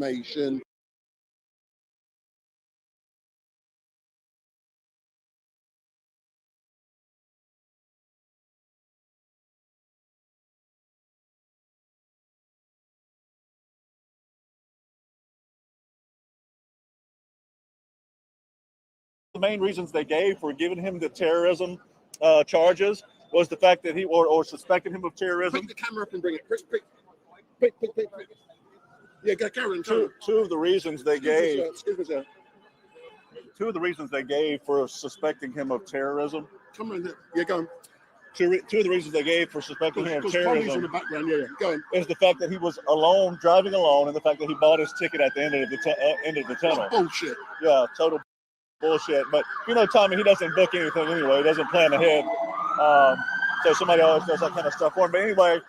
information. The main reasons they gave for giving him the terrorism charges was the fact that he or suspected him of terrorism. Pick the camera up and bring it. Pick. Yeah, go, Karen. Two of the reasons they gave. Excuse me, sir. Two of the reasons they gave for suspecting him of terrorism. Come on, yeah, go on. Two of the reasons they gave for suspecting him of terrorism in the background. Yeah, go on. is the fact that he was alone, driving alone, and the fact that he bought his ticket at the end of the tunnel. That's bullshit. Yeah, total bullshit. But you know, Tommy, he doesn't book anything anyway. He doesn't plan ahead. So somebody always does that kind of stuff for him. But anyway,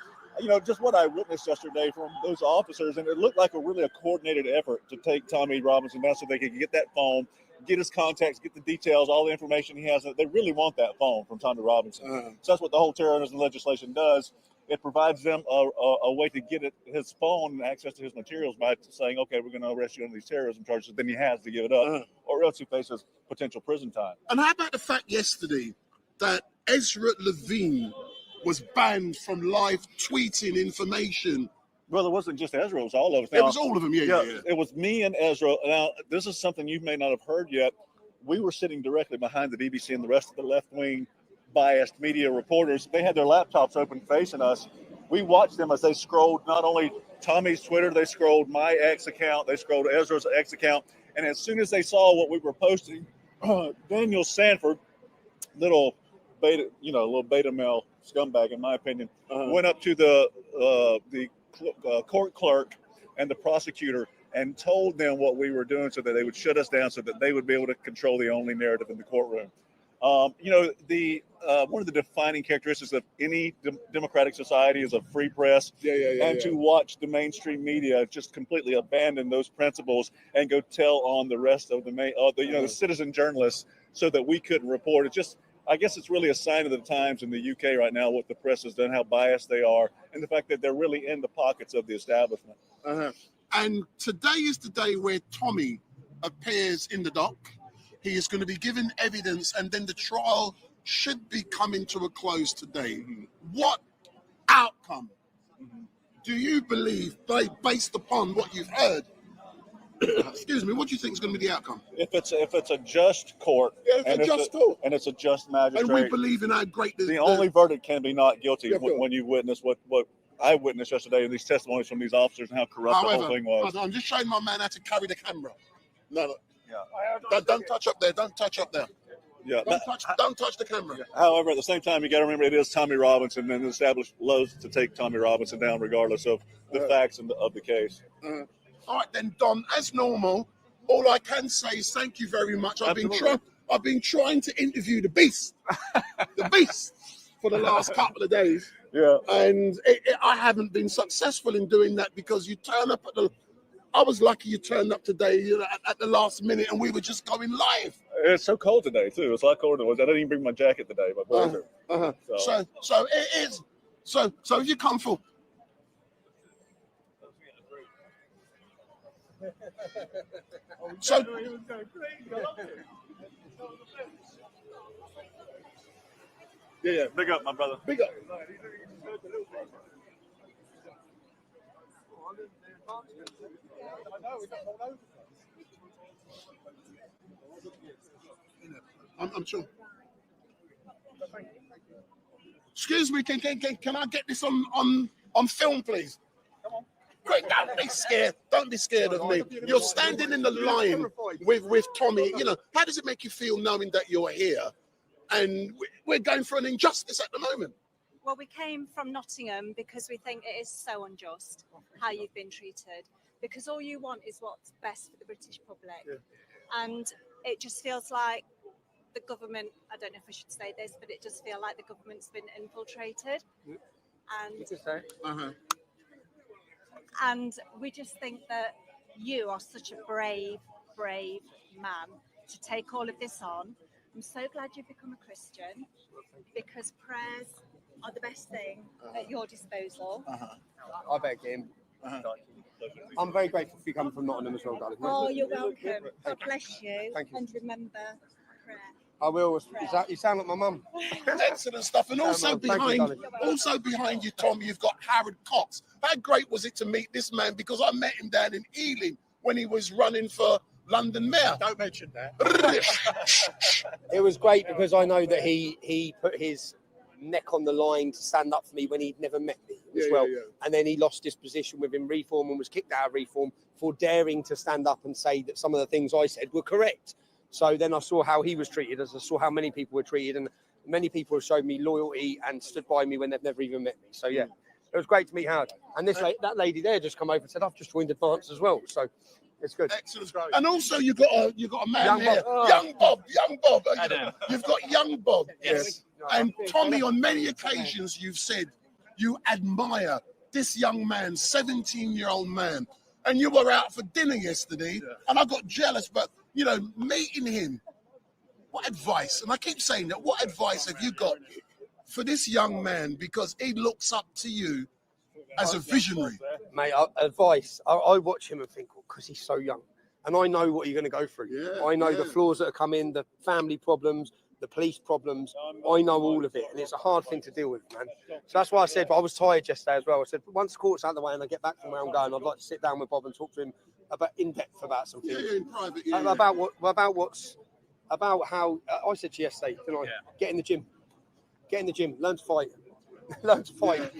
you know, just what I witnessed yesterday from those officers, and it looked like a coordinated effort to take Tommy Robinson down so they could get that phone, get his contacts, get the details, all the information he has. They really want that phone from Tommy Robinson. So that's what the whole terrorism legislation does. It provides them a way to get his phone and access to his materials by saying, okay, we're going to arrest you on these terrorism charges. Then he has to give it up, or else he faces potential prison time. And how about the fact yesterday that Ezra Levine was banned from live tweeting information? Well, it wasn't just Ezra; it was all of us. Now, it was all of them, yeah. It was me and Ezra. Now, this is something you may not have heard yet. We were sitting directly behind the BBC and the rest of the left-wing biased media reporters. They had their laptops open facing us. We watched them as they scrolled not only Tommy's Twitter, they scrolled my X account, they scrolled Ezra's X account, and as soon as they saw what we were posting, Daniel Sanford, little beta male scumbag, in my opinion, went up to the court clerk and the prosecutor and told them what we were doing so that they would shut us down, so that they would be able to control the only narrative in the courtroom. One of the defining characteristics of any democratic society is a free press. To watch the mainstream media just completely abandon those principles and go tell on the rest of the citizen journalists so that we couldn't report. I guess it's really a sign of the times in the UK right now, what the press has done, how biased they are, and the fact that they're really in the pockets of the establishment. And today is the day where Tommy appears in the dock. He is going to be given evidence, and then the trial should be coming to a close today. What outcome do you believe, based upon what you've heard? Excuse me. What do you think is going to be the outcome? If it's a just court, and it's a just magistrate, and we believe in how great the only verdict can be not guilty when you witness what I witnessed yesterday in these testimonies from these officers and how corrupt the whole thing was. I'm just showing my man how to carry the camera. No. Yeah. Don't touch up there. Don't touch up there. Yeah. Don't touch the camera. However, at the same time, you got to remember it is Tommy Robinson, and the established loves to take Tommy Robinson down regardless of the facts of the case. All right, then, Don. As normal, all I can say is thank you very much. I've been trying to interview the beast, for the last couple of days. Yeah. And I haven't been successful in doing that because you turn up I was lucky you turned up today, at the last minute, and we were just going live. It's so cold today too. It's a lot colder than it was. I didn't even bring my jacket today, my blazer. So it is. So if you come for. So. Yeah. Big up, my brother. Big up. I'm sure. Excuse me, can I get this on film, please? Come on. Quick, don't be scared. Don't be scared of me. You're standing in the line with Tommy. How does it make you feel knowing that you're here? And we're going through an injustice at the moment. Well, we came from Nottingham because we think it is so unjust how you've been treated. Because all you want is what's best for the British public. Yeah. And it just feels like the government, I don't know if I should say this, but it does feel like the government's been infiltrated. And and we just think that you are such a brave man to take all of this on. I'm so glad you've become a Christian, because prayers are the best thing at your disposal. I beg him. I'm very grateful for you coming from Nottingham as well, darling. Oh, you're welcome. God bless you. Thank you. And remember prayer. I will. You sound like my mum. Excellent stuff. And also behind you, Tom, you've got Howard Cox. How great was it to meet this man? Because I met him down in Ealing when he was running for London Mayor. Don't mention that. It was great because I know that he put his neck on the line to stand up for me when he'd never met me as well. And then he lost his position within Reform and was kicked out of Reform for daring to stand up and say that some of the things I said were correct. So then I saw how he was treated, as I saw how many people were treated, and many people have showed me loyalty and stood by me when they've never even met me. So yeah, it was great to meet Howard. And that lady there just come over and said, "I've just joined Advance as well." So it's good. Excellent. And also you got a man Young here, Bob. Young Bob. You've got Young Bob. Yes. And Tommy, on many occasions, you've said you admire this young man, 17-year-old man, and you were out for dinner yesterday, and I got jealous. But meeting him, what advice? And I keep saying that. What advice have you got for this young man? Because he looks up to you as a visionary. Mate, advice. I watch him and think, because he's so young, and I know what you're going to go through. I know the flaws that are coming, the family problems, the police problems. I know all of it, and it's a hard thing to deal with, man. So that's why I said, but I was tired yesterday as well. I said, once the court's out of the way and I get back from where I'm going, I'd like to sit down with Bob and talk to him in depth about some things. In private, about how I said to you yesterday, didn't I? Get in the gym, learn to fight. Learn to fight.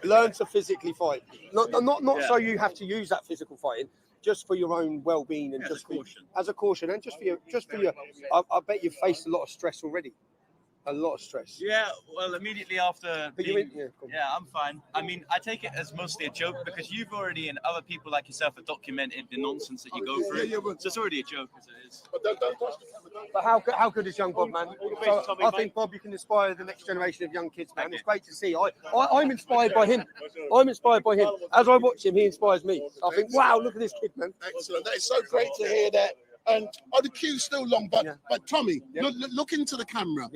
Learn to physically fight. Not so you have to use that physical fighting, just for your own well-being and as a caution, and just for your. I bet you've faced a lot of stress already. A lot of stress. Yeah, well, immediately after. I'm fine. I mean, I take it as mostly a joke because you've already and other people like yourself have documented the nonsense that you go through. So it's already a joke as it is. But how good is young Bob, man? So I think, Bob, you can inspire the next generation of young kids, man. It's great to see. I'm inspired by him. As I watch him, he inspires me. I think, wow, look at this kid, man. Excellent. That is so great to hear that. And the queue's still long, but Tommy, look into the camera.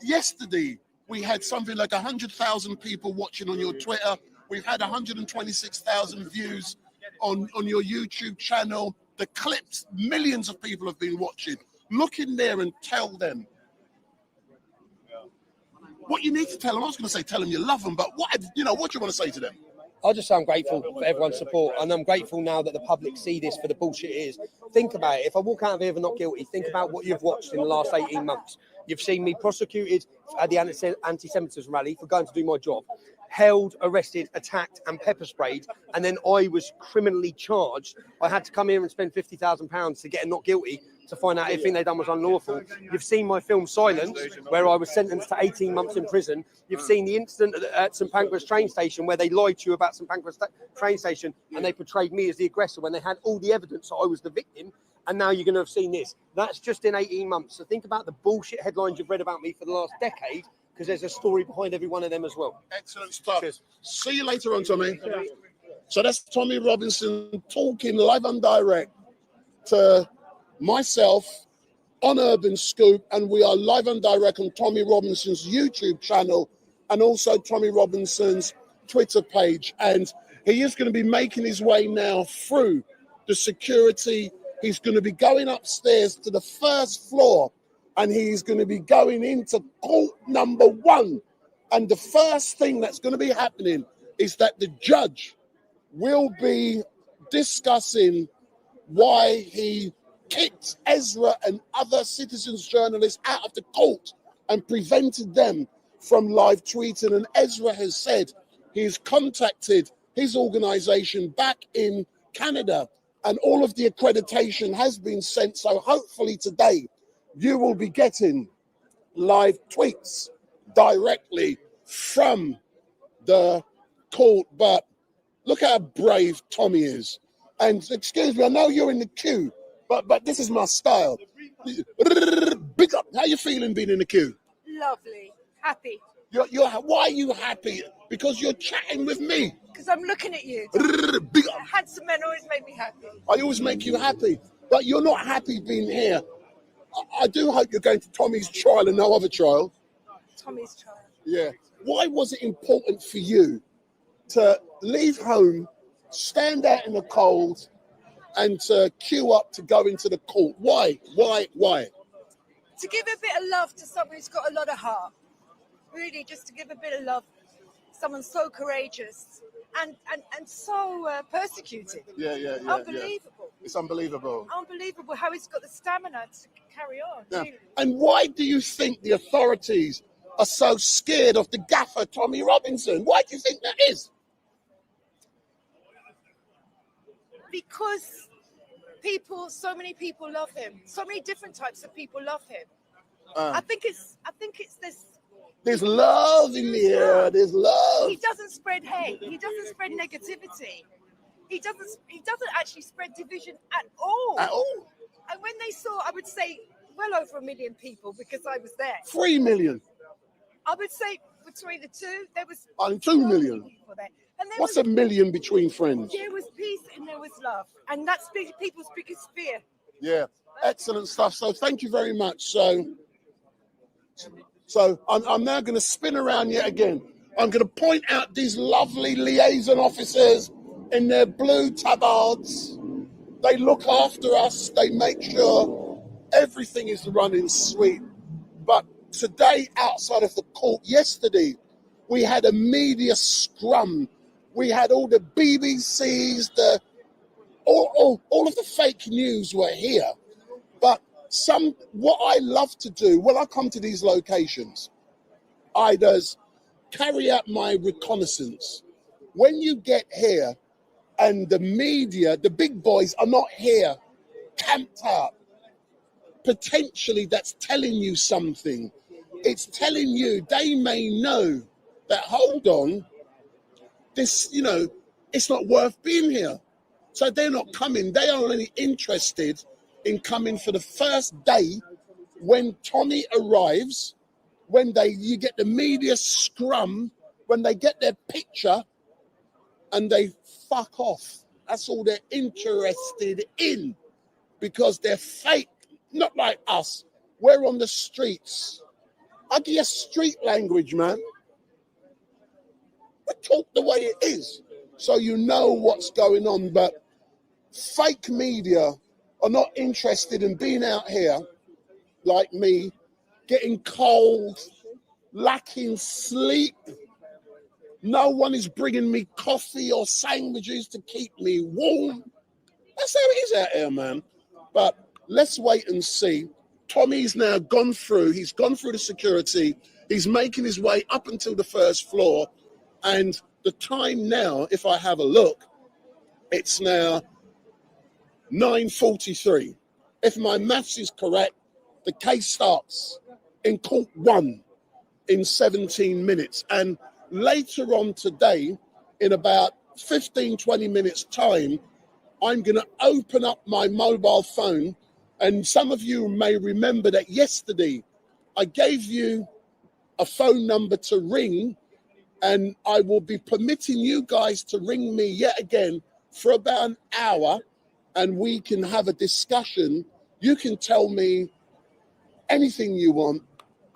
Yesterday, we had something like 100,000 people watching on your Twitter. We've had 126,000 views on your YouTube channel. The clips, millions of people have been watching. Look in there and tell them what you need to tell them. I was going to say tell them you love them, but what do you want to say to them? I just am grateful for everyone's support, and I'm grateful now that the public see this for the bullshit it is. Think about it. If I walk out of here and not guilty, think about what you've watched in the last 18 months. You've seen me prosecuted at the anti-Semitism rally for going to do my job, held, arrested, attacked and pepper sprayed, and then I was criminally charged. I had to come here and spend £50,000 to get a not guilty to find out everything they'd done was unlawful. You've seen my film Silence, where I was sentenced to 18 months in prison. You've seen the incident at St Pancras train station where they lied to you about St Pancras train station and they portrayed me as the aggressor when they had all the evidence that I was the victim. And now you're going to have seen this. That's just in 18 months. So think about the bullshit headlines you've read about me for the last decade, because there's a story behind every one of them as well. Excellent stuff. Cheers. See you later on, Tommy. So that's Tommy Robinson talking live and direct to myself on Urban Scoop, and we are live and direct on Tommy Robinson's YouTube channel and also Tommy Robinson's Twitter page. And he is going to be making his way now through the security. He's going to be going upstairs to the first floor, and he's going to be going into court number 1. And the first thing that's going to be happening is that the judge will be discussing why he kicked Ezra and other citizens journalists out of the court and prevented them from live tweeting. And Ezra has said he's contacted his organization back in Canada, and all of the accreditation has been sent. So hopefully today you will be getting live tweets directly from the court. But look how brave Tommy is. And excuse me, I know you're in the queue, but this is my style. Big up. How you feeling being in the queue? Lovely. Happy. Why are you happy? Because you're chatting with me. Because I'm looking at you. Big up. Handsome men always make me happy. I always make you happy. But you're not happy being here. I do hope you're going to Tommy's trial and no other trial. Tommy's trial. Yeah. Why was it important for you to leave home, stand out in the cold, and to queue up to go into the court? Why? To give a bit of love to someone who's got a lot of heart. Really, just to give a bit of love. Someone so courageous and so persecuted. Yeah. Unbelievable. It's unbelievable. Unbelievable how he's got the stamina to carry on. Yeah. Really. And why do you think the authorities are so scared of the gaffer, Tommy Robinson? Why do you think that is? Because so many people love him. So many different types of people love him. I think it's this. There's love in the air. There's love. He doesn't spread hate. He doesn't spread negativity. He doesn't actually spread division at all. At all. And when they saw, I would say, well over 1 million people because I was there. 3 million. I would say between the two, there was 2 million. people there. And What's a million between friends? There was peace and there was love, and that's people's biggest fear. Yeah, excellent stuff. So thank you very much. So I'm now going to spin around yet again. I'm going to point out these lovely liaison officers in their blue tabards. They look after us. They make sure everything is running sweet. But today, outside of the court, yesterday, we had a media scrum. We had all the BBCs, all of the fake news were here. But what I love to do when I come to these locations, I does carry out my reconnaissance. When you get here and the media, the big boys are not here, camped out, potentially that's telling you something. It's telling you they may know that, hold on, this, it's not worth being here. So they're not coming. They are only interested in coming for the first day when Tommy arrives, when you get the media scrum, when they get their picture and they fuck off. That's all they're interested in because they're fake, not like us. We're on the streets. I give you street language, man. We talk the way it is so you know what's going on, but fake media are not interested in being out here like me, getting cold, lacking sleep. No one is bringing me coffee or sandwiches to keep me warm. That's how it is out here, man. But let's wait and see. Tommy's now gone through. He's gone through the security. He's making his way up until the first floor. And the time now, if I have a look, it's now 9:43. If my maths is correct, the case starts in court 1 in 17 minutes. And later on today, in about 15, 20 minutes time, I'm going to open up my mobile phone. And some of you may remember that yesterday I gave you a phone number to ring, and I will be permitting you guys to ring me yet again for about an hour, and we can have a discussion. You can tell me anything you want,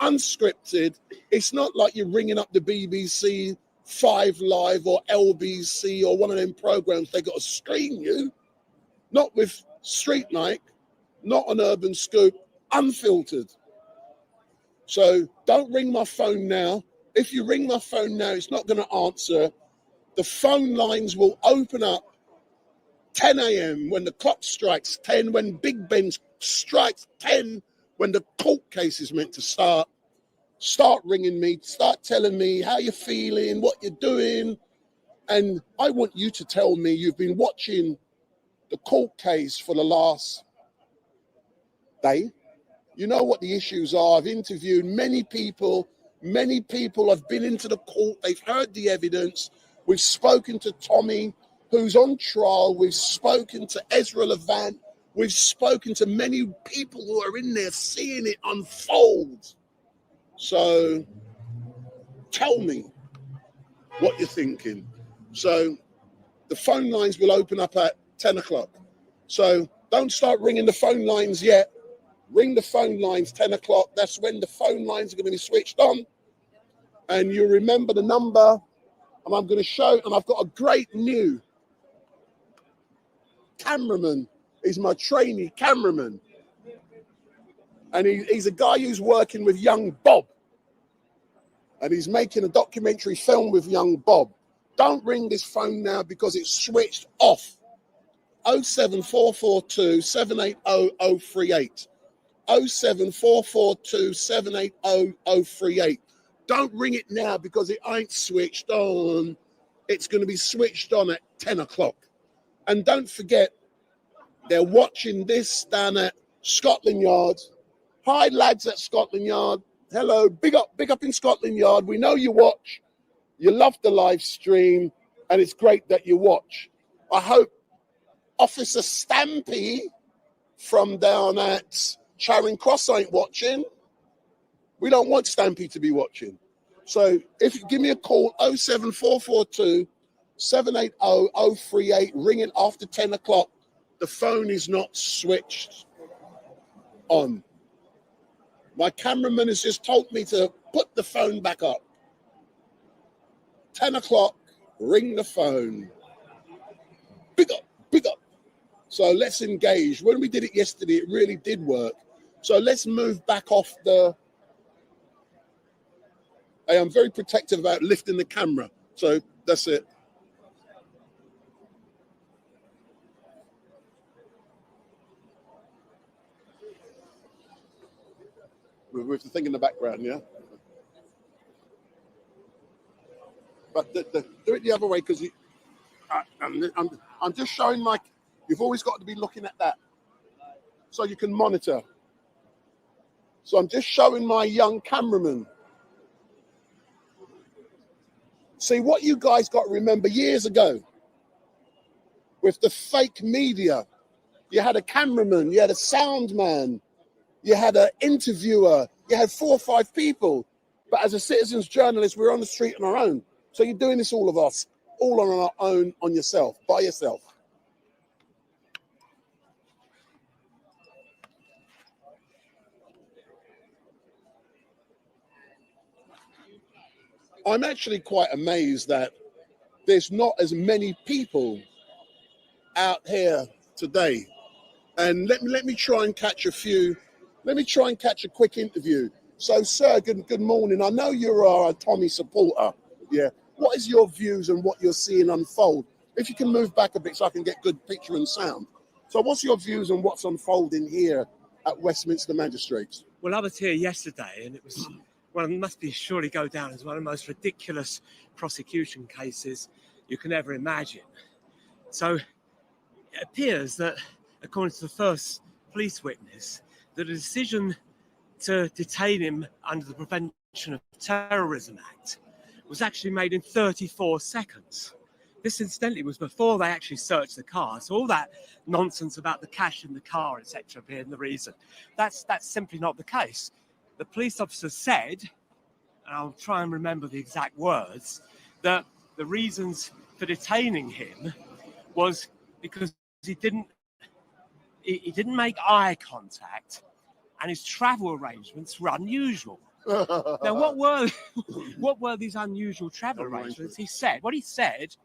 unscripted. It's not like you're ringing up the BBC 5 Live or LBC or one of them programs. They got to screen you. Not with Street Night, not on Urban Scoop, unfiltered. So don't ring my phone now. If you ring my phone now, it's not going to answer. The phone lines will open up 10 a.m. when the clock strikes 10, when Big Ben strikes 10, when the court case is meant to start. Start ringing me, start telling me how you're feeling, what you're doing. And I want you to tell me you've been watching the court case for the last day. You know what the issues are. I've interviewed many people. Many people have been into the court. They've heard the evidence. We've spoken to Tommy, who's on trial. We've spoken to Ezra Levant. We've spoken to many people who are in there seeing it unfold. So tell me what you're thinking. So the phone lines will open up at 10 o'clock. So don't start ringing the phone lines yet. Ring the phone lines 10 o'clock. That's when the phone lines are going to be switched on. And you remember the number And I'm going to show, and I've got a great new cameraman. He's my trainee cameraman. And he's a guy who's working with young Bob. And he's making a documentary film with young Bob. Don't ring this phone now because it's switched off. 07442 780 038. 07442 780 038. Don't ring it now because it ain't switched on. It's going to be switched on at 10 o'clock. And don't forget, they're watching this down at Scotland Yard. Hi, lads at Scotland Yard. Hello, big up in Scotland Yard. We know you watch. You love the live stream, and it's great that you watch. I hope Officer Stampy from down at Charing Cross ain't watching. We don't want Stampy to be watching. So if you give me a call, 07442 780 038, ring it after 10 o'clock. The phone is not switched on. My cameraman has just told me to put the phone back up. 10 o'clock, ring the phone. Big up, big up. So let's engage. When we did it yesterday, it really did work. So let's move back off the... I am very protective about lifting the camera. So that's it. With the thing in the background, yeah? But do it the other way because I'm just showing like you've always got to be looking at that so you can monitor. So I'm just showing my young cameraman. See, what you guys got to remember years ago with the fake media, you had a cameraman, you had a sound man, you had an interviewer, you had 4 or 5 people. But as a citizens journalist, we're on the street on our own. So you're doing this, all of us, all on our own, on yourself, by yourself. I'm actually quite amazed that there's not as many people out here today. And let me try and catch a few. Let me try and catch a quick interview. So, sir, good morning. I know you're a Tommy supporter. Yeah. What is your views and what you're seeing unfold? If you can move back a bit so I can get good picture and sound. So what's your views on what's unfolding here at Westminster Magistrates? Well, I was here yesterday and it was, well, it must be surely go down as one of the most ridiculous prosecution cases you can ever imagine. So it appears that, according to the first police witness, that a decision to detain him under the Prevention of Terrorism Act was actually made in 34 seconds. This, incidentally, was before they actually searched the car. So all that nonsense about the cash in the car, etc., being the reason, that's simply not the case. The police officer said, and I'll try and remember the exact words, that the reasons for detaining him was because he didn't make eye contact, and his travel arrangements were unusual. Now, what were these unusual travel arrangements? What he said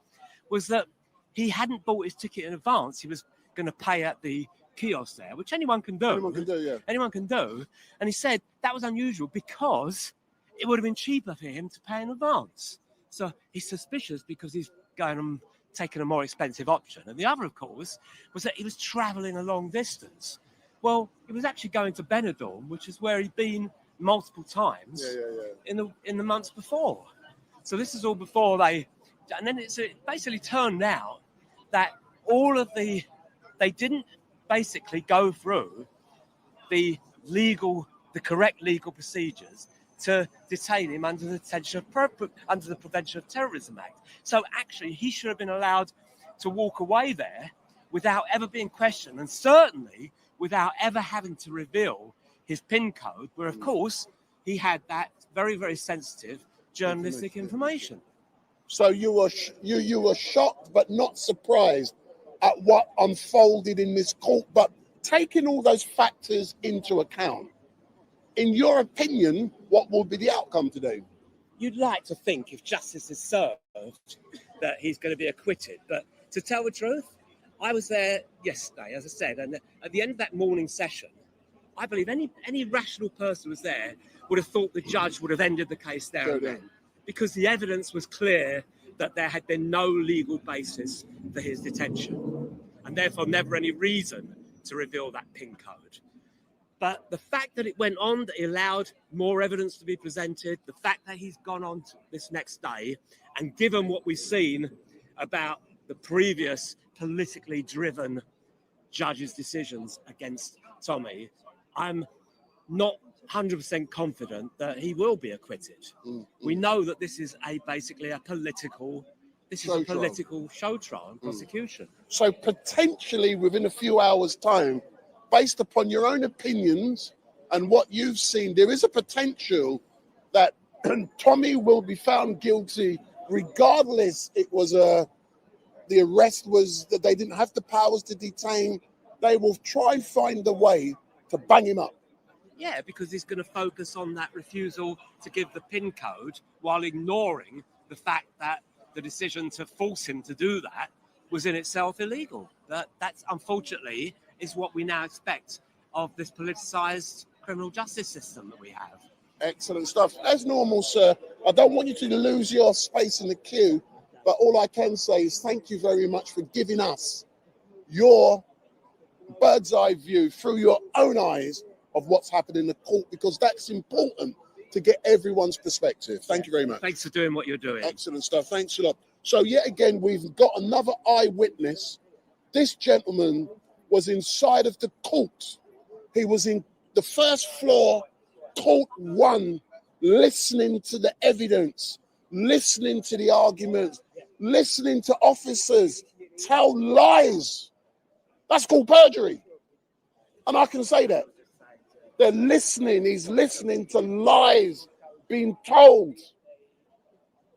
was that he hadn't bought his ticket in advance. He was going to pay at the kiosk there, which anyone can do. Anyone can do, yeah. Anyone can do. And he said that was unusual because it would have been cheaper for him to pay in advance. So he's suspicious because he's going and taking a more expensive option. And the other, of course, was that he was travelling a long distance. Well, he was actually going to Benidorm, which is where he'd been multiple times in the months before. So this is all before they, and then it basically turned out that they didn't basically go through the correct legal procedures to detain him under the Prevention of Terrorism Act. So actually, he should have been allowed to walk away there without ever being questioned, and certainly without ever having to reveal his PIN code, where, of course, he had that very, very sensitive journalistic information. So you were shocked but not surprised at what unfolded in this court, but taking all those factors into account, in your opinion, what will be the outcome today? you'd like to think if justice is served that he's going to be acquitted. But to tell the truth, I was there yesterday, as I said, and at the end of that morning session, I believe any rational person who was there would have thought the judge would have ended the case there and then, because the evidence was clear that there had been no legal basis for his detention, and therefore never any reason to reveal that PIN code. But the fact that it went on, that he allowed more evidence to be presented, the fact that he's gone on to this next day, and given what we've seen about the previous politically driven judges' decisions against Tommy, I'm not 100% confident that he will be acquitted. We know that this is basically a political show trial and prosecution. So potentially within a few hours' time, based upon your own opinions and what you've seen, there is a potential that Tommy will be found guilty, regardless it was the arrest was that they didn't have the powers to detain. They will try and find a way to bang him up. Yeah, because he's going to focus on that refusal to give the PIN code while ignoring the fact that the decision to force him to do that was in itself illegal. That's unfortunately is what we now expect of this politicized criminal justice system that we have. Excellent stuff. As normal, sir, I don't want you to lose your space in the queue, but all I can say is thank you very much for giving us your bird's eye view through your own eyes of what's happened in the court, because that's important to get everyone's perspective. Thank you very much. Thanks for doing what you're doing. Excellent stuff. Thanks a lot. So yet again, we've got another eyewitness. This gentleman was inside of the court. He was in the first floor, court 1, listening to the evidence, listening to the arguments, listening to officers tell lies. That's called perjury. And I can say that. They're listening. He's listening to lies being told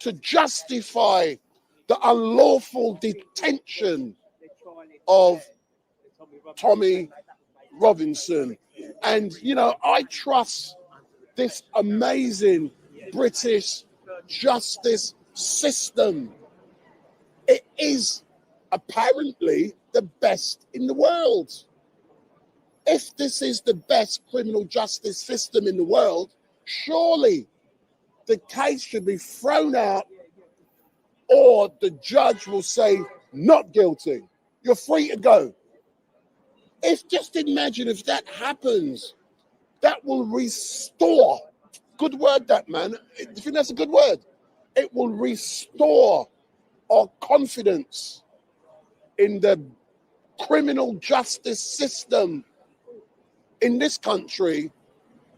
to justify the unlawful detention of Tommy Robinson. And, you know, I trust this amazing British justice system. It is apparently the best in the world. If this is the best criminal justice system in the world, surely the case should be thrown out, or the judge will say, not guilty. You're free to go. Just imagine if that happens, that will restore, good word that, man. I think that's a good word. It will restore our confidence in the criminal justice system in this country,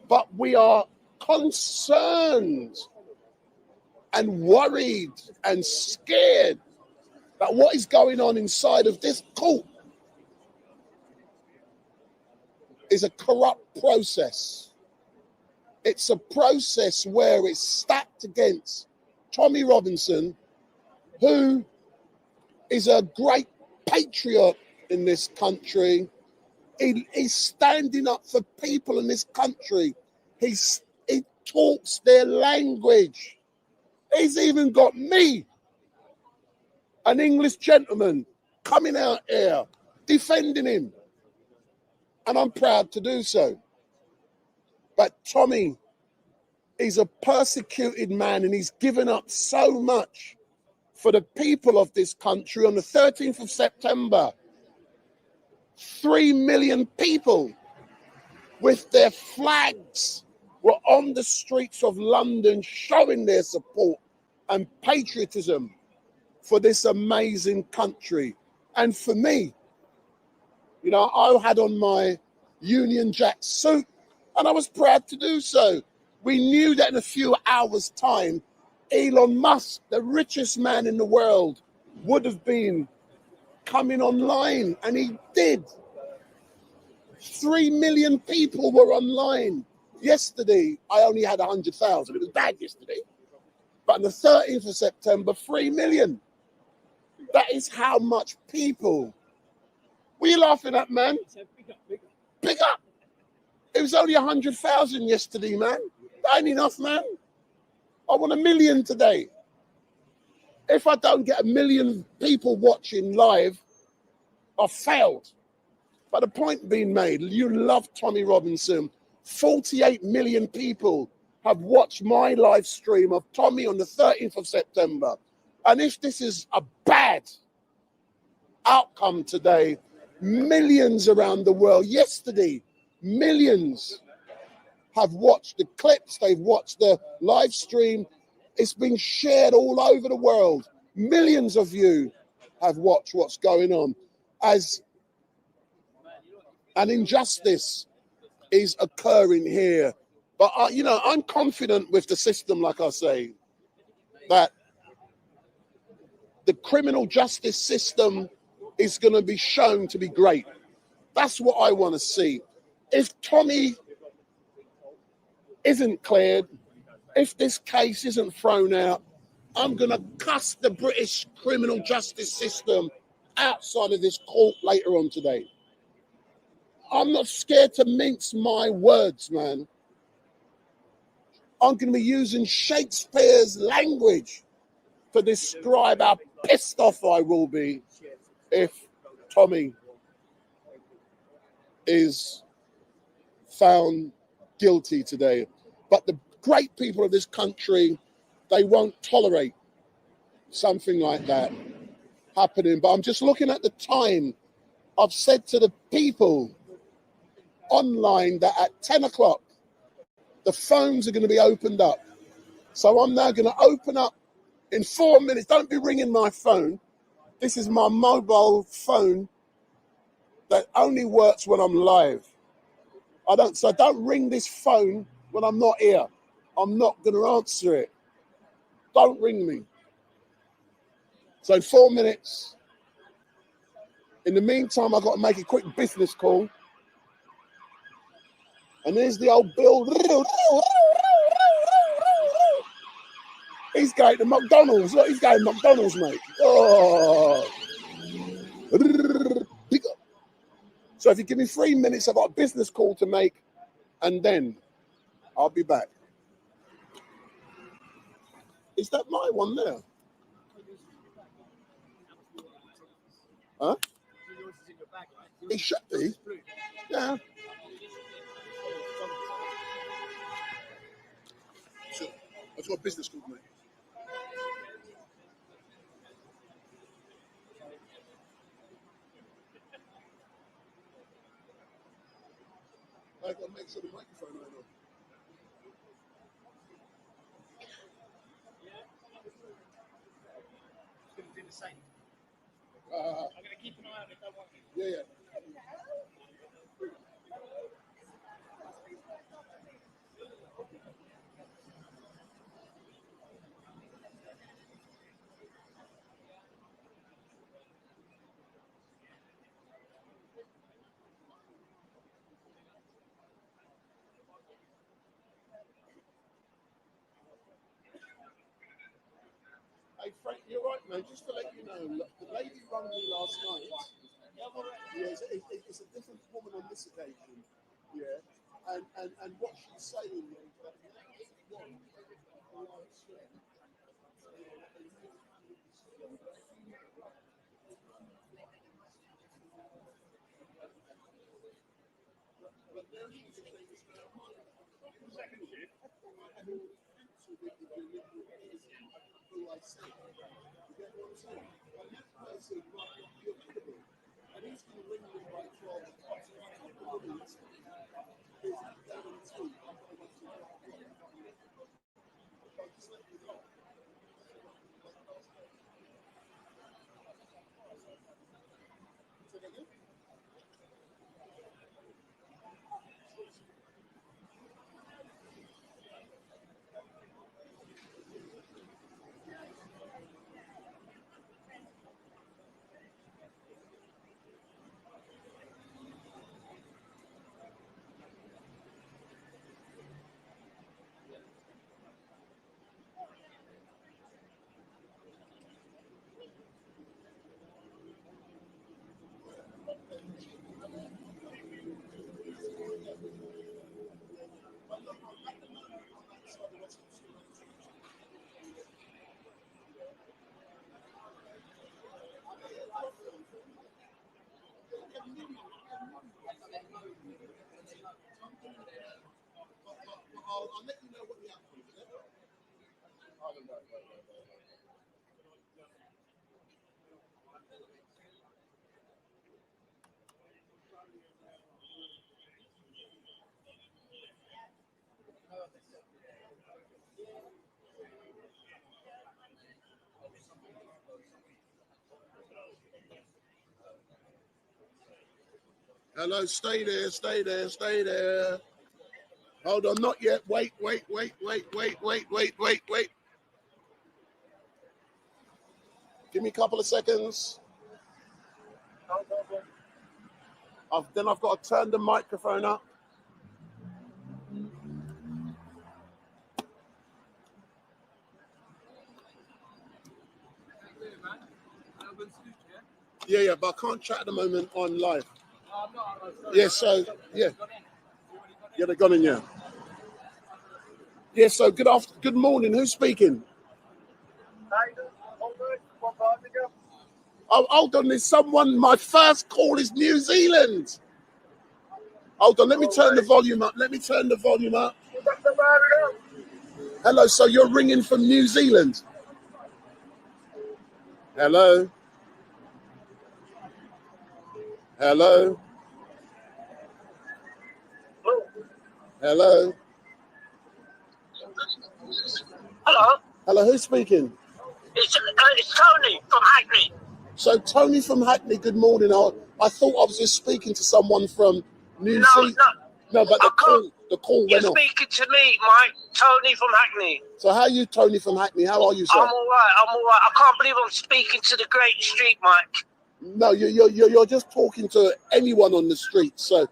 but we are concerned and worried and scared that what is going on inside of this court is a corrupt process. It's a process where it's stacked against Tommy Robinson, who is a great patriot in this country. He's standing up for people in this country. He talks their language. He's even got me, an English gentleman, coming out here defending him. And I'm proud to do so. But Tommy is a persecuted man, and he's given up so much for the people of this country. On the 13th of September, 3 million people with their flags were on the streets of London showing their support and patriotism for this amazing country. And for me, you know, I had on my Union Jack suit, and I was proud to do so. We knew that in a few hours' time, Elon Musk, the richest man in the world, would have been coming online, and he did. 3 million people were online. Yesterday, I only had 100,000. It was bad yesterday. But on the 13th of September, 3 million. That is how much people. What are you laughing at, man? Pick up. It was only 100,000 yesterday, man. That ain't enough, man. I want 1 million today. If I don't get 1 million people watching live, I failed. But the point being made, you love Tommy Robinson. 48 million people have watched my live stream of Tommy on the 13th of September. And if this is a bad outcome today, millions around the world, yesterday, millions have watched the clips, they've watched the live stream. It's been shared all over the world. Millions of you have watched what's going on as an injustice is occurring here. But, you know, I'm confident with the system, like I say, that the criminal justice system is going to be shown to be great. That's what I want to see. If Tommy isn't cleared, if this case isn't thrown out, I'm going to cuss the British criminal justice system outside of this court later on today. I'm not scared to mince my words, man. I'm going to be using Shakespeare's language to describe how pissed off I will be if Tommy is found guilty today. But the great people of this country, they won't tolerate something like that happening. But I'm just looking at the time. I've said to the people online that at 10 o'clock, the phones are going to be opened up. So I'm now going to open up in 4 minutes. Don't be ringing my phone. This is my mobile phone that only works when I'm live. So don't ring this phone when I'm not here. I'm not going to answer it. Don't ring me. So 4 minutes. In the meantime, I've got to make a quick business call. And there's the old Bill. He's going to McDonald's. Look, he's going to McDonald's, mate. Oh. So if you give me 3 minutes, I've got a business call to make, and then I'll be back. Is that my one there? Huh? It should be. Yeah. So I've got a business call, mate. I've got to make sure the microphone ain't on. Going to do the same. I'm going to keep an eye on it. Don't worry. Yeah. Hey, Frank, you're right, man. Just to let you know, look, the lady rang me last night. Yeah, it's a different woman on this occasion. Yeah. And what she's saying is that Hello, stay there, stay there, stay there. Hold on, not yet. Wait. Give me a couple of seconds. Then I've got to turn the microphone up. Yeah, but I can't chat at the moment on live. Yeah, so, yeah. Yeah, they've gone in, yeah. Yeah, so good morning. Who's speaking? Oh, hold on, there's someone. My first call is New Zealand. Hold on, let me turn the volume up. Hello, so you're ringing from New Zealand? Hello? Hello? Hello? Hello? Hello, who's speaking? It's Tony from Hackney. So Tony from Hackney, good morning. I thought I was just speaking to someone from New Zealand. No, but the call You're went off. speaking to me, Mike. Tony from Hackney. So how are you, Tony from Hackney? How are you, sir? I'm all right. I can't believe I'm speaking to the great street, Mike. No, you're just talking to anyone on the street. So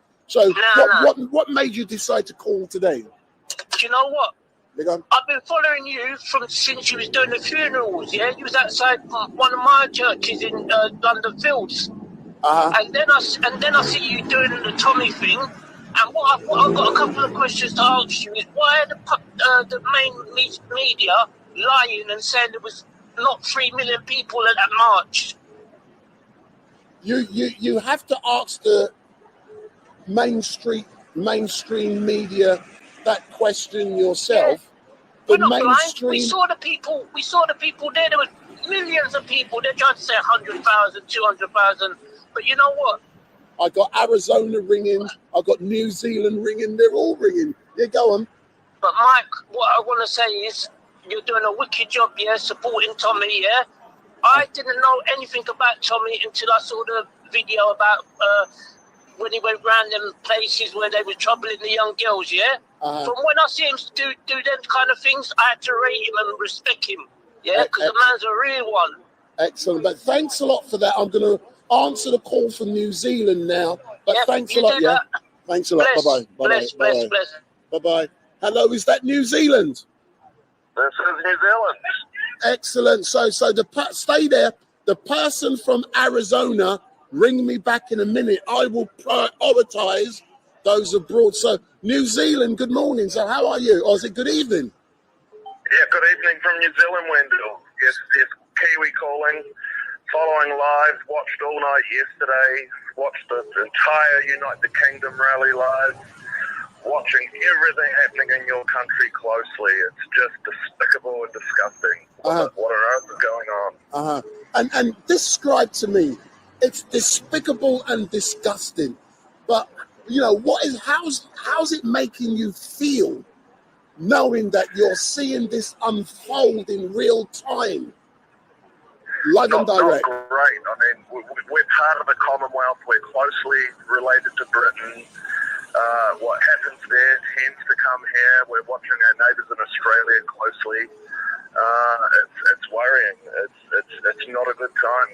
what made you decide to call today? Do you know what? I've been following you since you was doing the funerals. Yeah, you was outside one of my churches in London Fields. And then I see you doing the Tommy thing. And what I've got a couple of questions to ask you is why are the main media lying and saying there was not 3 million people at that march? You have to ask the mainstream media that question yourself. We're not blind. We saw the people there. There were millions of people. They're trying to say 100,000, 200,000. But you know what? I got Arizona ringing. I got New Zealand ringing. They're all ringing. Yeah, go on. But Mike, what I want to say is you're doing a wicked job, yeah, supporting Tommy, yeah? I didn't know anything about Tommy until I saw the video about when he went round them places where they were troubling the young girls, yeah? From when I see him do them kind of things, I had to rate him and respect him, yeah? Because the man's a real one. Excellent. But thanks a lot for that. I'm going to answer the call from New Zealand now. But thanks a lot, yeah? Thanks a lot. Bye-bye. Bye-bye. Bye-bye. Hello, is that New Zealand? This is New Zealand. Excellent. So stay there. The person from Arizona, ring me back in a minute. I will prioritize those abroad. So New Zealand, good morning. So how are you? Or is it good evening? Yeah, good evening from New Zealand, Wendell. Yes, Kiwi calling. Following live, watched all night yesterday, watched the entire Unite the Kingdom rally live, watching everything happening in your country closely. It's just despicable and disgusting. What on earth is going on? And describe to me, it's despicable and disgusting. But you know, how's it making you feel knowing that you're seeing this unfold in real time? Live and direct. Not great. I mean, we're part of the Commonwealth. We're closely related to Britain. What happens there tends to come here. We're watching our neighbours in Australia closely. It's worrying. It's not a good time.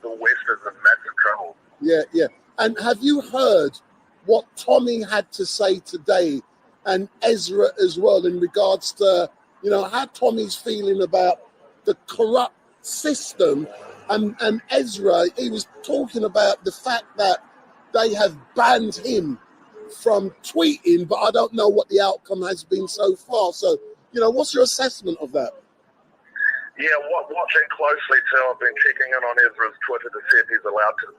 The West is in massive trouble. Yeah. And have you heard what Tommy had to say today, and Ezra as well, in regards to how Tommy's feeling about the corrupt system, and Ezra, he was talking about the fact that they have banned him from tweeting, but I don't know what the outcome has been so far. So, what's your assessment of that? Yeah, watching closely too. I've been checking in on Ezra's Twitter to see if he's allowed to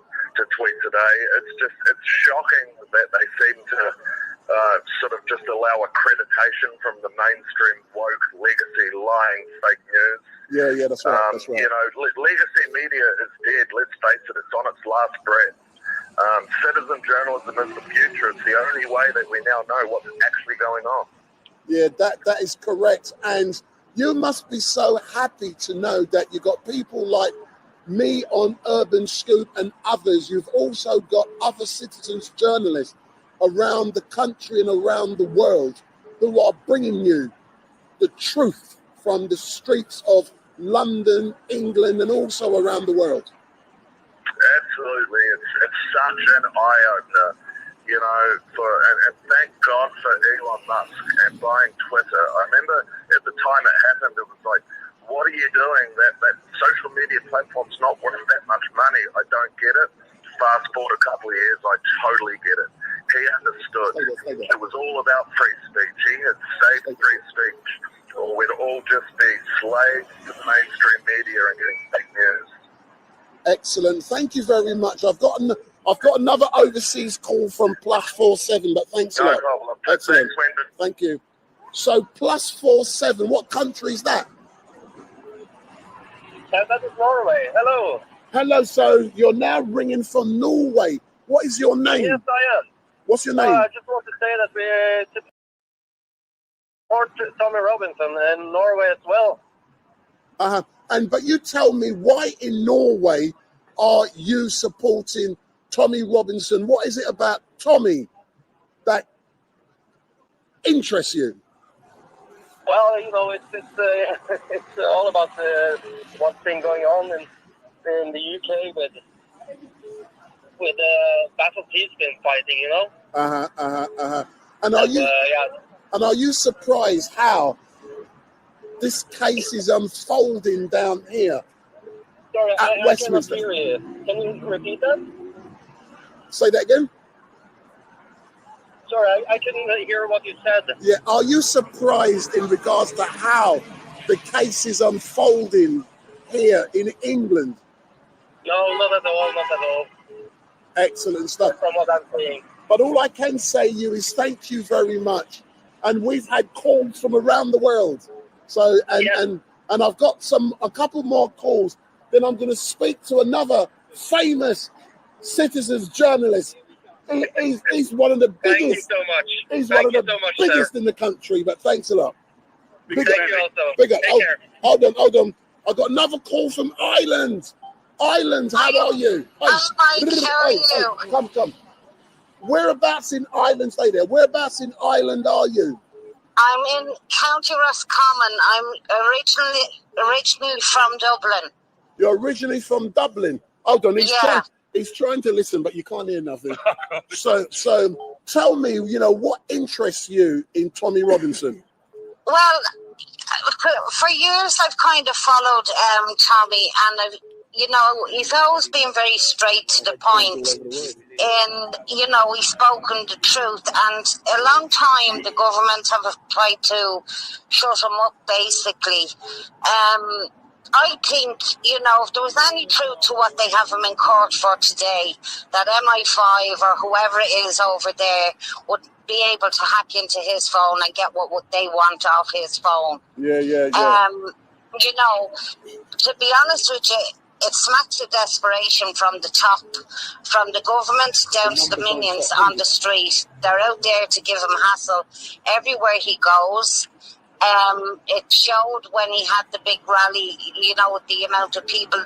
tweet today. It's shocking that they seem to sort of just allow accreditation from the mainstream woke legacy lying fake news. Yeah, that's right. Legacy media is dead. Let's face it, it's on its last breath. Citizen journalism is the future. It's the only way that we now know what's actually going on. Yeah, that is correct. And you must be so happy to know that you got people like me on Urban Scoop and others. You've also got other citizens journalists around the country and around the world who are bringing you the truth from the streets of London, England, and also around the world. Absolutely, it's such an eye-opener, you know, and thank God for Elon Musk and buying Twitter. I remember at the time it happened, it was like, what are you doing? That social media platform's not worth that much money. I don't get it. Fast forward a couple of years, I totally get it. He understood. It was all about free speech. He had saved free speech, or we'd all just be slaves to the mainstream media and getting fake news. Excellent. Thank you very much. I've got another overseas call from +47, but thanks a lot. No problem. Excellent. Thanks, Wyndham. Thank you. So +47, what country is that? That is Norway. Hello. Hello, so you're now ringing from Norway. What is your name? Yes, I am. What's your name? I just want to say that we support Tommy Robinson in Norway as well. But you tell me, why in Norway are you supporting Tommy Robinson? What is it about Tommy that interests you? Well, you know, it's all about what's been going on in the UK with battles he's been fighting, you know. And are you surprised how this case is unfolding down here? Sorry, at I Westminster? cannot hear you. Can you repeat that? Say that again. Sorry, I couldn't hear what you said. Yeah, are you surprised in regards to how the case is unfolding here in England? No, not at all, not at all. Excellent stuff. From what I'm saying. But all I can say to you is thank you very much. And we've had calls from around the world. So and I've got a couple more calls. Then I'm going to speak to another famous citizens journalist. He's one of the biggest. Thank you so much. He's one of the biggest in the country. But thanks a lot. Thank you also. Big up. Take care. Hold on. I got another call from Ireland. Ireland, how are you? Come. Whereabouts in Ireland? Stay there. Whereabouts in Ireland are you? I'm in County Roscommon. I'm originally from Dublin. You're originally from Dublin. Hold on, he's trying to listen, but you can't hear nothing. So tell me, what interests you in Tommy Robinson? Well, for years I've kind of followed Tommy, and he's always been very straight to the point. And, he's spoken the truth. And a long time the government have tried to shut him up, basically. I think, if there was any truth to what they have him in court for today, that MI5 or whoever it is over there would be able to hack into his phone and get what they want off his phone. Yeah. To be honest with you, it smacks of desperation from the top, from the government down to the minions on the street. They're out there to give him hassle everywhere he goes. It showed when he had the big rally, the amount of people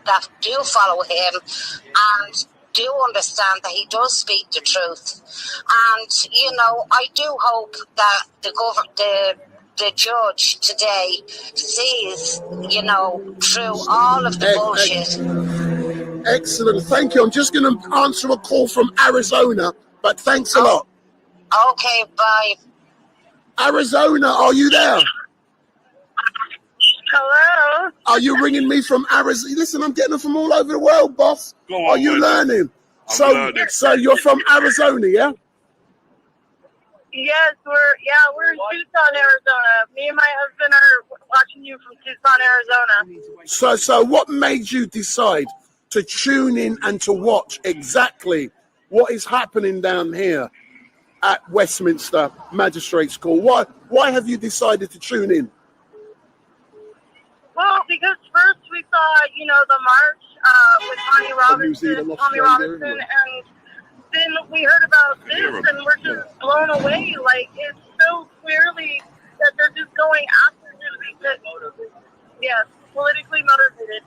that do follow him and do understand that he does speak the truth. And, I do hope that the judge today sees, through all of the bullshit. Excellent. Thank you. I'm just going to answer a call from Arizona, but thanks a lot. Okay, bye. Arizona, are you there? Hello? Are you ringing me from Arizona? Listen, I'm getting them from all over the world, boss. Are you learning? So you're from Arizona, yeah? Yes, we're in Tucson, Arizona. Me and my husband are watching you from Tucson, Arizona. So what made you decide to tune in and to watch exactly what is happening down here at Westminster Magistrates Court? Why have you decided to tune in? Well, because first we saw, the march with Tommy Robinson, and then we heard about this, and we're just blown away. Like, it's so clearly that they're just going after him because, yes, politically motivated.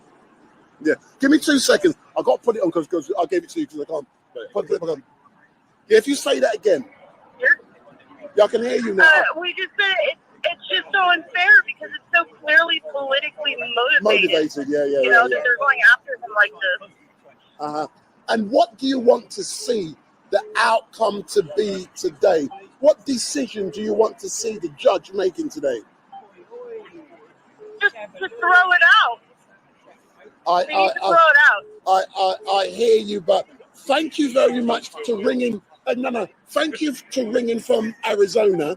Yeah. Give me 2 seconds. I got to put it on because I gave it to you because I can't. Put it on. Yeah, if you say that again. Yeah, I can hear you now. We just said it's just so unfair because it's so clearly politically motivated. Yeah. You know, that they're going after him like this. And what do you want to see the outcome to be today? What decision do you want to see the judge making today? Just to throw it out. They need to throw it out. I hear you, but thank you very much to ringing. Thank you to ringing from Arizona.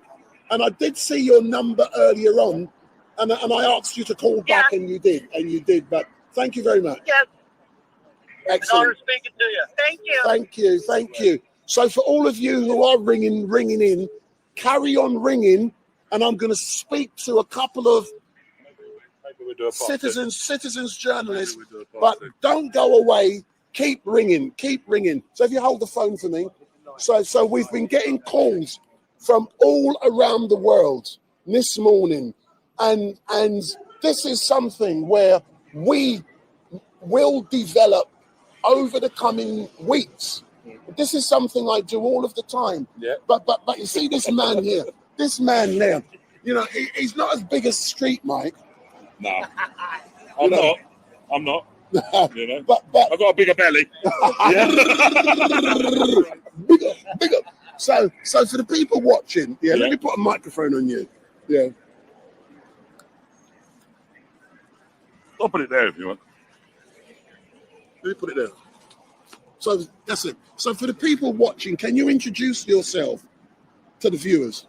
And I did see your number earlier on, and I asked you to call back, and you did. But thank you very much. Yes. Excellent. Honor speaking to you. Thank you. So for all of you who are ringing in, carry on ringing, and I'm going to speak to a couple of citizens, journalists, but don't go away. Keep ringing. So if you hold the phone for me. So we've been getting calls from all around the world this morning, and this is something where we will develop over the coming weeks. This is something I do all of the time. Yeah. But you see this man here, this man there, you know, he's not as big as Street Mike. No, I'm not. You know, but I've got a bigger belly. bigger. So for the people watching, let me put a microphone on you. Yeah. I'll put it there if you want. Let me put it there. So that's it. So for the people watching, can you introduce yourself to the viewers?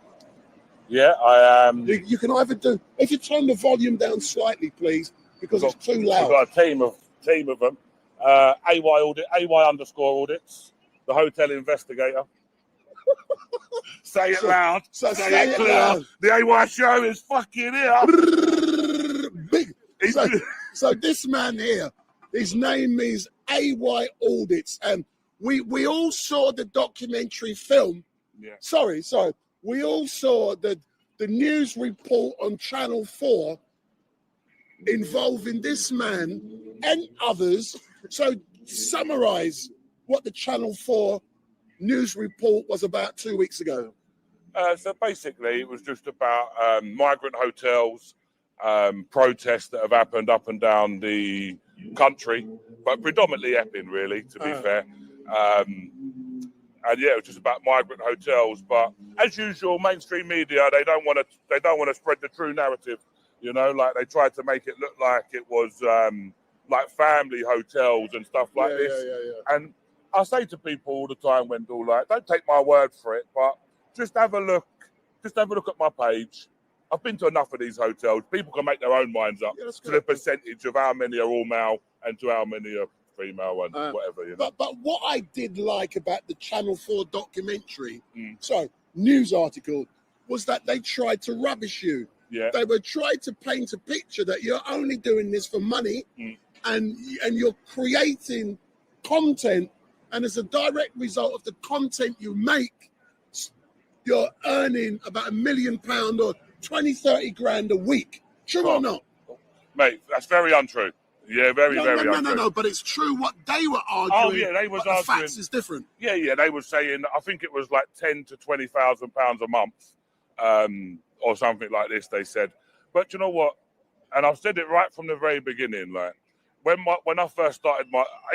Yeah, I am. You can either do, if you turn the volume down slightly, please, because it's too loud. We've got a team of them. AY_audits, the hotel investigator. Say it loud. Say it clear. Loud. The AY show is fucking here. Big. So this man here, his name is AY Audits, and we all saw the documentary film. Yeah. Sorry. We all saw the news report on Channel 4 involving this man and others. So summarize what the Channel 4 news report was about 2 weeks ago. So basically, it was just about migrant hotels, protests that have happened up and down the country, but predominantly Epping, really, to be fair. And yeah, it was just about migrant hotels. But as usual, mainstream media, they don't want to spread the true narrative. You know, like they tried to make it look like it was like family hotels and stuff like this. Yeah. And I say to people all the time, Wendell, like, don't take my word for it, but just have a look. Just have a look at my page. I've been to enough of these hotels. People can make their own minds up to the percentage of how many are all male and to how many are female and whatever. You know? But what I did like about the Channel 4 documentary, news article, was that they tried to rubbish you. Yeah. They were trying to paint a picture that you're only doing this for money, and you're creating content, and as a direct result of the content you make, you're earning about £1 million or 20-30 grand a week. True or not? Mate, that's very untrue. Yeah, very untrue. No, but it's true what they were arguing. Oh, yeah, they was arguing. The facts is different. Yeah, they were saying, I think it was like £10,000 to £20,000 a month, or something like this, they said. But you know what? And I've said it right from the very beginning, like, when I first started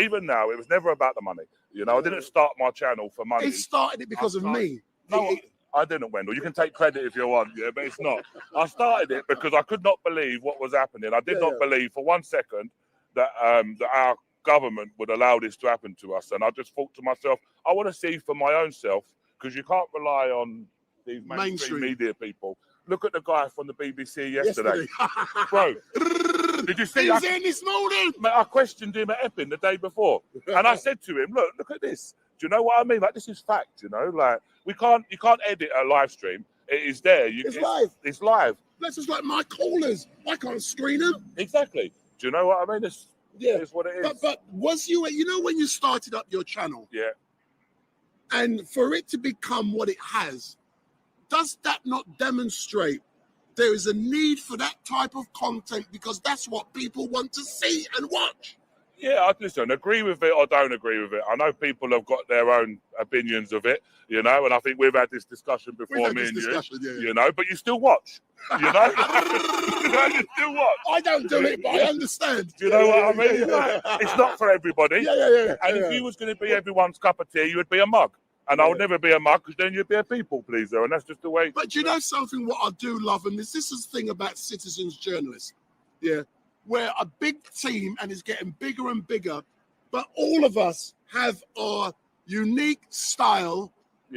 even now, it was never about the money. You know, I didn't start my channel for money. He started it because of me. No, I didn't, Wendell. You can take credit if you want, but it's not. I started it because I could not believe what was happening. I did not believe for 1 second that our government would allow this to happen to us. And I just thought to myself, I want to see for my own self, because you can't rely on these mainstream media people. Look at the guy from the BBC yesterday. Bro, did you see? He was in this morning. Mate, I questioned him at Epping the day before. And I said to him, look at this. Do you know what I mean? Like, this is fact, you know? Like, you can't edit a live stream. It is there. It's live. It's live. That's just like my callers. I can't screen them. Exactly. Do you know what I mean? It's what it is. But was you know when you started up your channel? Yeah. And for it to become what it has, does that not demonstrate there is a need for that type of content because that's what people want to see and watch? Yeah, listen, agree with it or don't agree with it. I know people have got their own opinions of it, you know, and I think we've had this discussion before, me and you, you know, but you still watch, you know? You still watch. I don't do it, but I understand. Do you know what I mean? Like, it's not for everybody. Yeah. And if you was going to be everyone's cup of tea, you would be a mug. And I would never be a mug because then you'd be a people pleaser, and that's just the way. But you know something, what I do love, and this is the thing about citizens journalists, yeah? We're a big team and it's getting bigger and bigger, but all of us have our unique style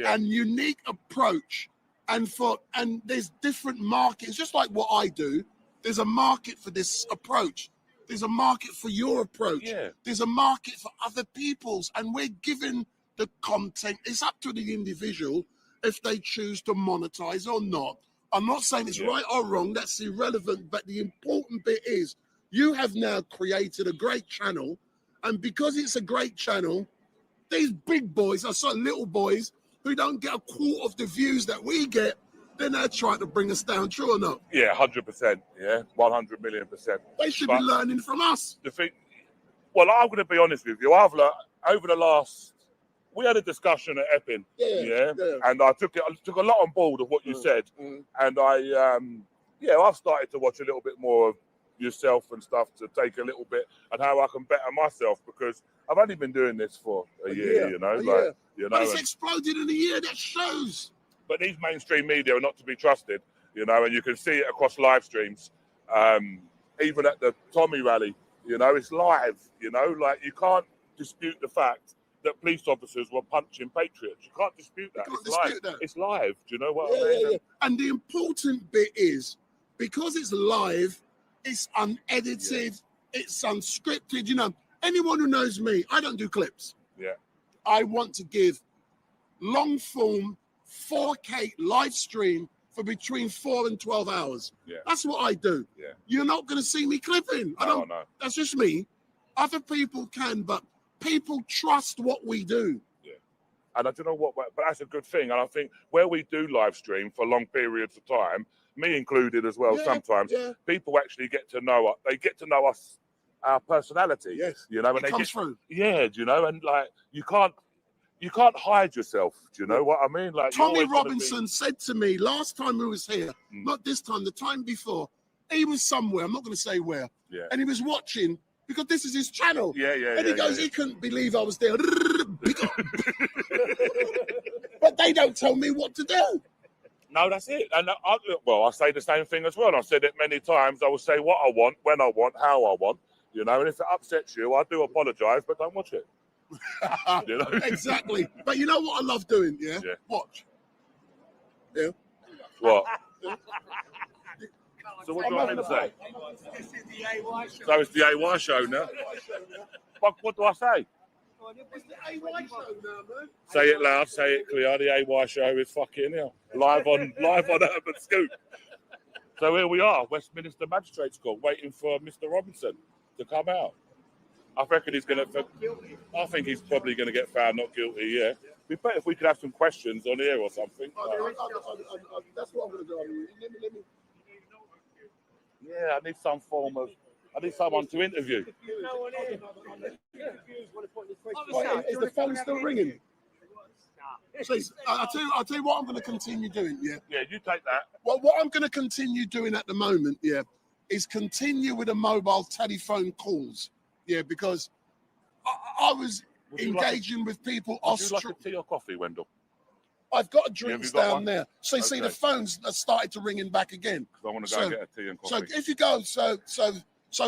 and unique approach. And there's different markets, just like what I do. There's a market for this approach. There's a market for your approach. Yeah. There's a market for other people's, and we're given the content. It's up to the individual if they choose to monetize or not. I'm not saying it's right or wrong. That's irrelevant. But the important bit is you have now created a great channel, and because it's a great channel, these big boys are sort of little boys who don't get a quarter of the views that we get. They're now trying to bring us down, true or not? Yeah, 100%. Yeah, 100 million %. They should be learning from us. The thing, well, I'm going to be honest with you. I've learned over the last. We had a discussion at Epping, and I took a lot on board of what you said, and I've started to watch a little bit more of yourself and stuff to take a little bit and how I can better myself because I've only been doing this for a year, you know. But it's exploded in a year. That shows. But these mainstream media are not to be trusted, you know, and you can see it across live streams, even at the Tommy rally, you know, it's live, you know, like you can't dispute the fact that police officers were punching patriots. You can't dispute that. It's live. Do you know what I mean? Yeah. And the important bit is because it's live, it's unedited, it's unscripted. You know, anyone who knows me, I don't do clips. Yeah. I want to give long form 4K live stream for between 4 and 12 hours. Yeah. That's what I do. Yeah. You're not going to see me clipping. No. That's just me. Other people can, but people trust what we do. Yeah. And I don't know what, but that's a good thing. And I think where we do live stream for long periods of time, me included as well, sometimes people actually get to know us. They get to know us, our personality. Yes. You know, and it comes through. Yeah, do you know, and like you can't hide yourself. Do you know what I mean? Like Tommy Robinson said to me last time he was here, not this time, the time before, he was somewhere, I'm not going to say where, and he was watching because this is his channel. And he goes, he couldn't believe I was there. But they don't tell me what to do. No, that's it. And I say the same thing as well. I've said it many times. I will say what I want, when I want, how I want. You know, and if it upsets you, I do apologise, but don't watch it. You know? Exactly. But you know what I love doing? Yeah. Watch. Yeah. What? So what do you want me to say? This is the AY show. So it's the AY show now. What do I say? It's the AY show now, man. Say it loud, say it clear. The AY show is fucking hell. Live on Urban Scoop. So here we are, Westminster Magistrates Court, waiting for Mr. Robinson to come out. I reckon I think he's probably going to get found not guilty, yeah. It'd be better if we could have some questions on here or something. That's what I'm going to do. Let me. Yeah, I need someone to interview. Is the phone still ringing? Please, I'll tell you what I'm going to continue doing, Yeah, you take that. Well, what I'm going to continue doing at the moment, is continue with the mobile telephone calls, because I was engaging with people. Would you like a tea or coffee, Wendell? I've got drinks down there. So you see, the phones have started to ringing back again. I want to go and get a tea and coffee. So if you go, so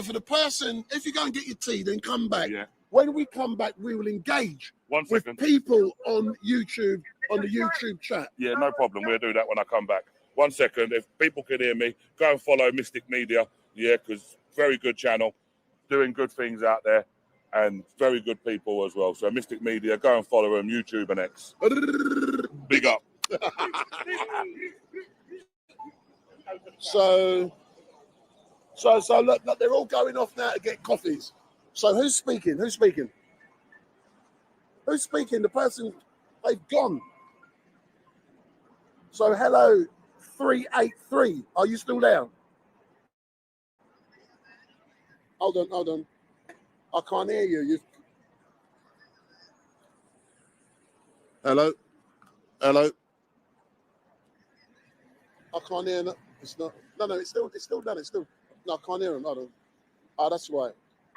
for the person, if you go and get your tea, then come back. Yeah. When we come back, we will engage with people on YouTube, on the YouTube chat. Yeah, no problem. We'll do that when I come back. 1 second. If people can hear me, go and follow Mystic Media. Yeah, because very good channel, doing good things out there, and very good people as well. So Mystic Media, go and follow them, YouTube and X. Big up. So look, they're all going off now to get coffees. So who's speaking? The person, they've gone. So hello, 383. Are you still there? Hold on. I can't hear you. Hello. I can't hear. It's not. No. It's still done. No, I can't hear him. Hold on. Oh, that's right.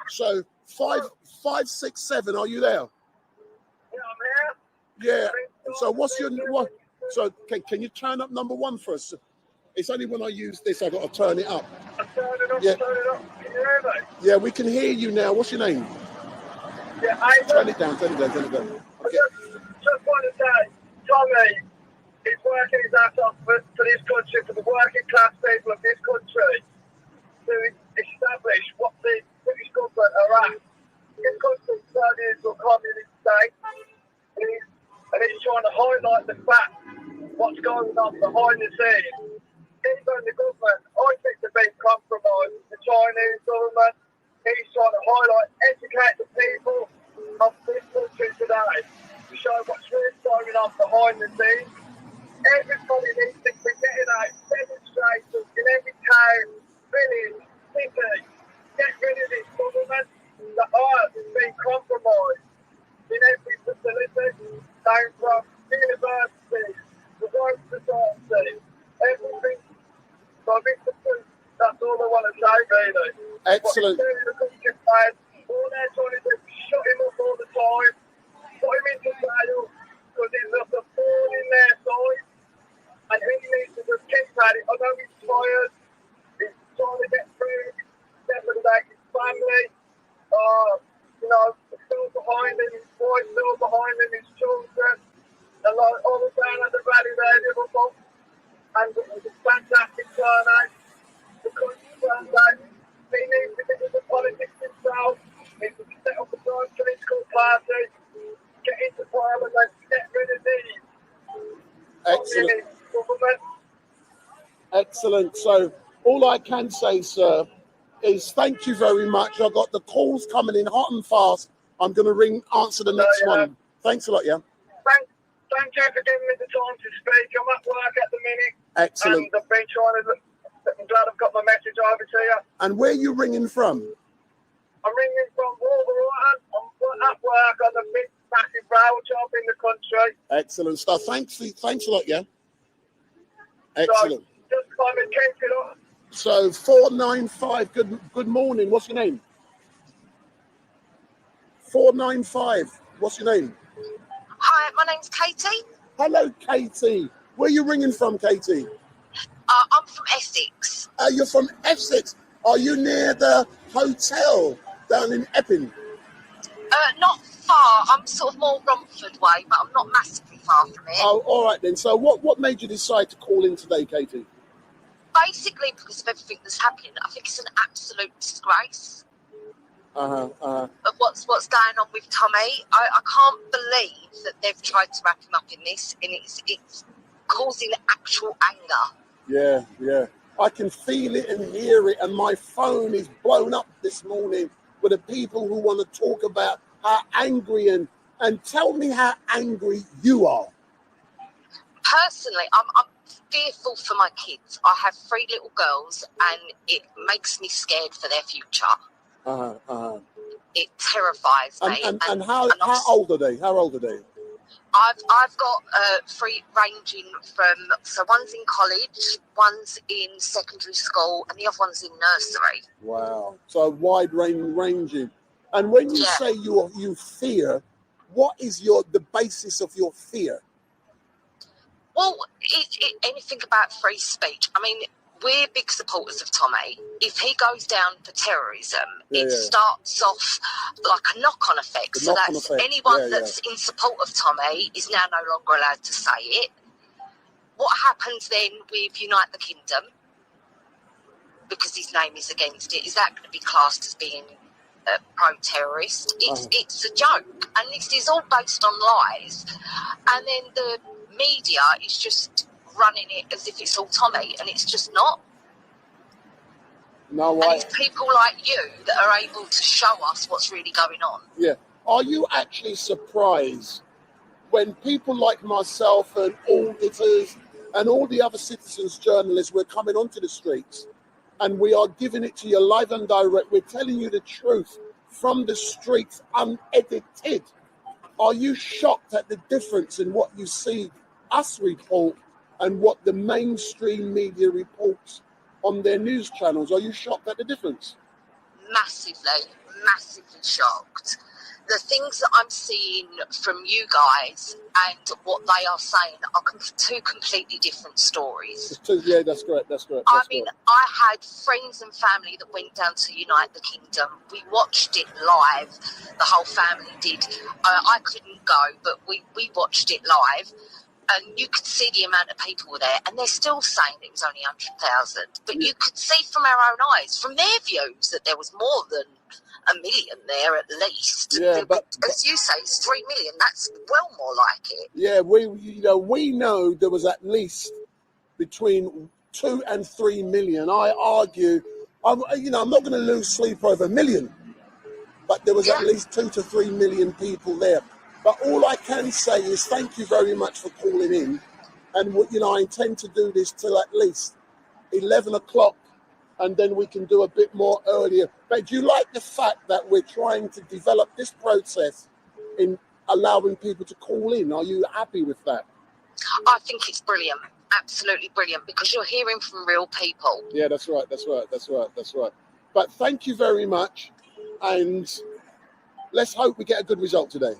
So 567. Are you there? Yeah, I'm here. Yeah. So what's your what? So can you turn up number 1 for us? It's only when I use this I got to turn it up. Turn it up. Yeah. Can you hear me? Yeah, we can hear you now. What's your name? Yeah, Turn it down. Okay. I just want to say, Tommy is working his ass off for this country, for the working class people of this country, to establish what the British government are at. This country is turned into a communist state, and he's trying to highlight the fact what's going on behind the scenes. Even the government, I think they're being compromised. The Chinese government, he's trying to highlight, educate the people of this country today to show what's really going on behind the scenes. Everybody needs to be getting out demonstrations in every town, village, city. Get rid of this government. The earth is being compromised in every facility, down from universities, the work society, everything. So I think that's all I want to say, really. Excellent. What he's doing in the country, all they're trying to do is shut him up all the time, put him into jail, because he's just a thorn in their side, and he needs to just keep at it. I know he's tired, he's trying to get through, separate his family, still behind him, his wife still behind him, his children, and like all the down at the valley there, Liverpool, and it was a fantastic turnout. The country turned out. He needs to get into politics himself. He needs to set up a joint political party, get into parliament, get rid of these. Excellent. Government. Excellent. So all I can say, sir, is thank you very much. I've got the calls coming in hot and fast. I'm going to answer the next one. Thanks a lot, yeah. Thank you for giving me the time to speak. I'm at work at the minute. Excellent. And I've been trying to I'm glad I've got my message over to you. And where are you ringing from? I'm ringing from Wolverhampton. I'm at work on the big, massive rail job in the country. Excellent stuff. Thanks a lot, yeah. Excellent. So, just kind of keep it up. So 495, good morning. What's your name? 495. What's your name? Hi, my name's Katie. Hello, Katie. Where are you ringing from, Katie? I'm from Essex. You're from Essex. Are you near the hotel down in Epping? Not far. I'm sort of more Romford way, but I'm not massively far from it. Oh, all right then. So what made you decide to call in today, Katie? Basically, because of everything that's happening, I think it's an absolute disgrace. Of what's going on with Tommy. I can't believe that they've tried to wrap him up in this, and it's causing actual anger. Yeah. I can feel it and hear it, and my phone is blown up this morning with the people who want to talk about how angry and tell me how angry you are. Personally, I'm fearful for my kids. I have 3 little girls, and it makes me scared for their future. It terrifies me. And how old are they? How old are they? I've got 3 ranging from, so one's in college, one's in secondary school, and the other one's in nursery. Wow. So wide ranging. And when you say you fear, what is the basis of your fear? Well, anything about free speech. I mean, we're big supporters of Tommy. If he goes down for terrorism, it starts off like a knock-on effect. So that's anyone that's in support of Tommy is now no longer allowed to say it. What happens then with Unite the Kingdom? Because his name is against it, is that going to be classed as being pro-terrorist? It's a joke, and this is all based on lies. And then the media is just running it as if it's all Tommy, and it's just not. No, and it's people like you that are able to show us what's really going on. Yeah. Are you actually surprised when people like myself and auditors and all the other citizens, journalists, we're coming onto the streets and we are giving it to you live and direct. We're telling you the truth from the streets, unedited. Are you shocked at the difference in what you see us report and what the mainstream media reports on their news channels? Are you shocked at the difference? Massively shocked. The things that I'm seeing from you guys and what they are saying are two completely different stories. Yeah, that's correct. That's correct. I mean, I had friends and family that went down to Unite the Kingdom. We watched it live. The whole family did. I couldn't go, but we watched it live. And you could see the amount of people were there, and they're still saying it was only 100,000. But you could see from our own eyes, from their views, that there was more than 1 million there at least. Yeah, but as you say, it's 3 million. That's well more like it. Yeah, we know there was at least between 2 and 3 million. I argue, I'm not going to lose sleep over 1 million, but there was at least 2 to 3 million people there. But all I can say is thank you very much for calling in, and I intend to do this till at least 11 o'clock. And then we can do a bit more earlier. But do you like the fact that we're trying to develop this process in allowing people to call in? Are you happy with that? I think it's brilliant. Absolutely brilliant, because you're hearing from real people. Yeah, that's right. But thank you very much. And let's hope we get a good result today.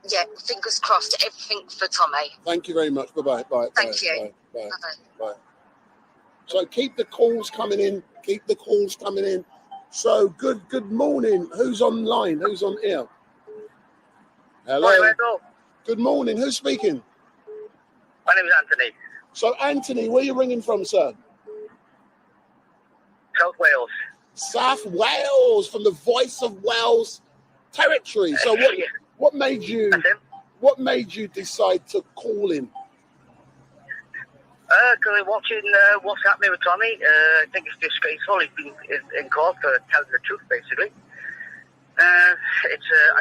Yeah, fingers crossed. Everything for Tommy. Thank you very much. Bye-bye. Bye. Thank you. Bye. Bye. So keep the calls coming in. So good morning. Who's online? Who's on air? Hello. Morning. Good morning. Who's speaking? My name is Anthony. So Anthony, where are you ringing from, sir? South Wales. South Wales, from the Voice of Wales territory. So what made you decide to call in? Because I'm watching what's happening with Tommy. I think it's disgraceful. He's been in court for telling the truth, basically. I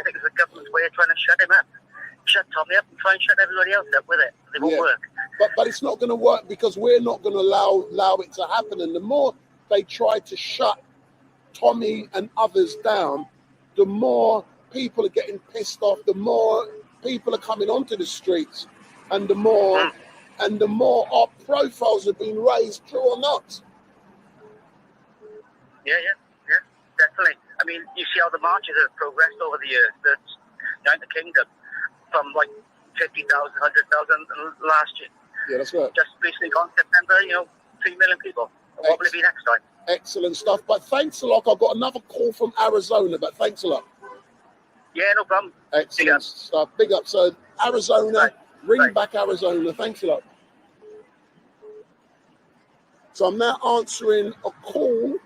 think it's the government's way of trying to shut him up. Shut Tommy up and try and shut everybody else up with it. It won't work. But it's not going to work, because we're not going to allow it to happen. And the more they try to shut Tommy and others down, the more people are getting pissed off, the more people are coming onto the streets, and the more our profiles are being raised, true or not. Yeah, definitely. I mean, you see how the marches have progressed over the years. The United Kingdom, from like 50,000, 100,000 last year. Yeah, that's right. Just recently gone September, 3 million people. What will it be next time? Excellent stuff. But thanks a lot. I've got another call from Arizona, but thanks a lot. Yeah, no problem. Excellent stuff. Big up. So Arizona, ring back Arizona. Thanks a lot. So I'm now answering a call.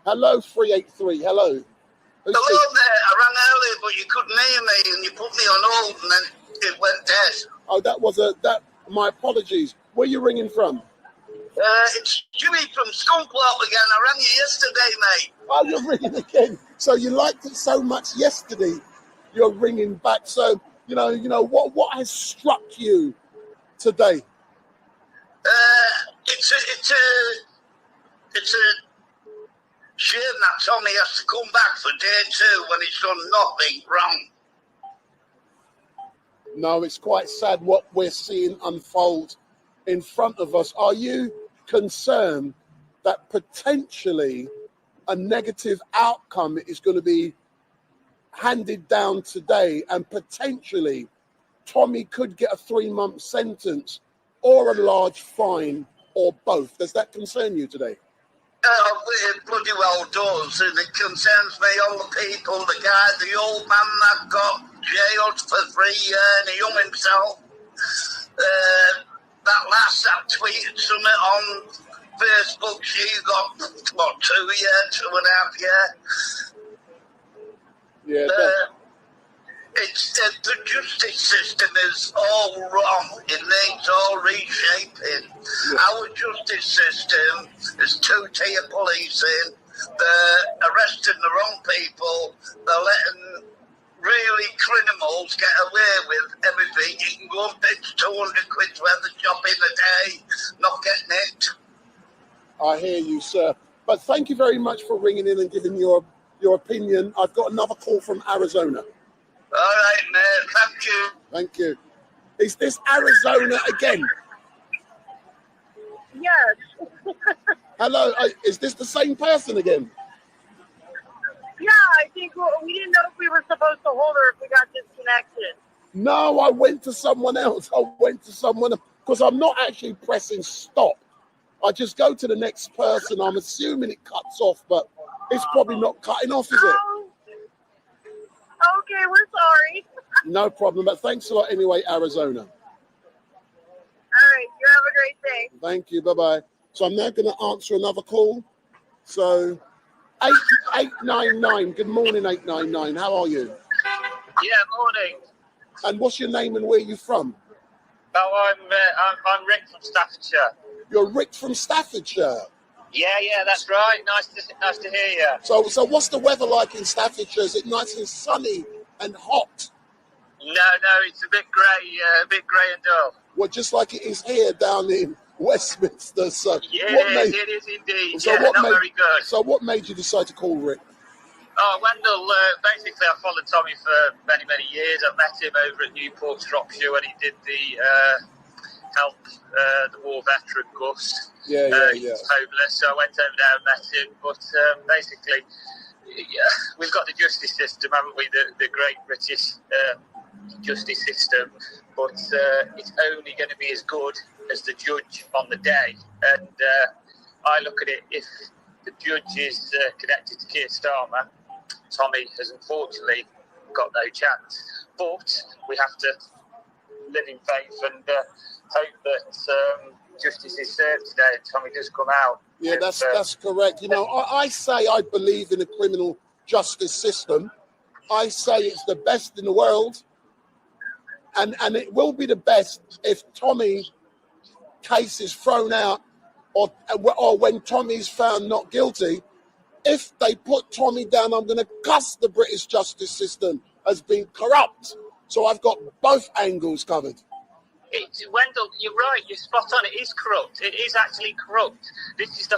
Hello, 383. Hello. Hello there. I rang earlier, but you couldn't hear me, and you put me on hold, and then it went dead. Oh, my apologies. Where are you ringing from? It's Jimmy from Scunthorpe again. I rang you yesterday, mate. Oh, you're ringing again. So you liked it so much yesterday, you're ringing back. So, what has struck you today? It's a shame that Tommy has to come back for day 2 when he's done nothing wrong. No, it's quite sad what we're seeing unfold in front of us. Are you concerned that potentially a negative outcome is going to be handed down today, and potentially Tommy could get a 3-month sentence or a large fine, or both? Does that concern you today? It bloody well does, and it concerns me, all the people, the old man that got jailed for 3 years and he hung himself. That last that tweeted something on Facebook, she got, 2 years, 2.5 years. Yeah. It's the justice system is all wrong. It needs all reshaping. Our justice system is 2-tier policing. They're arresting the wrong people. They're letting really criminals get away with everything. You can go and pitch 200 quid worth of shop in a day, not getting it. I hear you, sir. But thank you very much for ringing in and giving your opinion. I've got another call from Arizona. All right, mate. Thank you. Thank you. Is this Arizona again? Yes. Hello, is this the same person again? Yeah, I think we didn't know if we were supposed to hold her if we got disconnected. No, I went to someone else. Because I'm not actually pressing stop. I just go to the next person. I'm assuming it cuts off, but it's probably not cutting off, is it? Oh, okay, we're sorry. No problem, but thanks a lot anyway, Arizona. All right, you have a great day. Thank you, bye-bye. So I'm now going to answer another call. So 899, good morning 899, how are you? Yeah, morning. And what's your name and where are you from? Oh, I'm Rick from Staffordshire. You're Rick from Staffordshire? Yeah, that's right. Nice to hear you. So what's the weather like in Staffordshire? Is it nice and sunny and hot? No, it's a bit grey and dull. Well, just like it is here down in Westminster. So Yeah, it is indeed. So very good. So what made you decide to call Rick? Oh, Wendell, basically I followed Tommy for many, many years. I met him over at Newport, Shropshire, when he did the help the war veteran Gus. He was homeless, so I went over there and met him. But basically, we've got the justice system, haven't we? The great British justice system. But it's only going to be as good as the judge on the day. And I look at it, if the judge is connected to Keir Starmer, Tommy has unfortunately got no chance. But we have to live in faith and hope that justice is served today and Tommy does come out. Yeah, that's correct. You know, I say I believe in a criminal justice system. I say it's the best in the world. And it will be the best if Tommy case is thrown out or when Tommy's found not guilty. If they put Tommy down, I'm going to cuss the British justice system as being corrupt. So I've got both angles covered. Wendell, you're right. You're spot on. It is corrupt. It is actually corrupt. This is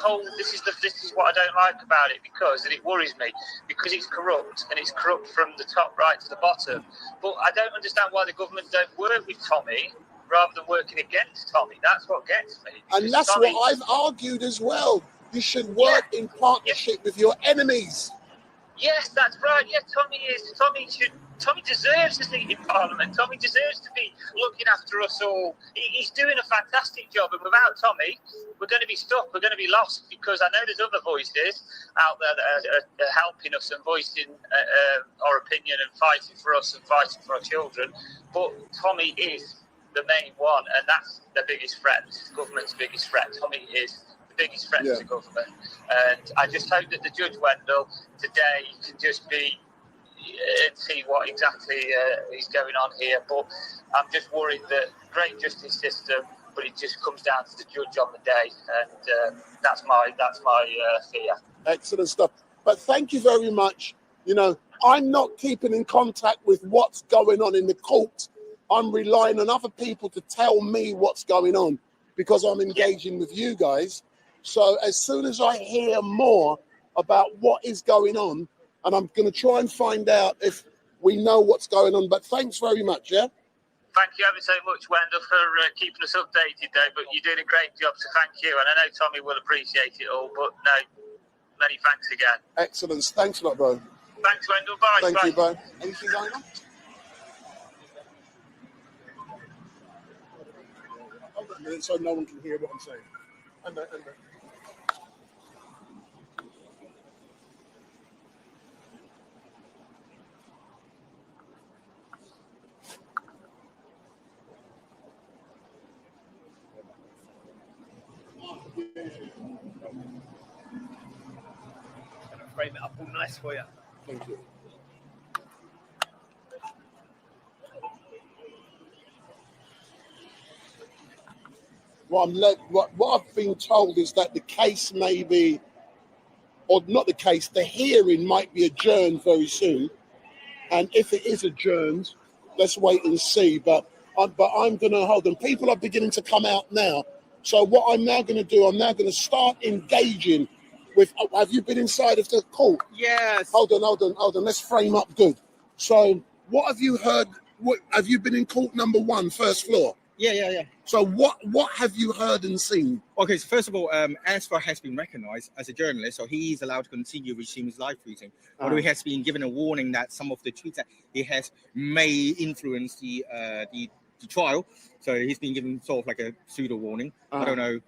what I don't like about it and it worries me because it's corrupt and it's corrupt from the top right to the bottom. But I don't understand why the government don't work with Tommy rather than working against Tommy. That's what gets me. And that's what I've argued as well. You should work in partnership with your enemies. Yes, that's right. Yeah, Tommy deserves a seat in Parliament. Tommy deserves to be looking after us all. He's doing a fantastic job, and without Tommy, we're going to be stuck. We're going to be lost because I know there's other voices out there that are helping us and voicing our opinion and fighting for us and fighting for our children. But Tommy is the main one, and that's the biggest threat. This is government's biggest threat. Tommy is biggest threat to the government, and I just hope that the judge Wendell today can just be and see what exactly is going on here. But I'm just worried that great justice system, but it just comes down to the judge on the day, and that's my fear. Excellent stuff. But thank you very much. You know, I'm not keeping in contact with what's going on in the court. I'm relying on other people to tell me what's going on because I'm engaging with you guys. So as soon as I hear more about what is going on, and I'm going to try and find out if we know what's going on. But thanks very much, yeah? Thank you ever so much, Wendell, for keeping us updated there. But you're doing a great job, so thank you. And I know Tommy will appreciate it all, but no, many thanks again. Excellent. Thanks a lot, bro. Thanks, Wendell. Bye. Thank you, bye. Anything going on? Hold on a minute so no one can hear what I'm saying. And frame it up all nice for you. Thank you. What I've been told is that the case may be, or not the case, the hearing might be adjourned very soon. and if it is adjourned, let's wait and see. But I'm going to hold them. People are beginning to come out now. So what I'm now going to do, I'm now going to start engaging with. Have you been inside of the court? Yes. Hold on. Let's frame up good. So what have you heard? What have you been in court number 1, first floor? Yeah. So what have you heard and seen? Okay, so first of all, Asfar has been recognized as a journalist, so he is allowed to continue receiving his live tweeting. Although he has been given a warning that some of the tweets that he has may influence the trial. So he's been given sort of like a pseudo warning. I don't know.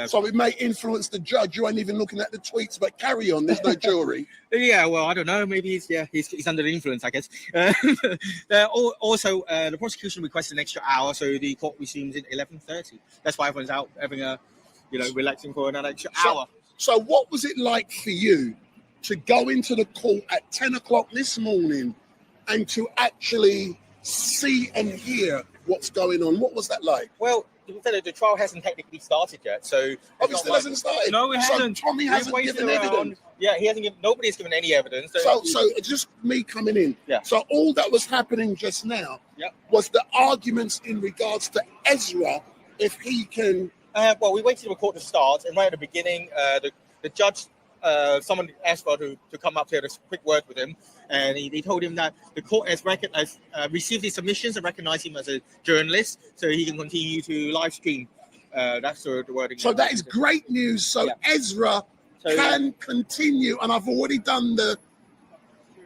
So it may influence the judge. You ain't even looking at the tweets, but carry on. There's no jury. Yeah, well, I don't know. Maybe he's under the influence, I guess. Also, the prosecution requested an extra hour, so the court resumes at 11:30. That's why everyone's out having a, relaxing for another extra hour. So what was it like for you to go into the court at 10 o'clock this morning and to actually see and hear what's going on? What was that like? Well, the trial hasn't technically started yet, so it still hasn't started. No, it hasn't. So Tommy hasn't given evidence. Yeah, he hasn't given. Nobody's given any evidence. So it's just me coming in. Yeah. So all that was happening just now was the arguments in regards to Ezra, if he can. Well, we waited for the court to start, and right at the beginning, the judge, someone asked for to come up here to quick word with him, and he told him that the court has received his submissions and recognized him as a journalist, so he can continue to live stream. That's the wording. So that is great news. So Ezra can continue, and I've already done the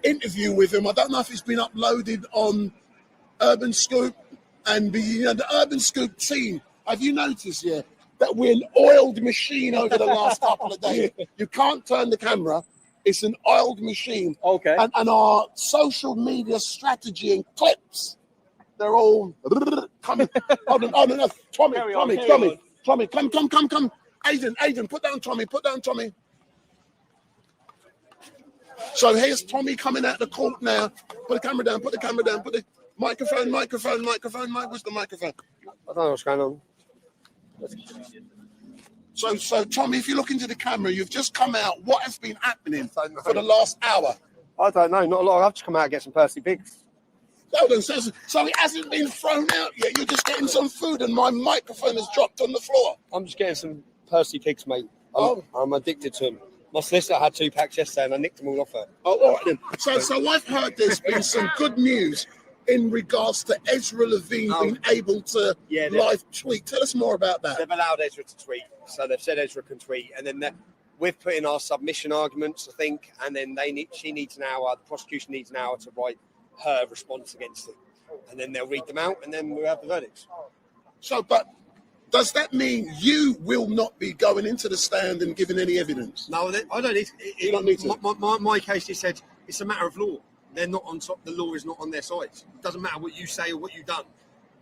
interview with him. I don't know if it's been uploaded on Urban Scoop, and the Urban Scoop team. Have you noticed that we're an oiled machine over the last couple of days? You can't turn the camera. It's an oiled machine. Okay. And our social media strategy and clips, they're all coming. Hold on. Tommy, come. Aiden, put down Tommy. So here's Tommy coming out the court now. Put the camera down. Put the microphone. Where's the microphone? I don't know what's going on. So Tommy, if you look into the camera, you've just come out. What has been happening for the last hour? I don't know, not a lot. I've just come out and get some Percy Pigs. Hold on, so it hasn't been thrown out yet. You're just getting some food, and my microphone has dropped on the floor. I'm just getting some Percy Pigs, mate. I'm addicted to them. My solicitor had 2 packs yesterday, and I nicked them all off her. Oh, all right then. So I've heard there's been some good news in regards to Ezra Levine being able to live tweet. Tell us more about that. They've allowed Ezra to tweet, so they've said Ezra can tweet, and then we've put in our submission arguments, I think, and then she needs an hour, the prosecution needs an hour to write her response against it, and then they'll read them out, and then we'll have the verdicts. So, but does that mean you will not be going into the stand and giving any evidence? No, I don't need. You don't need to. My case, he said, it's a matter of law. They're not on top. The law is not on their side. It doesn't matter what you say or what you've done.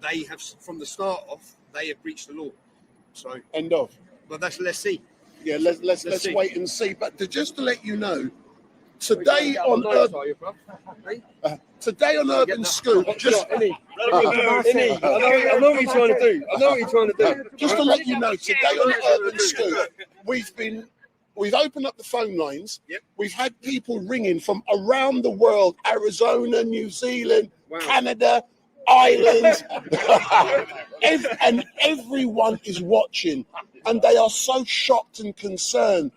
They have, from the start off, they have breached the law. So end of. But let's see. Yeah, let's wait and see. But just to let you know, today on Urban Scoop, I know what you're trying to do. Just to let you know, today on Urban Scoop, we've opened up the phone lines. Yep. We've had people ringing from around the world: Arizona, New Zealand, Canada, Ireland, and everyone is watching, and they are so shocked and concerned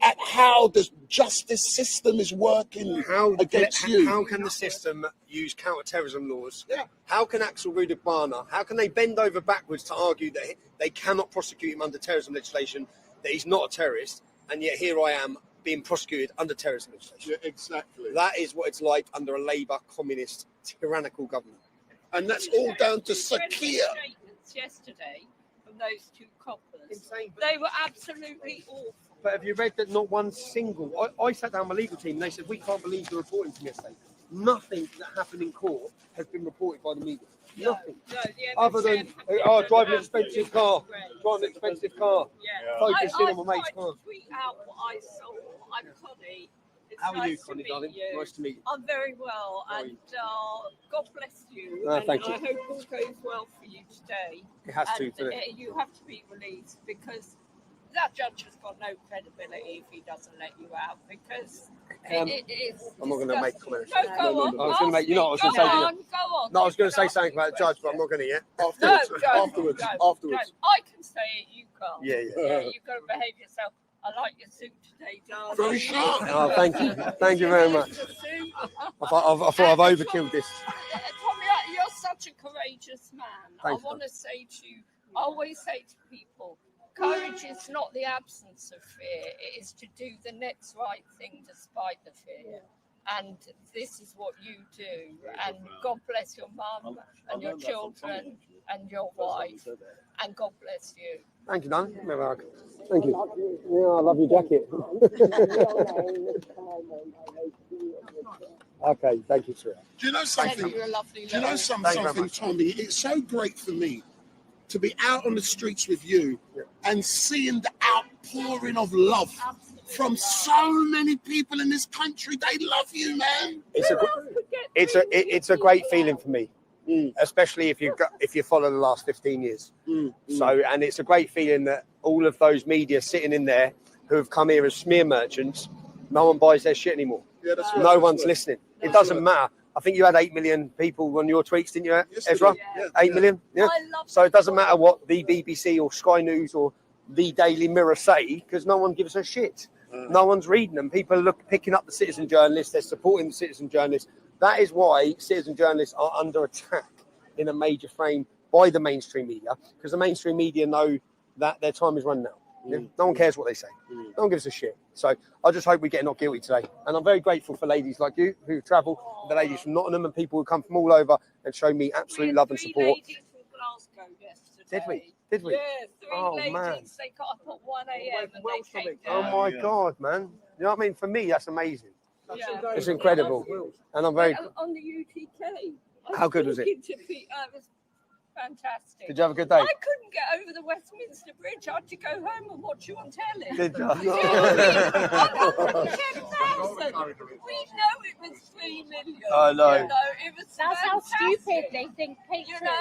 at how the justice system is working against you. How can the system use counter-terrorism laws? Yeah. How can Axel Rudabana, how can they bend over backwards to argue that they cannot prosecute him under terrorism legislation, that he's not a terrorist, and yet here I am being prosecuted under terrorism legislation? Yeah, exactly. That is what it's like under a Labour, communist, tyrannical government. And that's all down to Sakia. Yesterday from those 2 coppers. They were absolutely awful. But have you read that not one single... I sat down with my legal team and they said, we can't believe the reporting from yesterday. Nothing that happened in court has been reported by the media. Nothing. Other than, driving an expensive car. Focusing on my mate's car. Tweet out what I saw. I'm Connie. It's How are you, nice Connie, to darling? meet you. Nice to meet you. I'm very well, and God bless you. No, and thank you. I hope all goes well for you today. It has to, and doesn't it? you have to be released because that judge has got no credibility if he doesn't let you out, because it is. I'm not going to make comments. No, go on. I was going to make. You know, what I was going to say. Go on. No, I was going to say something about the judge, but I'm not going to yet. Afterwards. Afterwards. I can say it. You can't. Yeah. You've got to behave yourself. I like your suit today, darling. Very sharp. Oh, thank you. Thank you very much. I thought I've overkilled this. Tommy, you're such a courageous man. Thanks, I want to say to you, I always say to people, courage is not the absence of fear. It is to do the next right thing despite the fear. And this is what you do. And God bless your mum and your children and your wife. And God bless you. Thank you, Dan. Thank you. Yeah, I love your jacket. Okay, thank you, sir. Do you know something? You're a lovely Do you know something, Tommy? It's so great for me to be out on the streets with you and seeing the outpouring of love from so many people in this country. They love you, man. It's a great feeling for me, especially if you follow the last 15 years. So, and it's a great feeling that all of those media sitting in there who have come here as smear merchants, no one buys their shit anymore. Yeah, that's right. No one's listening. It doesn't matter. I think you had 8 million people on your tweets, didn't you, Ezra? Yeah. 8 million? Yeah. So it doesn't matter what the BBC or Sky News or the Daily Mirror say, because no one gives a shit. No one's reading them. People are picking up the citizen journalists. They're supporting the citizen journalists. That is why citizen journalists are under attack in a major frame by the mainstream media, because the mainstream media know that their time is running out. Yeah? No one cares what they say. No one gives a shit. So I just hope we get not guilty today. And I'm very grateful for ladies like you who travel, the ladies from Nottingham and people who come from all over and show me absolute love and support. Ladies from Glasgow yesterday. Did we? Did we? Yeah, three ladies. Man. They got up at 1 a.m. and they came Oh down. my God, man. You know what I mean? For me, that's amazing. Yeah. It's incredible. And I'm very... On the UTK. How good was it? It was fantastic. Did you have a good day? I couldn't get over the Westminster Bridge. I had to go home and watch you on telly. Did you? We know it was 3 million. I know. You know, it was That's how fantastic. stupid they think patriots You know,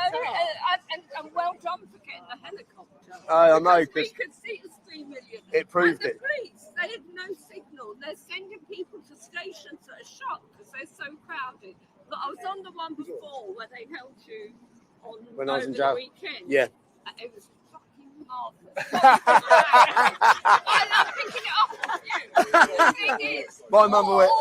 and well done for getting the helicopter. I know, Because we 'cause could see it was 3 million. it proved and it. the police, they had no signal. They're sending people to stations that are shocked because they're so crowded. But I was on the one before where they held you on When I was in over jail. the weekend. Yeah. It was fucking marvellous. I love picking it up on you. The thing is, My mum went-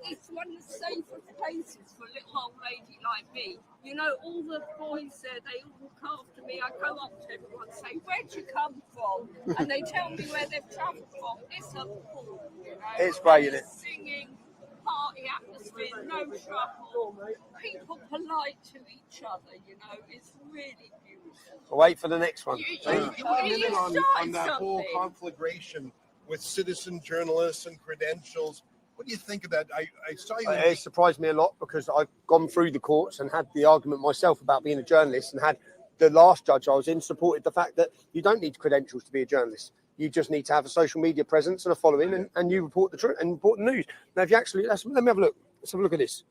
it's one of the safest places for a little old lady like me. You know, all the boys there, they all look after me. I go up to everyone and say, "Where'd you come from?" And they tell me where they've travelled from. It's a ball, you know. It's great, isn't it? Singing, party atmosphere, no trouble. People polite to each other, you know. It's really beautiful. I'll wait for the next one. You on that whole conflagration with citizen journalists and credentials. What do you think of that? I saw you. It surprised me a lot because I've gone through the courts and had the argument myself about being a journalist, and had the last judge I was in supported the fact that you don't need credentials to be a journalist. You just need to have a social media presence and a following, and you report the truth and report the news. Now, if you actually, let me have a look. Let's have a look at this,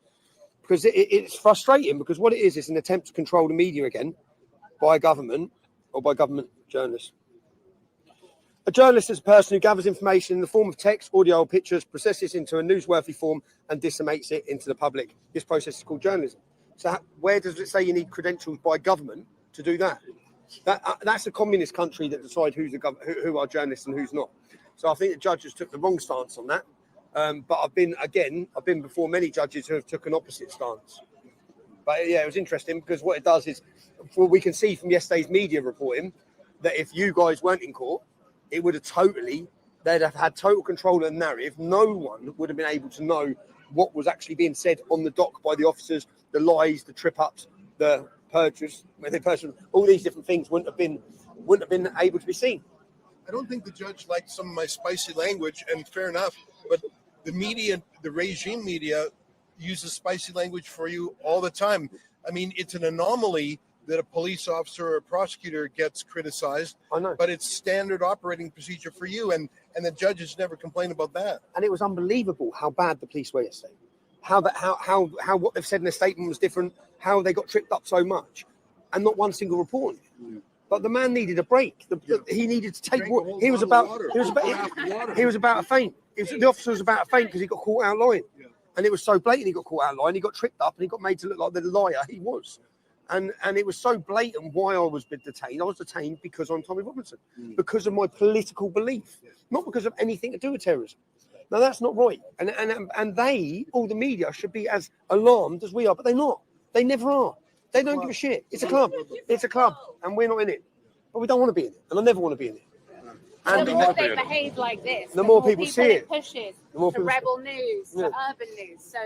because it's frustrating. Because what it is an attempt to control the media again by government or by government journalists. A journalist is a person who gathers information in the form of text, audio, or pictures, processes into a newsworthy form, and disseminates it into the public. This process is called journalism. So where does it say you need credentials by government to do that? That's a communist country that decide who are journalists and who's not. So I think the judges took the wrong stance on that. But I've been before many judges who have took an opposite stance. But yeah, it was interesting because what it does is, we can see from yesterday's media reporting that if you guys weren't in court, it would have they'd have had total control of the narrative. No one would have been able to know what was actually being said on the dock by the officers, the lies, the trip ups, the perjures, all these different things wouldn't have been able to be seen. I don't think the judge liked some of my spicy language, and fair enough. But the media, the regime media, uses spicy language for you all the time. I mean, it's an anomaly that a police officer or a prosecutor gets criticized. I know. But it's standard operating procedure for you, and the judges never complain about that. And it was unbelievable how bad the police were yesterday. How what they've said in their statement was different. How they got tripped up so much, and not one single report. But the man needed a break. He needed to take water. He was about a faint. The officer was about to faint because he got caught out lying. And it was so blatant he got caught out lying. He got tripped up and he got made to look like the liar he was. And it was so blatant why I was detained. I was detained because I'm Tommy Robinson, because of my political belief, not because of anything to do with terrorism. Now, that's not right. And they, all the media, should be as alarmed as we are, but they're not. They never are. They don't give a shit. It's a club. It's a club, and we're not in it. But we don't want to be in it, and I never want to be in it. And the more they behave like this, the more people see it pushes to Rebel News, to Urban News, so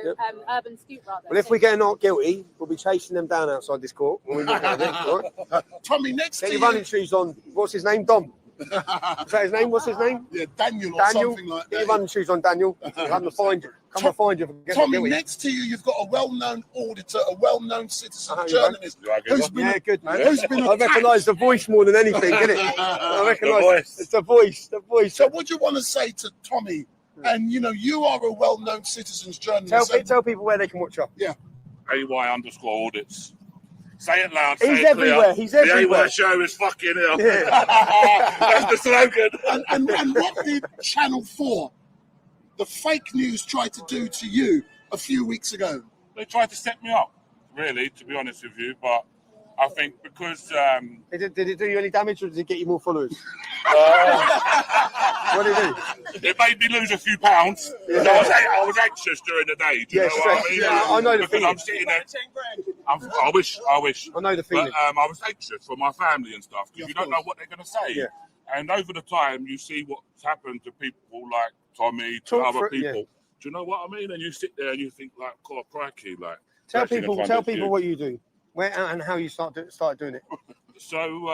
Urban Scoop rather. Well, if we get not guilty, we'll be chasing them down outside this court when we look at it. Right? Tommy, next get to your you. running shoes on. What's his name? Dom. Is that his name? What's his name? Yeah, Daniel or something like that. Get your running shoes on, Daniel. Come and find you. Come and find you. Tommy, next to you, you've got a well-known auditor, a well-known citizen journalist who's been good man. Who's been I recognise the voice more than anything, innit? I recognise it's the voice. The voice. So, what do you want to say to Tommy? And you are a well-known citizens journalist. Tell people where they can watch up. Yeah. AY_audits. Say it loud. He's say it everywhere. Clear. He's everywhere. The AY show is fucking hell. Yeah. That's the slogan. And what did Channel 4, the fake news, try to do to you a few weeks ago? They tried to set me up, really, to be honest with you. But I think because did it do you any damage, or did it get you more followers? What did it do? It made me lose a few pounds. Yeah. I was anxious during the day. Do you know what I mean? Yeah, I know the because feeling. I'm sitting there. I wish. I know the feeling. But I was anxious for my family and stuff because you don't know what they're going to say. Yeah. And over the time, you see what's happened to people like Tommy, to other people. Yeah. Do you know what I mean? And you sit there and you think, like, God, crikey, like. Tell people what you do, where and how you started doing it. So,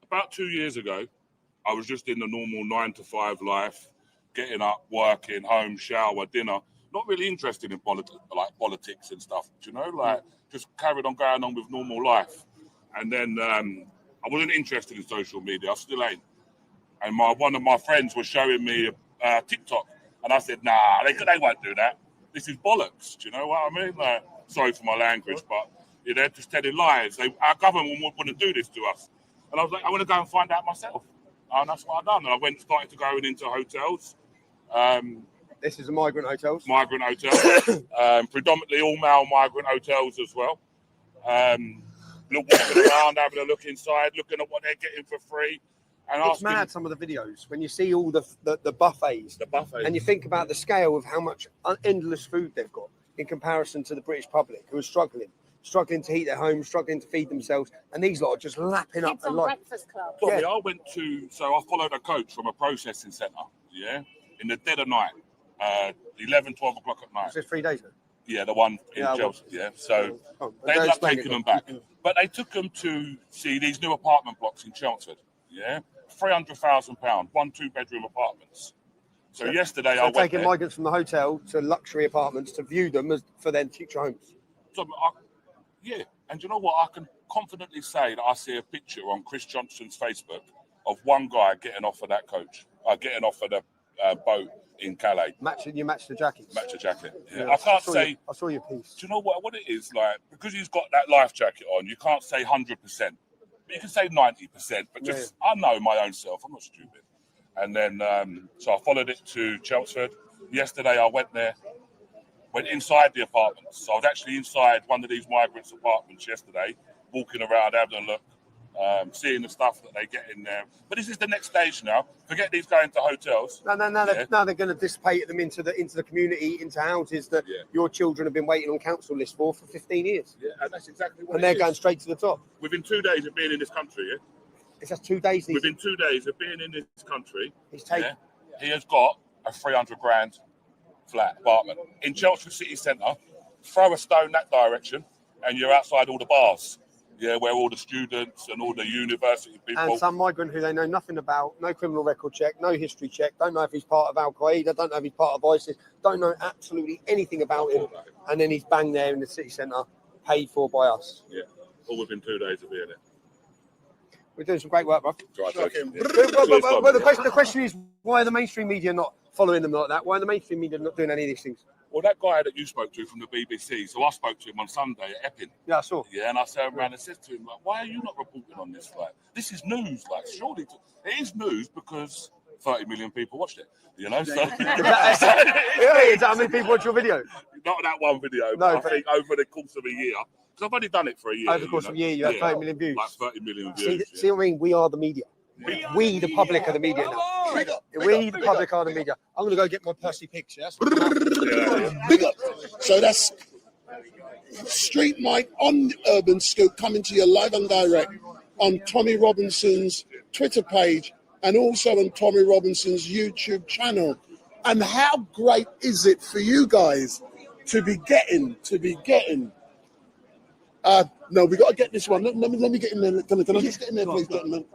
about 2 years ago, I was just in the normal 9-to-5 life, getting up, working, home, shower, dinner. Not really interested in politics and stuff. Do you know, just carried on going on with normal life. And then I wasn't interested in social media. I still ain't. And one of my friends was showing me TikTok, and I said, "Nah, they won't do that. This is bollocks." Do you know what I mean? Sorry for my language, but they're just telling lies. Our government wouldn't do this to us. And I was like, I want to go and find out myself. And that's what I've done. And I started to going into hotels. This is a migrant hotels. Migrant hotels. Predominantly all male migrant hotels as well. Walking around, having a look inside, looking at what they're getting for free. And it's mad, some of the videos, when you see all the buffets. The buffets. And you think about the scale of how much endless food they've got in comparison to the British public who are struggling to heat their homes, struggling to feed themselves, and these lot are just lapping up the life. Breakfast Club. Tommy, I went I followed a coach from a processing centre, in the dead of night, 11, 12 o'clock at night. Was this 3 days ago? Yeah, the one in Chelsea, So they ended up taking them back. But they took them to see these new apartment blocks in Chelmsford, £300,000, 1 2-bedroom apartments. So yesterday I went taking there. migrants from the hotel to luxury apartments to view them for their future homes. So, and you know what? I can confidently say that I see a picture on Chris Johnson's Facebook of one guy getting off of that coach, getting off of the boat in Calais. You match the jackets. Match the jacket. Yeah. Yeah, I can't say. I saw your piece. Do you know what it is like? Because he's got that life jacket on, you can't say 100%, but you can say 90%. But just I know my own self. I'm not stupid. And then so I followed it to Chelmsford. Yesterday I went there. Went inside the apartments. So I was actually inside one of these migrants' apartments yesterday, walking around, having a look, seeing the stuff that they get in there. But this is the next stage now. Forget these going to hotels. Now they're going to dissipate them into the community, into houses that your children have been waiting on council lists for 15 years. Yeah, and that's exactly what And they're going straight to the top. Within 2 days of being in this country, It's just 2 days. Within 2 days of being in this country, he has got a 300 grand flat apartment in Chelmsford City Centre. Throw a stone that direction, and you're outside all the bars. Yeah, where all the students and all the university people. And some migrant who they know nothing about, no criminal record check, no history check, don't know if he's part of Al Qaeda, don't know if he's part of ISIS, don't know absolutely anything about him. And then he's banged there in the city centre, paid for by us. Yeah, all within 2 days of being it. We're doing some great work, bro. Well, the question is, why are the mainstream media not following them like that? Why are the mainstream media not doing any of these things? Well, that guy that you spoke to from the BBC, so I spoke to him on Sunday at Epping. Yeah, I saw. Yeah, and I turned around and said to him, like, why are you not reporting on this? Like, this is news. Like, surely it is news because 30 million people watched it. You know, so Is that how many people watch your video? Not that one video, but I think over the course of a year, because I've only done it for a year. Over the course of a year, you have 30 million views. Like 30 million views. See what I mean? We are the media. We, the public, are the media now. We, the public, are the media. I'm going to go get my Percy pics, yes? Big up. So that's Street Mike on Urban Scoop coming to you live and direct on Tommy Robinson's Twitter page and also on Tommy Robinson's YouTube channel. And how great is it for you guys to be getting? No, we got to get this one. Let me get in there. Can I just get in there, please, gentlemen?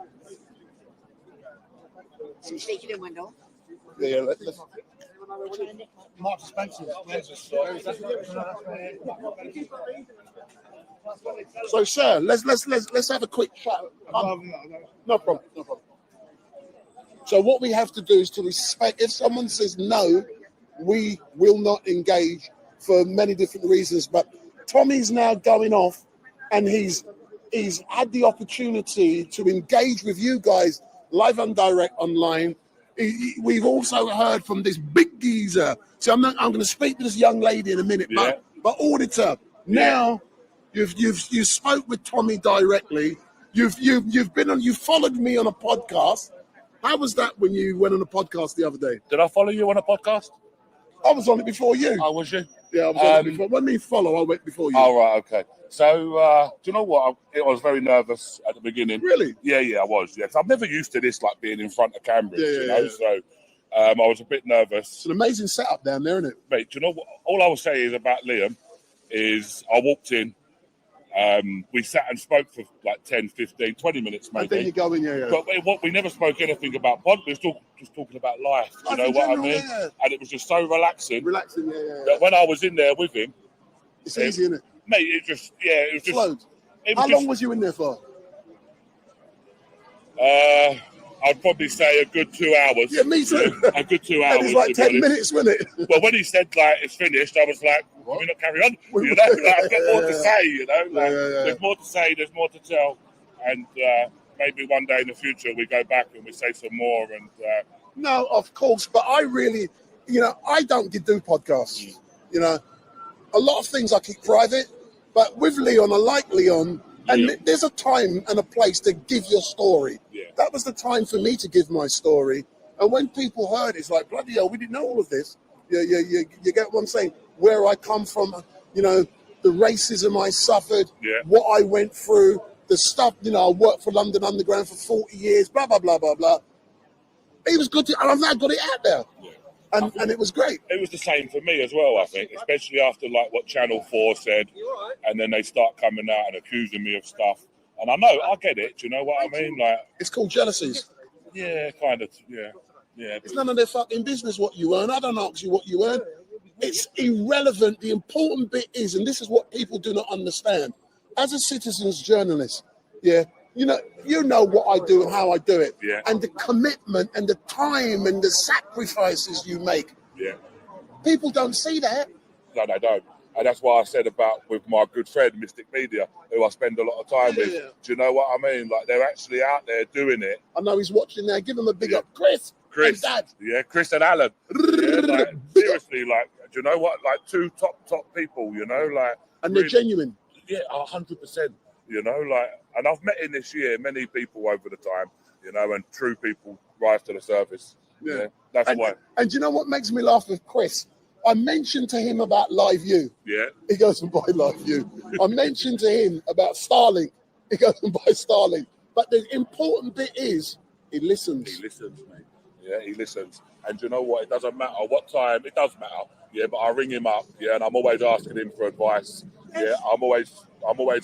So you take it in window. Yeah, let's. Marks Spencer. So, sir, let's have a quick chat. No problem. So, what we have to do is to respect. If someone says no, we will not engage for many different reasons. But Tommy's now going off, and he's had the opportunity to engage with you guys live and direct online. We've also heard from this big geezer. So I'm going to speak to this young lady in a minute. Yeah. But auditor, now you spoke with Tommy directly. You've followed me on a podcast. How was that when you went on a podcast the other day? Did I follow you on a podcast? I was on it before you. Oh, was you? Yeah, I was on it before. When me follow, I went before you. Oh, right, okay. So, do you know what? I was very nervous at the beginning. Really? Yeah, I was. Yeah, I'm never used to this, like being in front of cameras. Yeah. So, I was a bit nervous. It's an amazing setup down there, isn't it? Mate, do you know what? All I will say is about Liam is I walked in. We sat and spoke for like 10, 15, 20 minutes maybe. And then you go in, yeah. But we never spoke anything about pod. We were just talking about life. You know what I mean? Yeah. And it was just so relaxing. Yeah. That when I was in there with him, it's easy, isn't it? Mate, it was just. Flowed. How long was you in there for? I'd probably say a good 2 hours. Yeah, me too. A good 2 hours. It was like 10 minutes, wasn't it? Well, when he said like it's finished, I was like, "Can we not carry on?" You know, like, I've got more to say. You know, like, there's more to say, there's more to tell, and maybe one day in the future we go back and we say some more. And no, of course, but I really, I don't do podcasts. A lot of things I keep private, but with Leon, I like Leon. And there's a time and a place to give your story. Yeah. That was the time for me to give my story. And when people heard it, it's like, bloody hell, we didn't know all of this. You get what I'm saying? Where I come from, the racism I suffered, what I went through, the stuff, I worked for London Underground for 40 years, blah, blah, blah, blah, blah. It was good, and I've now got it out there. Yeah. And it was great. It was the same for me as well, I think, especially after like what Channel 4 said, and then they start coming out and accusing me of stuff. And I get it. Do you know what I mean? Like, it's called jealousies. Yeah, kind of. Yeah. It's none of their fucking business what you earn. I don't ask you what you earn. It's irrelevant. The important bit is, and this is what people do not understand, as a citizen's journalist, you know what I do and how I do it, and the commitment and the time and the sacrifices you make. Yeah. People don't see that. No, they don't. And that's why I said about with my good friend, Mystic Media, who I spend a lot of time with. Do you know what I mean? Like, they're actually out there doing it. I know he's watching there. Give him a big up. Chris. And Dad. Yeah, Chris and Alan. Like, seriously, like, do you know what? Like, two top people, And they're genuine. Yeah, 100%. And I've met in this year many people over the time, and true people rise to the surface. Yeah, that's why. And you know what makes me laugh with Chris? I mentioned to him about Live U. Yeah. He goes and buy Live U. I mentioned to him about Starlink. He goes and buy Starlink. But the important bit is he listens. He listens, mate. Yeah, he listens. And you know what? It doesn't matter what time. It does matter. Yeah, but I ring him up. Yeah, and I'm always asking him for advice. Yeah, I'm always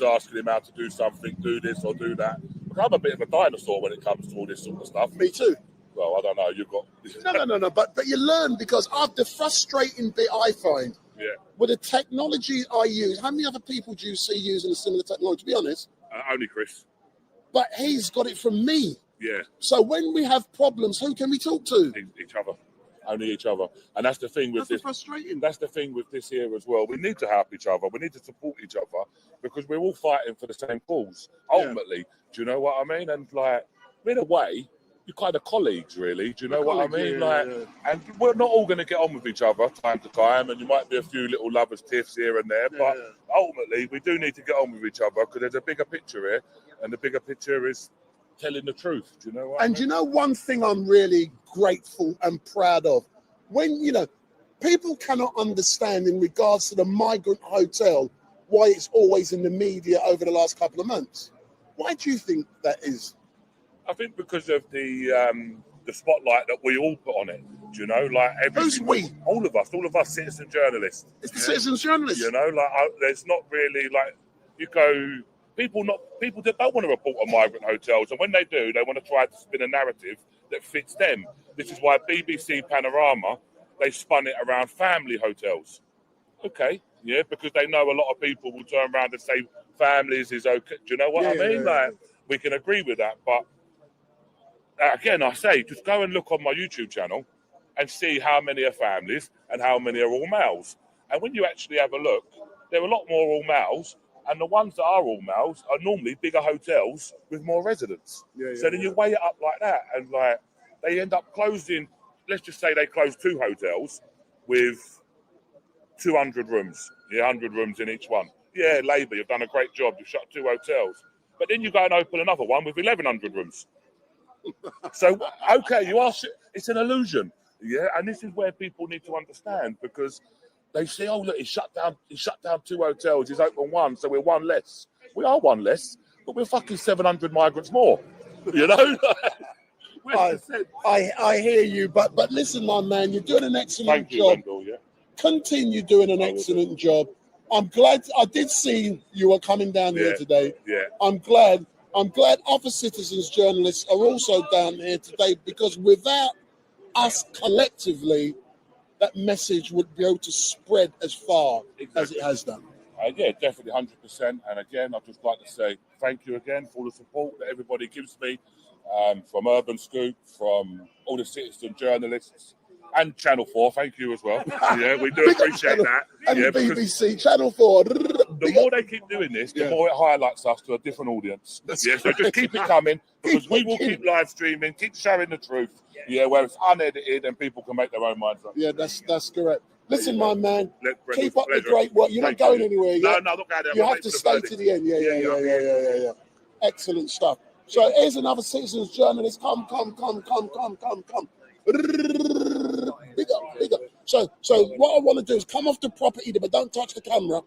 asking him how to do something, do this or do that. Because I'm a bit of a dinosaur when it comes to all this sort of stuff. Me too. Well, I don't know. You've got no. But you learn because the frustrating bit I find with the technology I use. How many other people do you see using a similar technology? To be honest, only Chris. But he's got it from me. Yeah. So when we have problems, who can we talk to? Each other. only each other. And that's the thing with this. Frustrating. That's the thing with this here as well. We need to help each other. We need to support each other because we're all fighting for the same cause. Ultimately, do you know what I mean? And like, in a way, you're kind of colleagues, really. Do you know what I mean? And we're not all going to get on with each other time to time, and you might be a few little lovers' tiffs here and there, but ultimately, we do need to get on with each other because there's a bigger picture here, and the bigger picture is telling the truth. Do you know what I mean? You know, one thing I'm really grateful and proud of, when, you know, people cannot understand in regards to the migrant hotel why it's always in the media over the last couple of months. Why do you think that is? I think because of the spotlight that we all put on it. Do you know, like Who's we? All of us citizen journalists. It's the citizen journalists. You know, like there's not really like you go. People that don't want to report on migrant hotels, and when they do, they want to try to spin a narrative that fits them. This is why BBC Panorama, they spun it around family hotels. Okay, yeah, because they know a lot of people will turn around and say families is okay. Do you know what I mean? Like we can agree with that, but again, I say just go and look on my YouTube channel and see how many are families and how many are all males. And when you actually have a look, there are a lot more all males. And the ones that are all males are normally bigger hotels with more residents. So then you weigh it up like that, and like they end up closing. Let's just say they close 2 hotels with 200 rooms. 100 rooms in each one. Yeah, Labour, you've done a great job. You've shut 2 hotels, but then you go and open another one with 1,100 rooms. So okay, it's an illusion. Yeah, and this is where people need to understand because. They say, oh, look, he shut down 2 hotels, he's opened 1, so we're 1 less. We are 1 less, but we're fucking 700 migrants more, you know? I hear you, but listen, my man, you're doing an excellent job. Wendell, yeah. Continue doing an excellent job. I'm glad, I did see you were coming down here today. Yeah. I'm glad other citizens journalists are also down here today because without us collectively, that message would be able to spread as far as it has done. Yeah, definitely 100%. And again, I'd just like to say thank you again for all the support that everybody gives me from Urban Scoop, from all the citizen journalists, and Channel 4. Thank you as well. Yeah, we do appreciate that. And yeah, BBC, Channel 4. The more they keep doing this, the more it highlights us to a different audience. So just keep it coming because we will keep live streaming, keep sharing the truth. Yeah, where it's unedited and people can make their own minds up. Yeah, that's correct. Listen, my man, keep up the great work. You're not going anywhere yet. No, I'm not going there. You have to stay to the end. Yeah. Excellent stuff. So here's another citizens journalist. Come. Bigger. So what I want to do is come off the property, but don't touch the camera.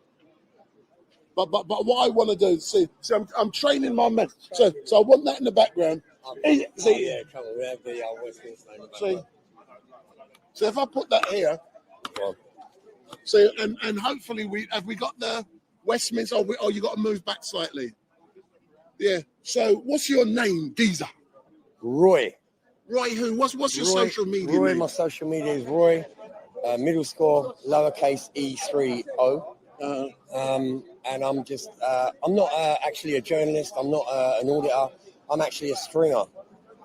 But what I want to do is see I'm training my men. So I want that in the background. See, so if I put that here, so and hopefully we got the Westminster. Or you got to move back slightly. Yeah. So what's your name, Geezer? Roy. Roy who? What's your social media? Roy, name? my social media is Roy. Middle score, lowercase E3O. And I'm just, I'm not actually a journalist. I'm not an auditor. I'm actually a stringer.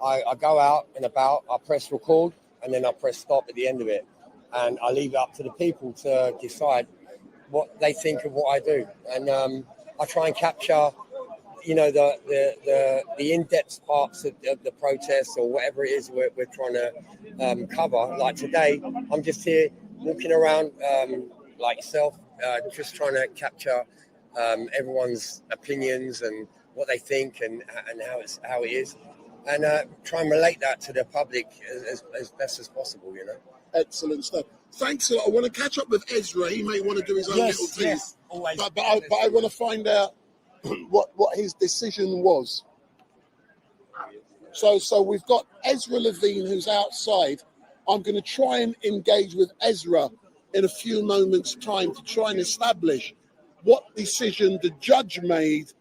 I go out and about, I press record, and then I press stop at the end of it. And I leave it up to the people to decide what they think of what I do. And I try and capture, you know, the in-depth parts of the protests or whatever it is we're trying to cover. Like today, I'm just here walking around like yourself, just trying to capture everyone's opinions and what they think and how it is, and try and relate that to the public as best as possible, you know. Excellent stuff. Thanks a lot. I want to catch up with Ezra. He may want to do his own little thing. Yes, always. But I want to find out what his decision was. So we've got Ezra Levine who's outside. I'm going to try and engage with Ezra in a few moments' time to try and establish what decision the judge made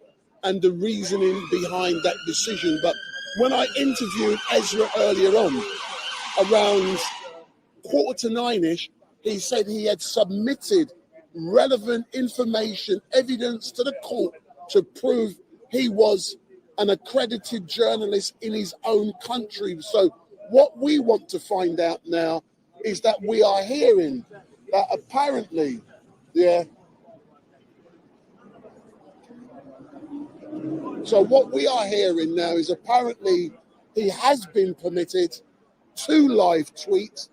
and the reasoning behind that decision. But when I interviewed Ezra earlier on, around 8:45-ish, he said he had submitted relevant information, evidence to the court to prove he was an accredited journalist in his own country. So what we want to find out now is that we are hearing that apparently, yeah. So what we are hearing now is apparently he has been permitted to live tweet,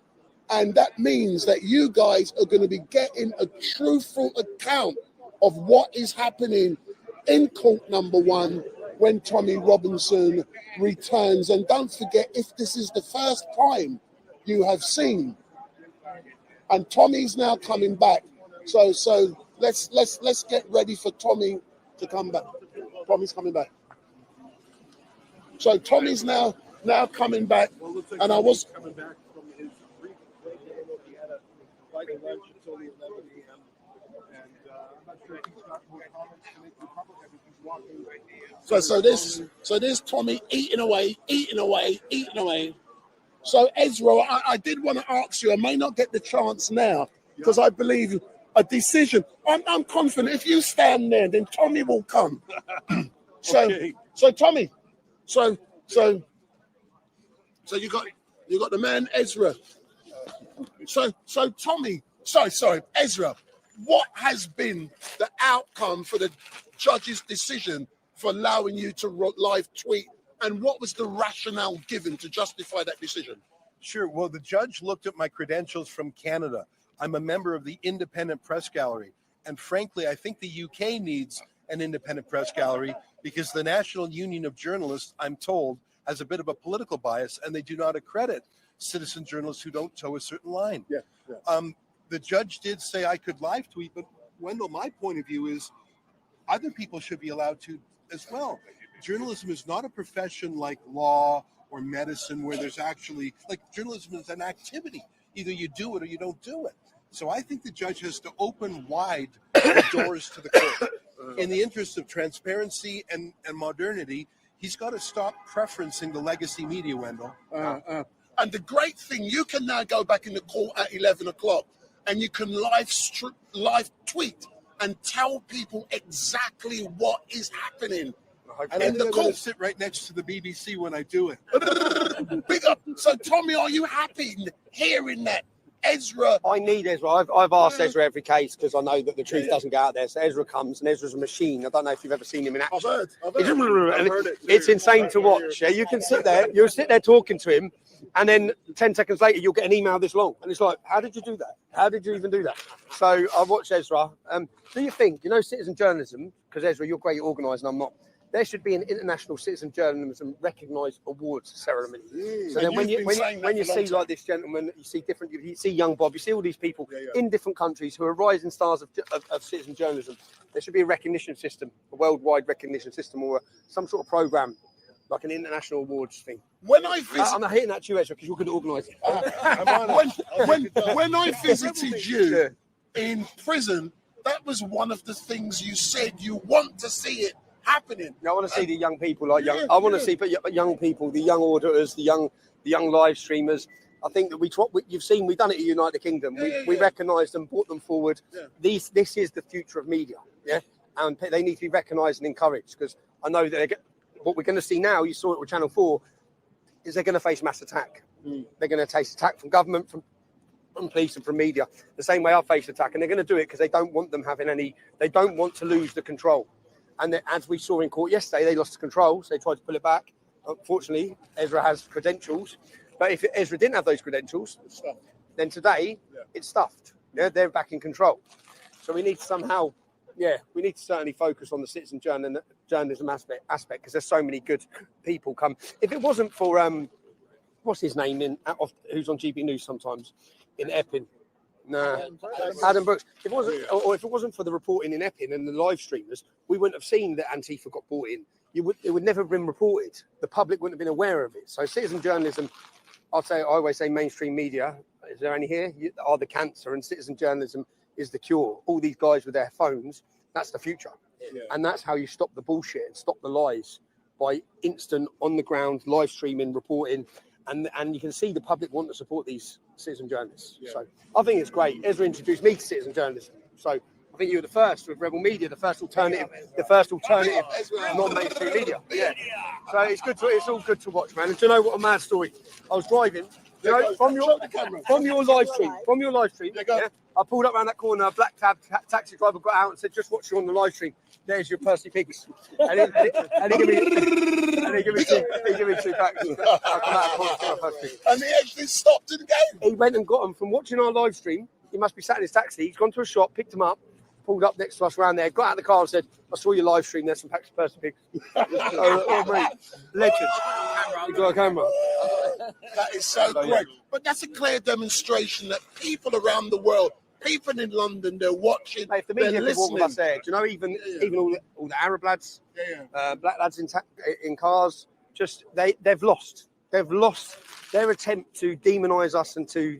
and that means that you guys are going to be getting a truthful account of what is happening in court number 1 when Tommy Robinson returns. And don't forget, if this is the first time you have seen, and Tommy's now coming back, so let's get ready for Tommy to come back. Tommy's coming back. So Tommy's now coming back, and I was coming back from his brief break. I don't know if he had a bite of lunch. It's only 11 a.m. And I'm not sure if he's got more comments to make to the public. I think he's walking. So there's Tommy eating away. So Ezra, I did want to ask you. I may not get the chance now because I believe a decision. I'm confident if you stand there, then Tommy will come. So Tommy, so you got the man Ezra. So Tommy, sorry, Ezra. What has been the outcome for the judge's decision for allowing you to live tweet, and what was the rationale given to justify that decision? Sure. Well, the judge looked at my credentials from Canada. I'm a member of the Independent Press Gallery. And frankly, I think the UK needs an independent press gallery because the National Union of Journalists, I'm told, has a bit of a political bias, and they do not accredit citizen journalists who don't toe a certain line. The judge did say I could live tweet, but Wendell, my point of view is other people should be allowed to as well. Journalism is not a profession like law or medicine where there's actually, like, journalism is an activity. Either you do it or you don't do it. So I think the judge has to open wide the doors to the court. In the interest of transparency and modernity, he's got to stop preferencing the legacy media, Wendell. And the great thing, you can now go back in the court at 11 o'clock and you can live tweet and tell people exactly what is happening. And I'm going to sit right next to the BBC when I do it. Big up. So, Tommy, are you happy hearing that? Ezra. I need Ezra. I've asked Ezra every case because I know that the truth doesn't go out there. So Ezra comes, and Ezra's a machine. I don't know if you've ever seen him in action. I've heard it. It's insane to watch. Yeah, you can sit there, you'll sit there talking to him, and then 10 seconds later, you'll get an email this long. And it's like, how did you do that? How did you even do that? So I watched Ezra. Do you think, citizen journalism, because Ezra, you're great at organising, I'm not, there should be an international citizen journalism recognised awards ceremony. So then when you see like this gentleman, you see young Bob, you see all these people in different countries who are rising stars of citizen journalism, there should be a recognition system, a worldwide recognition system, or some sort of programme, like an international awards thing. When I visit, I'm not hitting that you, Ezra, because you're going to organise it. When I visited you in prison, that was one of the things you said you want to see it happening. I want to see the young people, I want to see young people, the young auditors, the young live streamers. I think that you've seen we've done it at United Kingdom. We recognised them, brought them forward. This is the future of media, and they need to be recognised and encouraged, because I know that what we're going to see now, you saw it with Channel 4, is they're going to face mass attack. They're going to face attack from government, from police, and from media, the same way I faced attack, and they're going to do it because they don't want them they don't want to lose the control. And as we saw in court yesterday, they lost control, so they tried to pull it back. Unfortunately, Ezra has credentials. But if Ezra didn't have those credentials, then today it's stuffed. They're back in control. So we need to somehow, we need to certainly focus on the citizen journalism aspect, because there's so many good people come. If it wasn't for, what's his name, who's on GB News sometimes, in Epping. No, Adam Brooks. If it wasn't for the reporting in Epping and the live streamers, we wouldn't have seen that Antifa got brought in. It would never have been reported. The public wouldn't have been aware of it. So citizen journalism, I always say mainstream media, is there any here? Are the cancer, and citizen journalism is the cure. All these guys with their phones, that's the future. And that's how you stop the bullshit and stop the lies, by instant, on the ground, live streaming, reporting. And you can see the public want to support these citizen journalists. So I think it's great. Ezra introduced me to citizen journalism. So I think you were the first with Rebel Media, the first alternative non-mainstream media. So it's all good to watch, man. And do you know what a mad story? I was driving You know, from your live stream, yeah, I pulled up around that corner, a black taxi driver got out and said, just watch you on the live stream. There's your Percy Pigs. And he gave me two packs. And he actually stopped in the game. He went and got them from watching our live stream. He must be sat in his taxi. He's gone to a shop, picked them up, pulled up next to us around there, got out of the car and said, I saw your live stream, there's some packs of Percy Pigs. Legend. You got a camera. That is so great. But that's a clear demonstration that people around the world, people in London, they're watching, if the media they're could walk listening. with us there, do you know, even all the Arab lads, black lads in cars, just they've lost their attempt to demonise us and to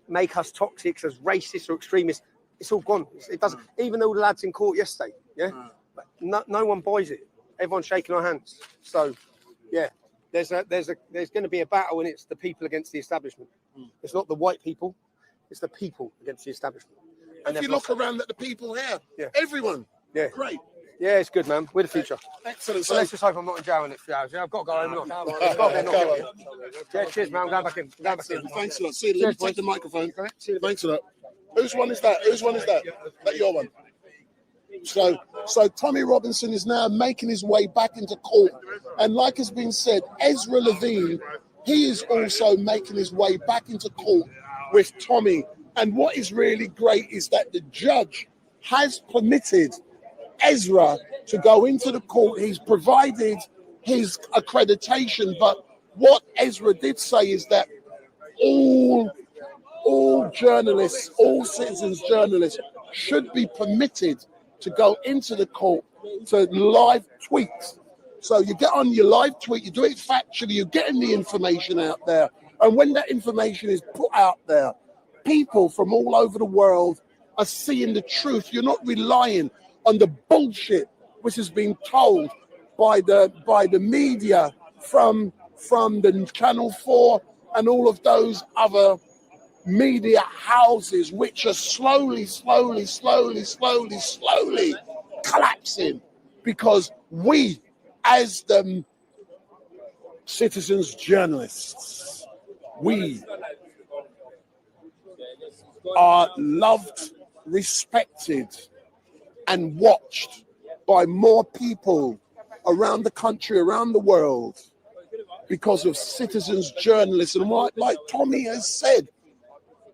make us toxic as racists or extremists. It's all gone. It doesn't. Even all the lads in court yesterday, but no one buys it. Everyone's shaking our hands. So, yeah, there's going to be a battle, and it's the people against the establishment. It's not the white people; it's the people against the establishment. And if you look around at the people here, everyone, great. Yeah, it's good, man. We're the future. Excellent. So let's just hope I'm not in jail in a few hours. Yeah, I've got to go home. It's got to be not guilty. Cheers, man. I'm going back in. Thanks a lot. See you. Let me take the microphone. Thanks a lot. Whose one is that? Whose one is that? That your one? So Tommy Robinson is now making his way back into court. And like has been said, Ezra Levine, he is also making his way back into court with Tommy. And what is really great is that the judge has permitted Ezra to go into the court. He's provided his accreditation. But what Ezra did say is that all journalists, all citizens journalists should be permitted to go into the court to live tweet. So you get on your live tweet, you do it factually, you're getting the information out there. And when that information is put out there, people from all over the world are seeing the truth. You're not relying on the bullshit which has been told by the media from the Channel 4 and all of those other media houses which are slowly collapsing because we, as the citizens journalists, we are loved, respected, and watched by more people around the country, around the world, because of citizens journalists. And like Tommy has said,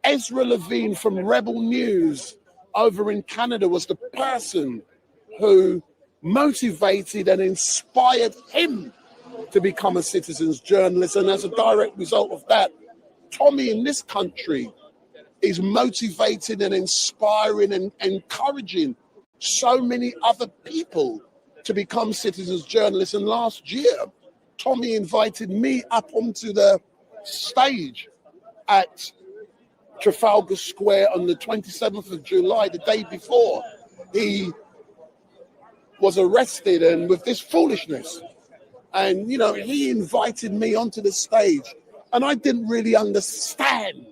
Ezra Levine from Rebel News over in Canada was the person who motivated and inspired him to become a citizens journalist. And as a direct result of that, Tommy in this country is motivating and inspiring and encouraging so many other people to become citizens journalists. And last year, Tommy invited me up onto the stage at Trafalgar Square on the 27th of July, the day before he was arrested and with this foolishness. And, you know, he invited me onto the stage and I didn't really understand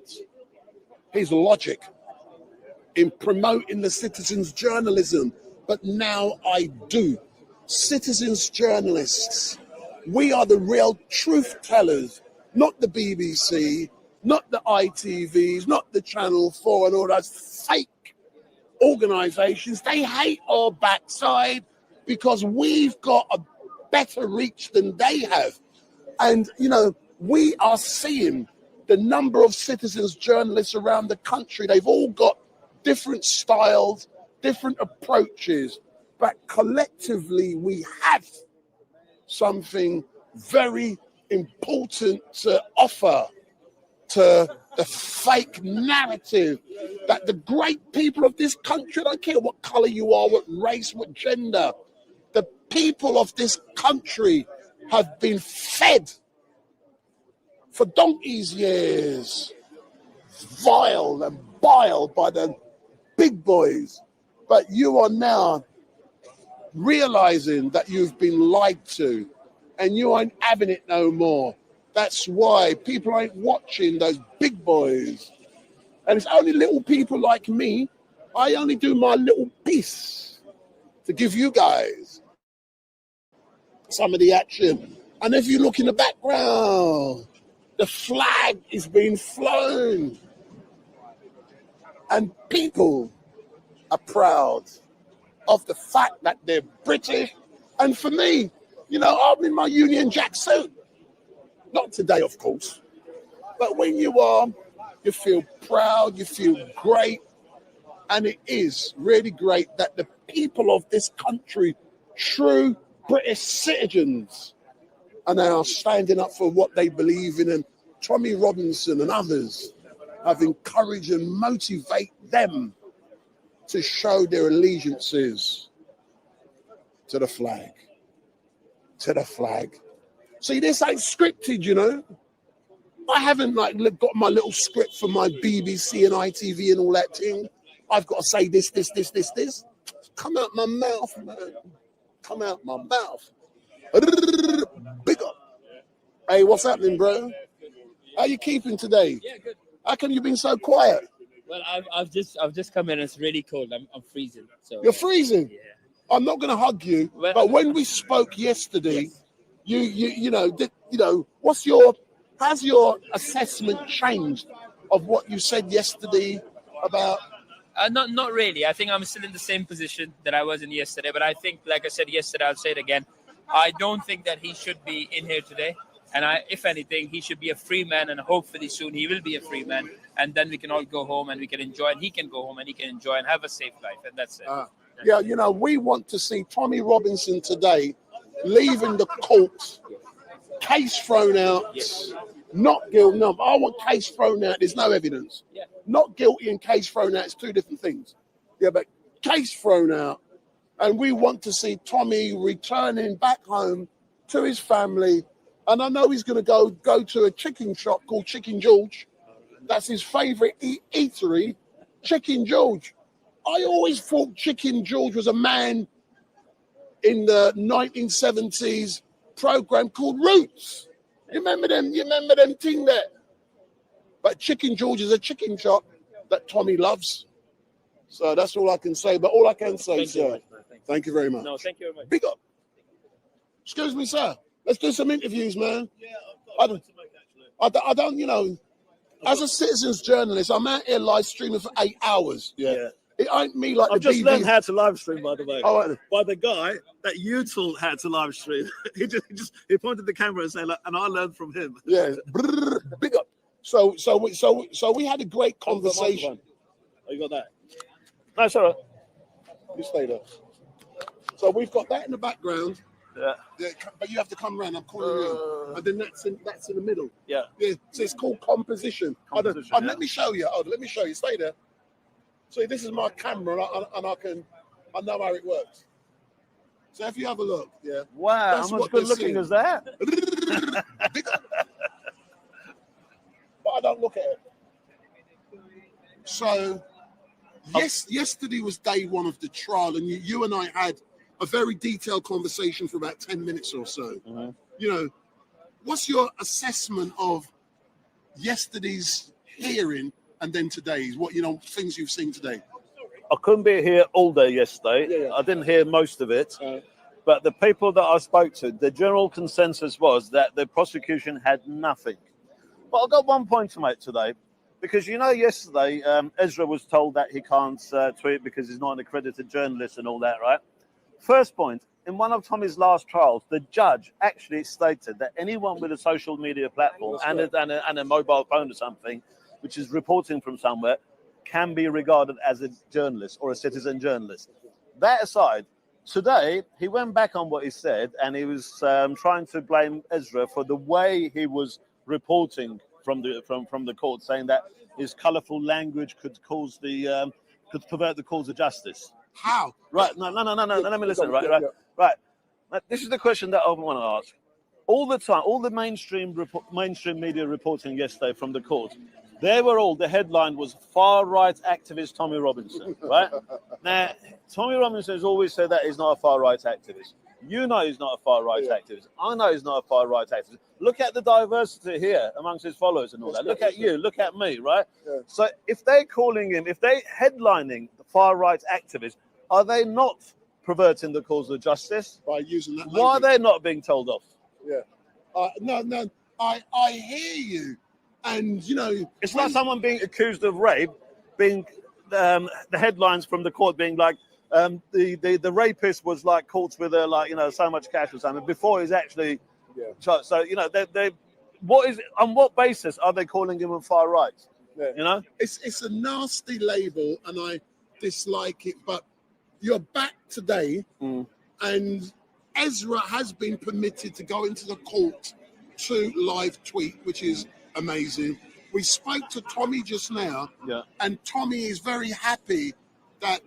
his logic in promoting the citizens journalism, but now I do. Citizens journalists, we are the real truth tellers, not the BBC, not the ITVs, not the Channel 4 and all those fake organizations. They hate our backside because we've got a better reach than they have. And, you know, we are seeing the number of citizens journalists around the country. They've all got different styles, different approaches, but collectively we have something very important to offer to the fake narrative that the great people of this country, I don't care what color you are, what race, what gender, the people of this country have been fed for donkey's years, vile and bile by the big boys. But you are now realizing that you've been lied to and you aren't having it no more. That's why people ain't watching those big boys. And it's only little people like me. I only do my little piece to give you guys some of the action. And if you look in the background, The flag is being flown. And people are proud of the fact that they're British. And for me, you know, I'm in my Union Jack suit. Not today, of course. But when you are, you feel proud, you feel great. And it is really great that the people of this country, true British citizens, are now standing up for what they believe in. And Tommy Robinson and others have encouraged and motivate them to show their allegiances to the flag. To the flag. See, this ain't scripted, you know. I haven't got my little script for my BBC and ITV and all that thing. I've got to say this. Come out my mouth, man. Come out my mouth. Big up. Hey, what's happening, bro? How you keeping today? Yeah, good. How come you've been so quiet? Well, I've just come in. It's really cold. I'm freezing. So You're freezing. Yeah. I'm not going to hug you, but when we spoke yesterday, yes. Has your assessment changed of what you said yesterday about? Not really. I think I'm still in the same position that I was in yesterday. But I think, like I said yesterday, I'll say it again. I don't think that he should be in here today. And if anything, he should be a free man. And hopefully soon he will be a free man. And then we can all go home and we can enjoy. And he can go home and he can enjoy and have a safe life. And that's it. Yeah, you know, we want to see Tommy Robinson today leaving the court, case thrown out, not guilty. No, I want case thrown out. There's no evidence. Yeah. Not guilty and case thrown out is two different things. Yeah, but case thrown out. And we want to see Tommy returning back home to his family. And I know he's going to go to a chicken shop called Chicken George. That's his favorite eatery, Chicken George. I always thought Chicken George was a man in the 1970s program called Roots. You remember them thing there? But Chicken George is a chicken shop that Tommy loves. So that's all I can say. But all I can say, sir, thank you very much. No, thank you very much. Big up. Excuse me, sir. Let's do some interviews, man. Yeah, I don't, you know, as a citizens journalist, I'm out here live streaming for 8 hours. Yeah. It ain't me like I've the just BB. learned how to live stream, by the way. Oh, right. By the guy that you taught how to live stream. he pointed the camera and said, and I learned from him. Yeah. Big up. So we had a great conversation. Oh, you got that? No, sorry. You stay there. So we've got that in the background. Yeah. But you have to come around. I'm calling you, and then that's in the middle. Yeah. Yeah. So it's called composition. Let me show you. Let me show you. Stay there. So this is my camera, and I know how it works. So if you have a look, yeah. Wow, how much good looking is that? But I don't look at it. So yesterday was day one of the trial, and you and I had a very detailed conversation for about 10 minutes or so. Mm-hmm. You know, what's your assessment of yesterday's hearing and then today's? What, you know, things you've seen today? I couldn't be here all day yesterday. Yeah. I didn't hear most of it. But the people that I spoke to, the general consensus was that the prosecution had nothing. But I've got one point to make today. Because, you know, yesterday, Ezra was told that he can't tweet because he's not an accredited journalist and all that, right? First point, in one of Tommy's last trials, the judge actually stated that anyone with a social media platform and a mobile phone or something, which is reporting from somewhere, can be regarded as a journalist or a citizen journalist. That aside, today, he went back on what he said, and he was trying to blame Ezra for the way he was reporting from the court, saying that his colourful language could cause could pervert the cause of justice. How? Right. No. Let me listen. Right. This is the question that I want to ask. All the time, all the mainstream media reporting yesterday from the court, the headline was far-right activist Tommy Robinson, right? Now, Tommy Robinson has always said that he's not a far-right activist. You know he's not a far-right activist. I know he's not a far-right activist. Look at the diversity here amongst his followers and all that. Look at you, look at me, right? Yeah. So if they're calling him, if they're headlining the far-right activists, are they not perverting the cause of justice? By using that language. Why are they not being told off? Yeah. No. I hear you, and you know, it's like someone being accused of rape, being the headlines from the court being like the rapist was like caught with so much cash or something before he's actually charged. So you know they what is on what basis are they calling him a far right? Yeah. You know, it's a nasty label, and I dislike it. But you're back today, and Ezra has been permitted to go into the court to live tweet, which is amazing. We spoke to Tommy just now, and Tommy is very happy that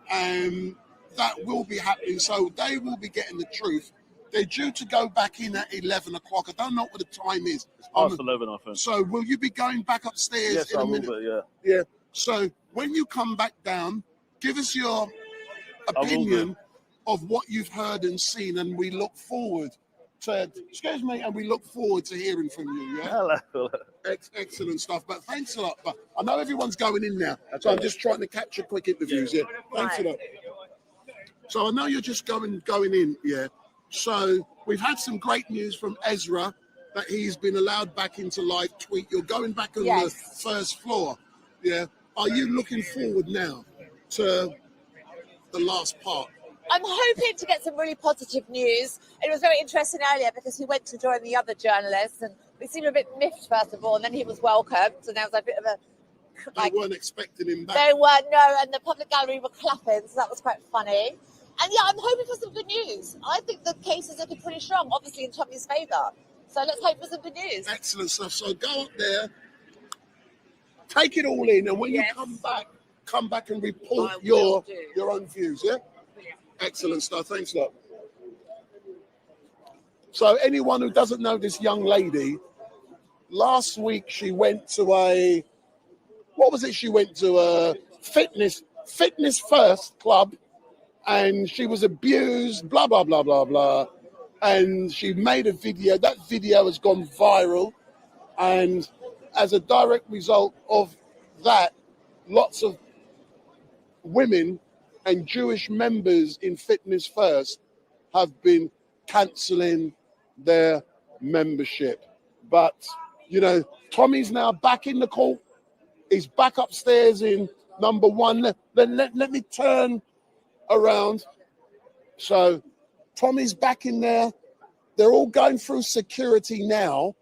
that will be happening. So they will be getting the truth. They're due to go back in at 11 o'clock. I don't know what the time is. It's past 11, I think. So will you be going back upstairs Yes, in a I will minute? be, yeah. Yeah. So when you come back down, give us your opinion of what you've heard and seen, and we look forward to, excuse me, and we look forward to hearing from you. Yeah. Hello. Excellent stuff. But thanks a lot. But I know everyone's going in now, so I'm just trying to capture quick interviews. Yeah. Thanks a lot. So I know you're just going in. Yeah. So we've had some great news from Ezra that he's been allowed back into live tweet. You're going back on the first floor. Yeah. Are you looking forward now to the last part? I'm hoping to get some really positive news. It was very interesting earlier because he went to join the other journalists and we seemed a bit miffed first of all, and then he was welcomed, and there was a bit of a... They weren't expecting him back. They weren't, no, and the public gallery were clapping, so that was quite funny. And yeah, I'm hoping for some good news. I think the case is looking pretty strong, obviously in Tommy's favour. So let's hope for some good news. Excellent stuff. So go up there, take it all in, and when you come back and report your own views, yeah? Excellent stuff. Thanks a lot. So anyone who doesn't know this young lady, last week she went to a, what was it? She went to a fitness first club, and she was abused, blah, blah, blah, blah, blah. And she made a video. That video has gone viral. And as a direct result of that, lots of women and Jewish members in Fitness First have been cancelling their membership. But, you know, Tommy's now back in the court. He's back upstairs in number one. Let me turn around. So Tommy's back in there. They're all going through security now.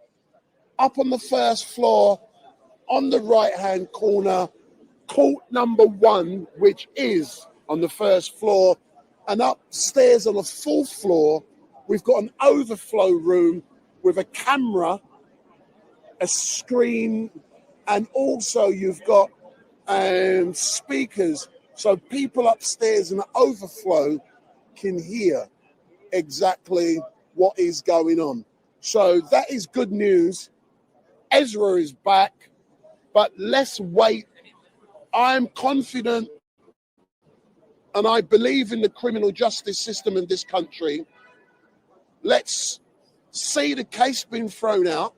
Up on the first floor, on the right-hand corner, court number one, which is on the first floor. And upstairs on the fourth floor, we've got an overflow room with a camera, a screen, and also you've got speakers. So people upstairs in the overflow can hear exactly what is going on. So that is good news. Ezra is back, but let's wait. I'm confident and I believe in the criminal justice system in this country. Let's see the case being thrown out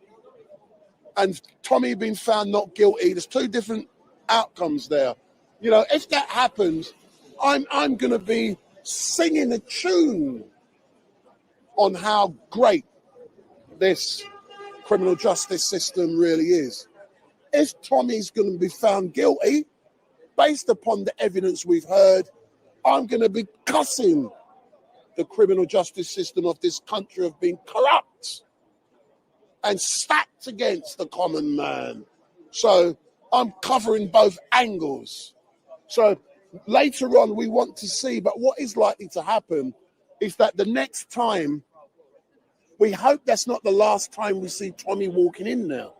and Tommy being found not guilty. There's two different outcomes there. You know, if that happens, I'm going to be singing a tune on how great this criminal justice system really is. If Tommy's going to be found guilty, based upon the evidence we've heard, I'm going to be cussing the criminal justice system of this country of being corrupt and stacked against the common man. So I'm covering both angles. So later on, we want to see, but what is likely to happen is that the next time, we hope that's not the last time we see Tommy walking in now.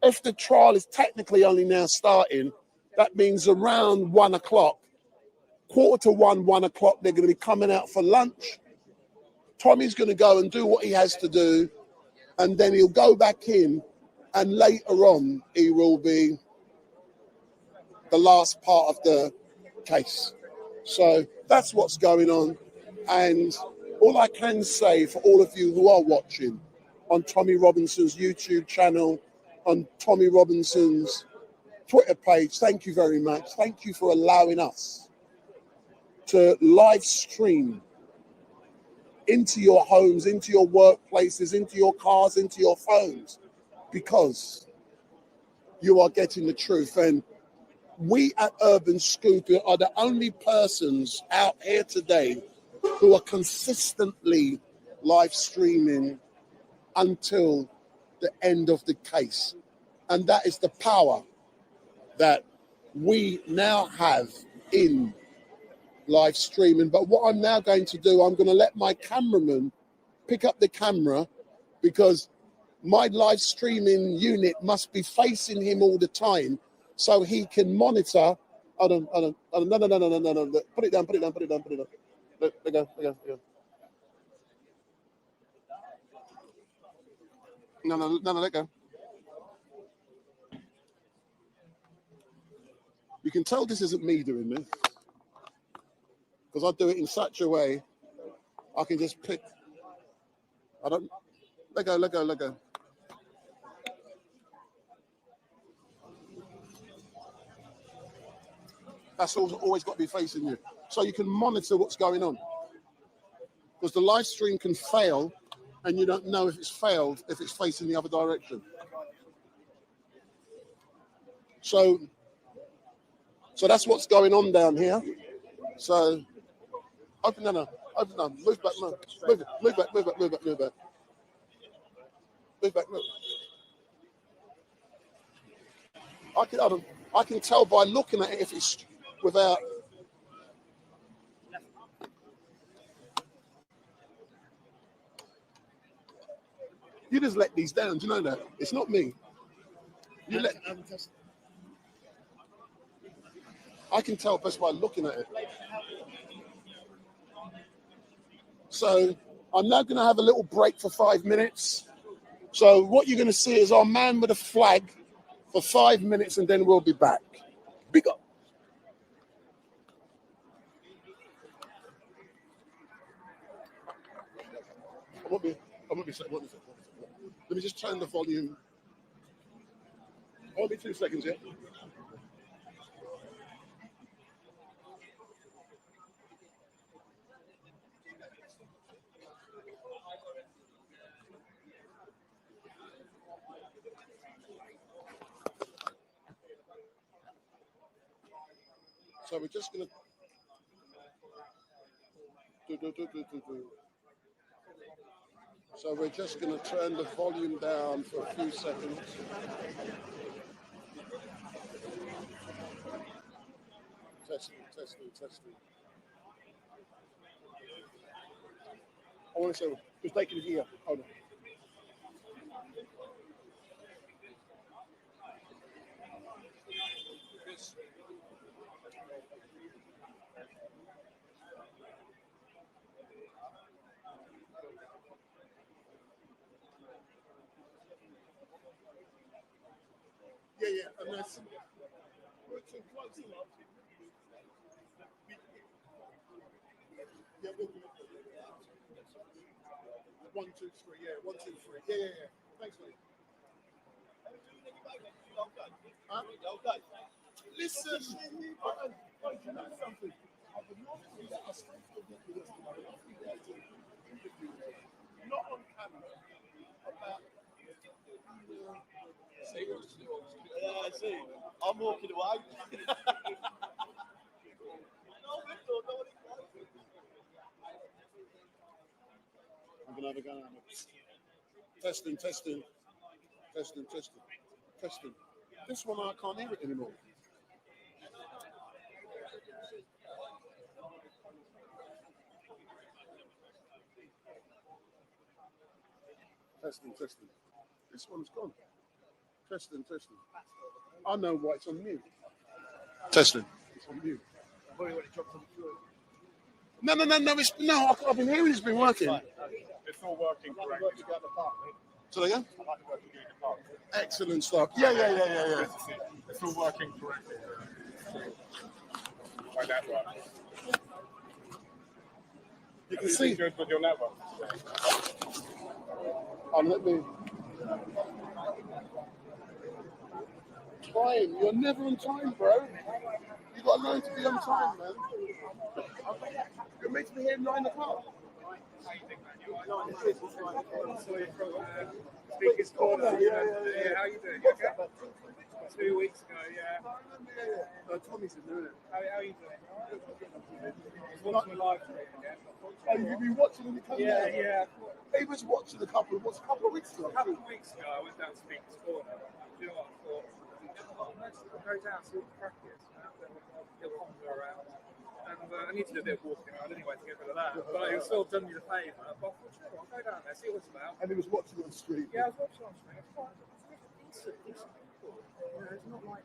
If the trial is technically only now starting, that means around 1 o'clock, 1:45, 1 o'clock, they're going to be coming out for lunch. Tommy's going to go and do what he has to do, and then he'll go back in, and later on, he will be the last part of the case. So that's what's going on. And all I can say for all of you who are watching on Tommy Robinson's YouTube channel, on Tommy Robinson's Twitter page, thank you very much. Thank you for allowing us to live stream into your homes, into your workplaces, into your cars, into your phones, because you are getting the truth. And we at Urban Scoop are the only persons out here today who are consistently live streaming until the end of the case. And that is the power that we now have in live streaming. But what I'm now going to do, I'm going to let my cameraman pick up the camera, because my live streaming unit must be facing him all the time so he can monitor. No. Put it down. There we go. No, let go. You can tell this isn't me doing this, because I do it in such a way I can just pick. I don't. Let go. That's always got to be facing you, so you can monitor what's going on. Because the live stream can fail, and you don't know if it's failed if it's facing the other direction. So that's what's going on down here. So open, move back, move back. I can tell by looking at it if it's without. You just let these down. Do you know that? It's not me. You let. I can tell best by looking at it. So I'm now going to have a little break for 5 minutes. So what you're going to see is our man with a flag for 5 minutes, and then we'll be back. Big up. I won't be. Let me just turn the volume. Hold me 2 seconds, yeah? So we're just going to So we're just going to turn the volume down for a few seconds. Testing. I want to say, just take it here. Hold on. Yeah, and that's we're too close. Yeah, we'll do it. 1, 2, 3. Yeah, 1, 2, 3. Yeah. Thanks, mate. Huh? Okay. Listen, you know something? Not on camera. About. Yeah, I see. I'm walking away. I'm gonna have a go. Testing. This one I can't hear it anymore. Testing. This one's gone. Testing. I know why it's on mute. Testing. It's on mute. No. I've been hearing it's been working. It's all working correctly. So again? Excellent stuff. Yeah. It's all working correctly. My network. You can see. Good with your network. Let me. Time. You're never on time, bro. You got to learn to be on time, man. You're meant to be here at 9 o'clock. Speaker's Corner. Yeah, how you doing? Okay. 2 weeks ago, yeah. Tommy's in there. How are you doing? He's watching the live stream again. Oh, you've been watching when you come Yeah, down? yeah. He was watching a couple of weeks ago. A couple of weeks ago, I went down to Speaker's Corner. Do you know what I thought? I'll go down, see what the crack is. Little wander around. And I need to do a bit of walking around anyway to get rid of that. But it sort of done me the favour. But I thought, I'll go down there, see what it's about. And he was watching on street. Yeah, I was watching on stream. It's quite decent people. You know, it's not like.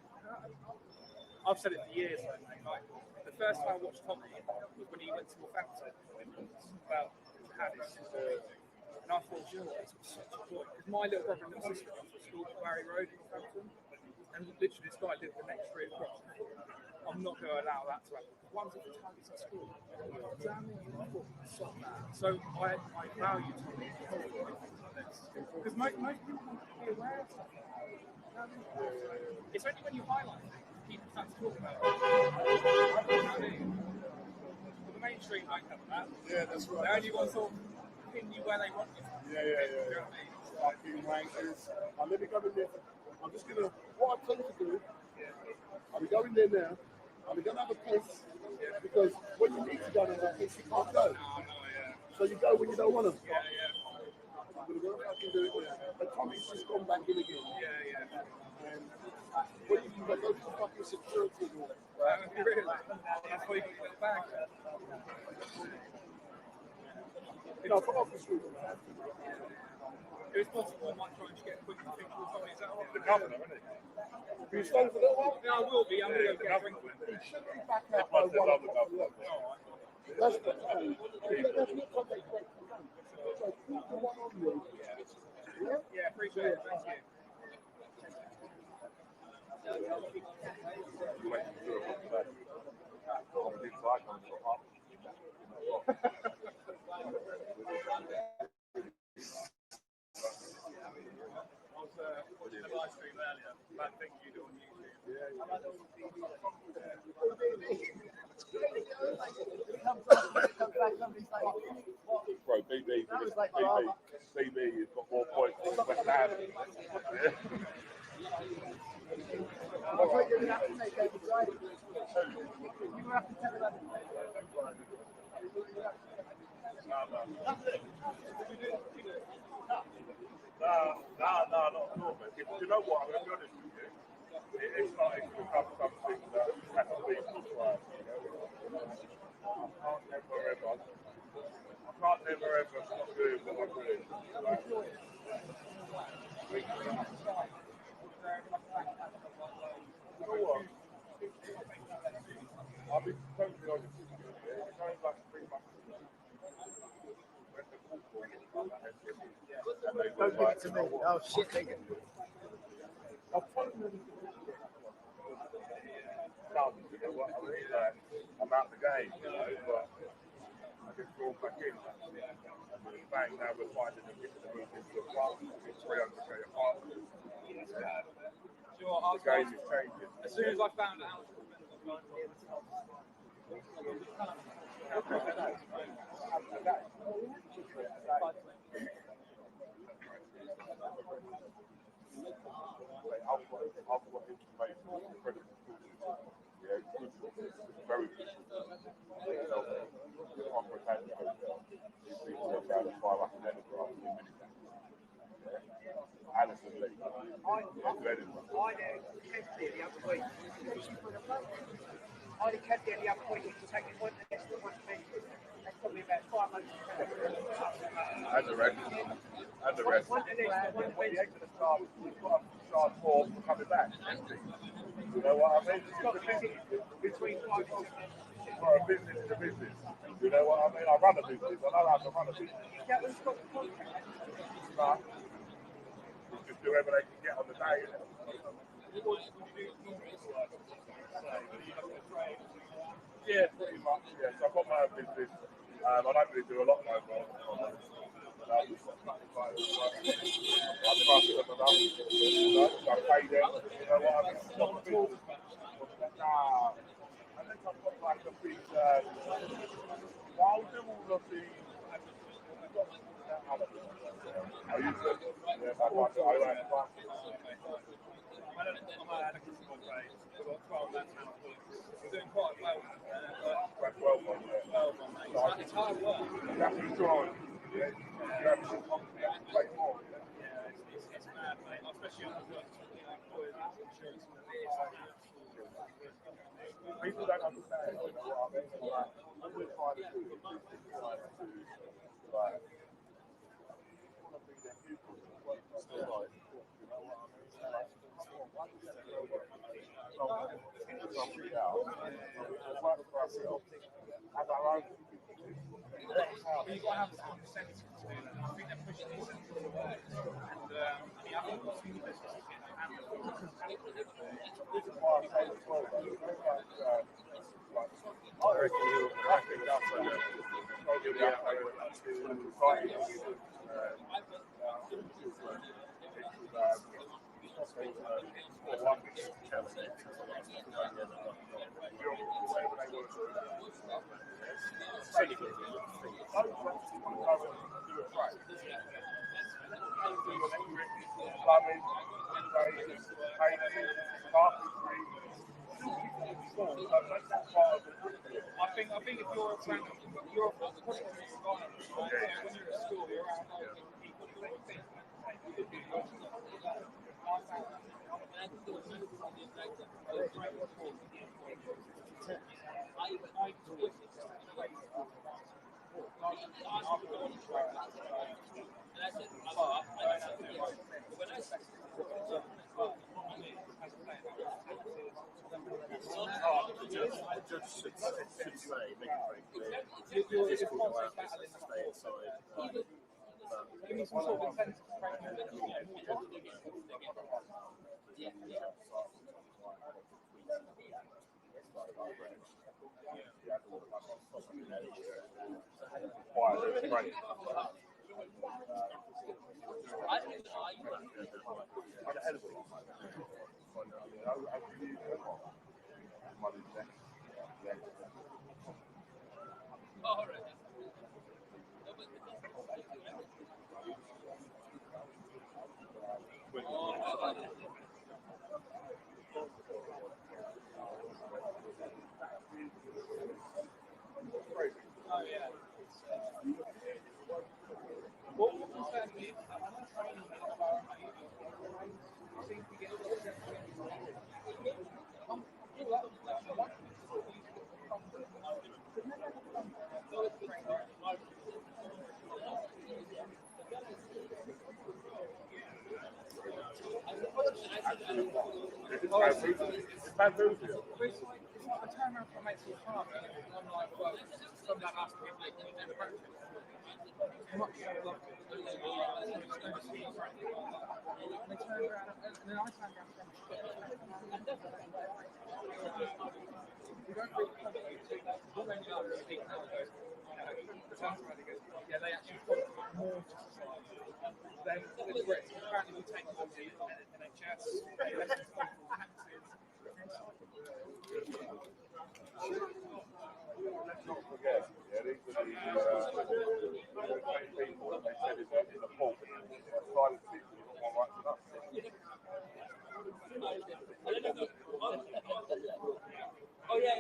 I've said it for years, though, mate. Like, the first time I watched Tommy was when he went to Northampton about Hadis. And I thought, you know what, it's such a joy. Because my little brother and little sister went to school at Barry Road in Northampton. And literally, this guy lived the next street across. I'm not going to allow that to happen. One's at the time at school. Damn it, I thought, stop that. So I value Tommy because most people want to be aware of stuff like that. It's only when you highlight things people start to talk about it. The mainstream don't have that. Yeah, that's right. They only want to sort of pin you where they want you. Yeah. You know what I mean? Fucking wankers. Let me go in there. I'm just going to, what I tell you to do, I'm going there now. I'm going to have a piss because when you need to go to that piss, you can't go. So you go when you don't want to. I'm going to go fucking do it now. But Tommy's just gone back in again. And what do you do? Go to the fucking security wall. Really? That's why you got it back. You know, from off the street. If it's possible, I might try and get a quick thing for Tommy. Is that all right? The governor, isn't it? Are you staying for a little while? Yeah, I will be. I'm going to go get a drink with him. He should be back out by 1 o'clock. That's the time. So keep the one on you. Yeah, appreciate it. Thank you. Live stream earlier. Bad thing you do on Bro, BB has got more points than West Ham. No, not at all, mate. You know what? I'm going to be honest with you. It's starting to become something that has to be prescribed. I can't never ever stop doing what I'm doing. You know what? I'll be totally honest with you. It's only like 3 months ago. Don't give it to me. Oh shit, nigga. I'm out the game, you know, but I just draw back in. And bang, now we're finding a bit to move into a apartment. It's 300k apartment. The game is changing. As soon as I found out, I've got information, incredible. Yeah, good, very good. Alison Lee. I kept it the other week to take it one extra one to me. That's probably about 5 months. And the rest. Charge for coming back. You know what I mean? Between 5 and 6. For a business to business. You know what I mean? I run a business. I know how to run a business. Yeah, who's got the contract? But just do whatever they can get on the day. Yeah, pretty much. Yeah, so I've got my own business. I don't really do a lot of mobile. I'm trusting them enough. I pay them. You know what I mean? Nah. Unless I've got like a big. I'll do all of the Doing quite well. It's hard work. You have to try. Yeah, you have to play more. Yeah, it's mad, mate. Especially on the work. Insurance. People don't understand what I mean. What we're trying to do is try to like be their pupils and work like you know what I mean? Work for ourselves. Have our own. You've got to have some incentive to do that. I think they're pushing the incentive to work. And the other small businesses get handled. This is why I say as well, I reckon you'll wrap it up and you'll be up to fighting. I think if you're a friend, you're a project when you're at school, you're around people who think The judge should say, make it very clear, this will go out, this has to stay inside. Give me some sort of incentive to break I turn around from my mate's car and I'm like, well, from that last week, in the practice. Much so and they turned around and then I turned around and we don't really come to all they know is speak now goes, yeah, they actually put more to society than the Brits. Apparently we take more to NHS, taxes. Let's not forget, these are the same people that they said in the pulp. Silent people who've got one right to nothing. Oh, yeah.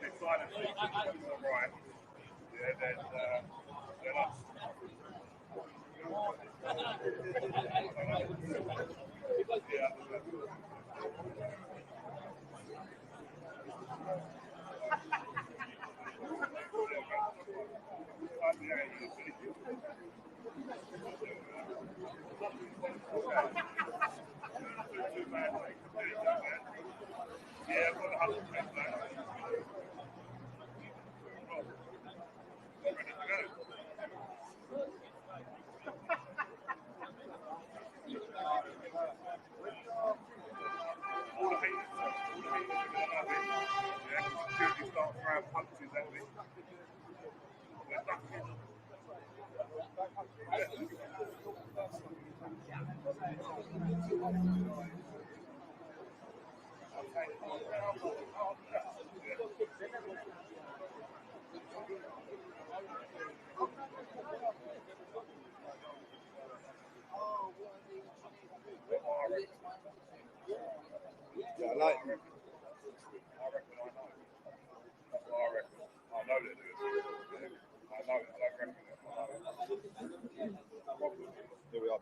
If silent people are right, then us. Yeah, I've got 100% back. Ready to go. All the haters are going to love it. Yeah, security start throwing punches at me. They're ducking. Like, here we are.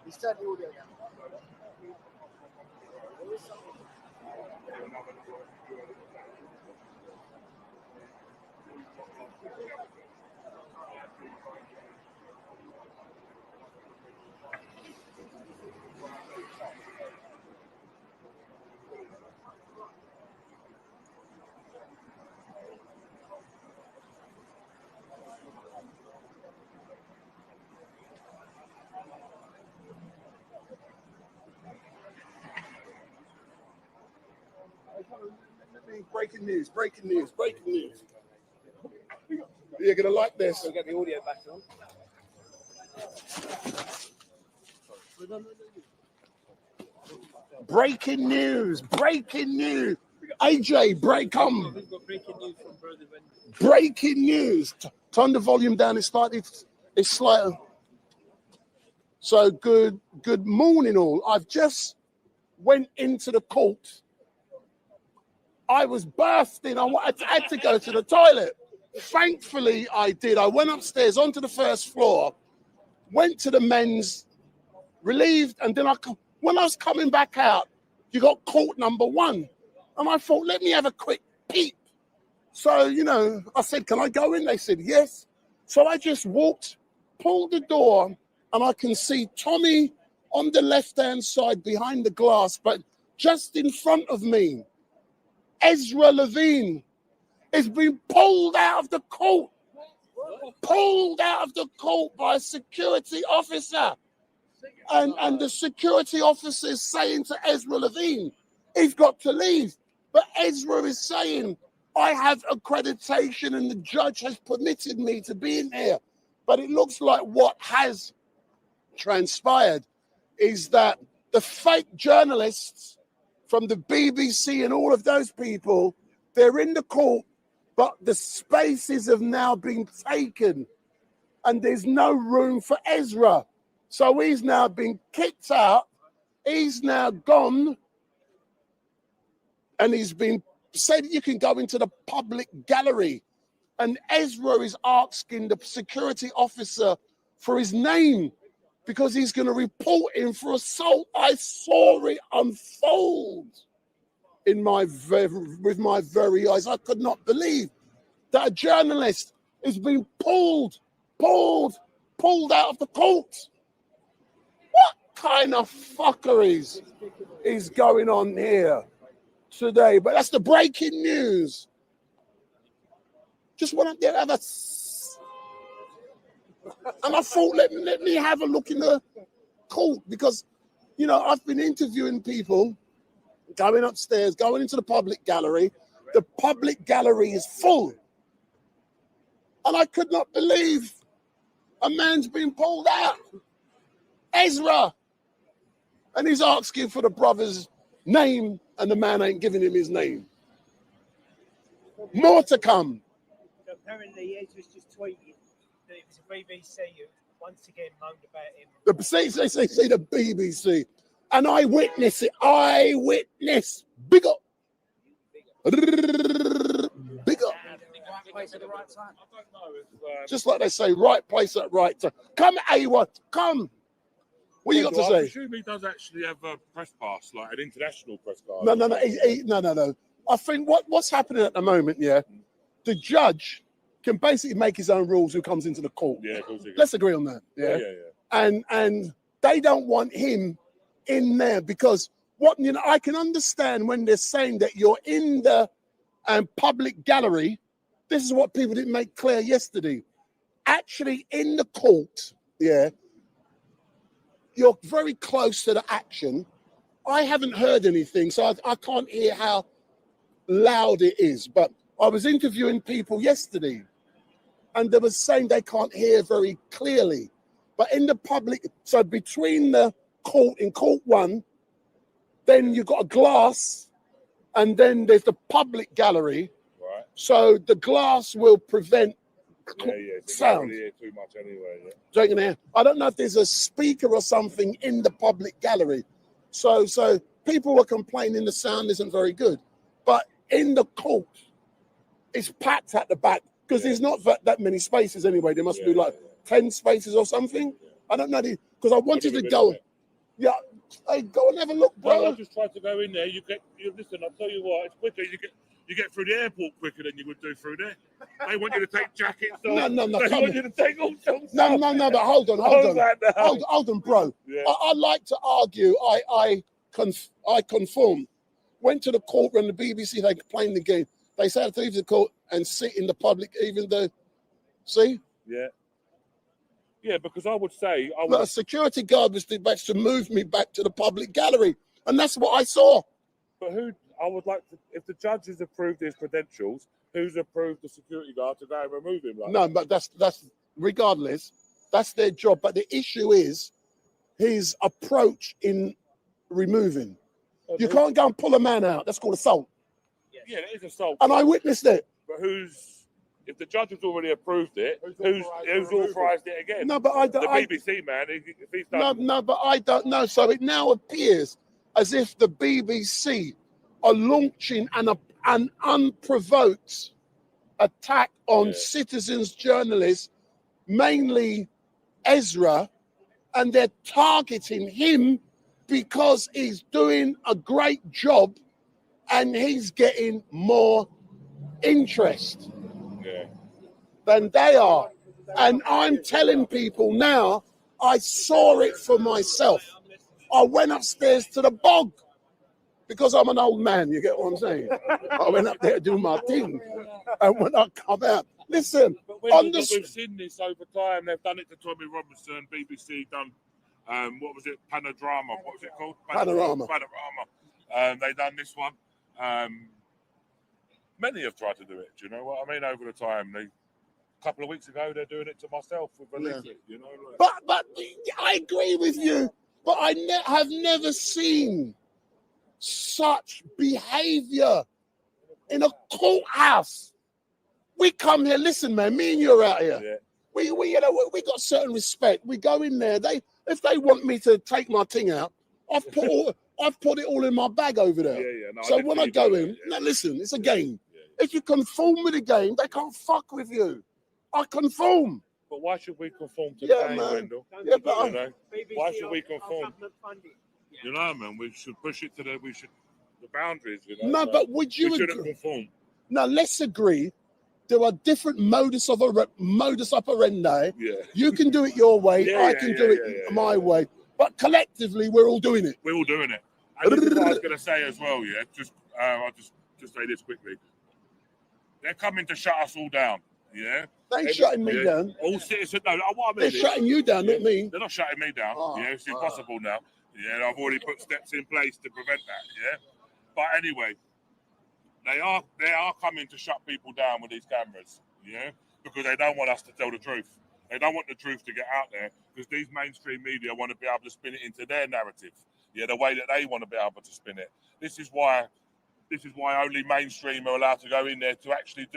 He's turned the audio down. Breaking news, breaking news, breaking news. You're going to like this. We'll get the audio back on. Breaking news, breaking news. AJ, come. We've got breaking news from Brother Wendy. Breaking news. Turn the volume down. It's slightly. So good morning all. I've just went into the court. I was bursting. I had to go to the toilet. Thankfully, I did. I went upstairs onto the first floor, went to the men's, relieved, and then when I was coming back out, you got court number 1. And I thought, let me have a quick peep. So, I said, can I go in? They said, yes. So I just walked, pulled the door, and I can see Tommy on the left-hand side behind the glass, but just in front of me, Ezra Levine is being pulled out of the court. Pulled out of the court by a security officer. And the security officer is saying to Ezra Levine, he's got to leave. But Ezra is saying, I have accreditation and the judge has permitted me to be in here. But it looks like what has transpired is that the fake journalists from the BBC and all of those people, they're in the court, but the spaces have now been taken and there's no room for Ezra. So he's now been kicked out. He's now gone. And he's been said you can go into the public gallery. And Ezra is asking the security officer for his name because he's going to report him for assault. I saw it unfold with my very eyes. I could not believe that a journalist is being pulled out of the court. What kind of fuckeries is going on here today? But that's the breaking news. Just went up there to have a... And I thought, let me have a look in the court because, I've been interviewing people, going upstairs, going into the public gallery. The public gallery is full. And I could not believe a man's been pulled out. Ezra. And he's asking for the brother's name, and the man ain't giving him his name. More to come. So apparently, Ezra's just tweeted that it was a BBC who once again moaned about him. The BBC. And I witness it. Eyewitness. Big up. Big up. Right place at the right time. Just like they say, right place at right time. Come, A1. Come. What you got to I say? presume he does actually have a press pass, like an international press pass. No. I think what's happening at the moment, the judge can basically make his own rules who comes into the court. Yeah, of course he can. Let's agree on that. Yeah. And they don't want him in there because I can understand when they're saying that you're in the public gallery. This is what people didn't make clear yesterday. Actually, in the court, you're very close to the action. I haven't heard anything, so I can't hear how loud it is. But I was interviewing people yesterday, and they were saying they can't hear very clearly. But in the public, so between the court, in court 1, then you've got a glass, and then there's the public gallery. Right. So the glass will prevent So you sound. don't really hear too much anyway. Yeah. So you can hear. I don't know if there's a speaker or something in the public gallery. So people were complaining the sound isn't very good. But in the court, it's packed at the back because there's not that many spaces anyway. There must be like 10 spaces or something. I don't know, because I wanted to go. Yeah, hey, go and have a look, bro. No, I just tried to go in there. Listen, I'll tell you what, it's quicker. You get through the airport quicker than you would do through there. They want you to take jackets off. No, They want you to take all sorts No, but hold on, hold on, bro. Yeah. I like to argue. I conform. Went to the court when the BBC, they playing the game. They said to leave the court and sit in the public, even though, see? Yeah. Yeah, because I would say... But a security guard was to move me back to the public gallery. And that's what I saw. But I would like to... If the judge has approved his credentials, who's approved the security guard to go and remove him? No, but that's regardless, that's their job. But the issue is his approach in removing. You can't go and pull a man out. That's called assault. Yeah, it is assault. And I witnessed it. But if the judge has already approved it, who's authorised it again? No, but I don't. The BBC, man. If he's done... No, but I don't know. So it now appears as if the BBC are launching an unprovoked attack on citizens, journalists, mainly Ezra, and they're targeting him because he's doing a great job and he's getting more interest than they are. And I'm telling people now, I saw it for myself. I went upstairs to the bog because I'm an old man, you get what I'm saying? I went up there to do my thing. And when I come out, listen, We've seen this over time. They've done it to Tommy Robinson. BBC done, what was it? Panorama. What was it called? Panorama. They done this one. Many have tried to do it. Do you know what I mean? Over the time, a couple of weeks ago, they're doing it to myself with a leaflet. You know. But I agree with you. But I have never seen such behaviour in a courthouse. We come here. Listen, man. Me and you are out here. Yeah. We got certain respect. We go in there. If they want me to take my thing out, I've put it all in my bag over there. No, so when I go in, now listen, it's a game. If you conform with the game, they can't fuck with you. I conform. But why should we conform to the game, Wendell? Yeah, but why should we conform? You know, man, we should push it to the boundaries. You know? No, but would you we shouldn't agree? conform. Now let's agree. There are different modus operandi. Yeah. You can do it your way. I can do it my way. But collectively, we're all doing it. We're all doing it. And this is what I was going to say as well. Yeah. I'll just say this quickly. They're coming to shut us all down. Yeah. They ain't shutting me down. All citizens. No, what I mean They're shutting you down, not me. They're not shutting me down. It's impossible now. Yeah, I've already put steps in place to prevent that. Yeah. But anyway, they are coming to shut people down with these cameras. Yeah. Because they don't want us to tell the truth. They don't want the truth to get out there because these mainstream media want to be able to spin it into their narrative. Yeah, the way that they want to be able to spin it. This is why only mainstream are allowed to go in there to actually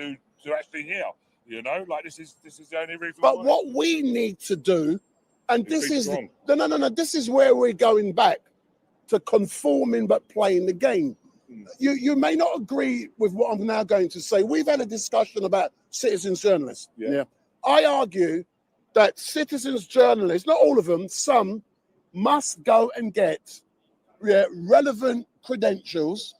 hear. You know, like this is the only reason. But what we need to do, and this is no, this is where we're going back to conforming but playing the game. You may not agree with what I'm now going to say. We've had a discussion about citizens journalists. Yeah. I argue that citizens journalists, not all of them, some must go and get relevant credentials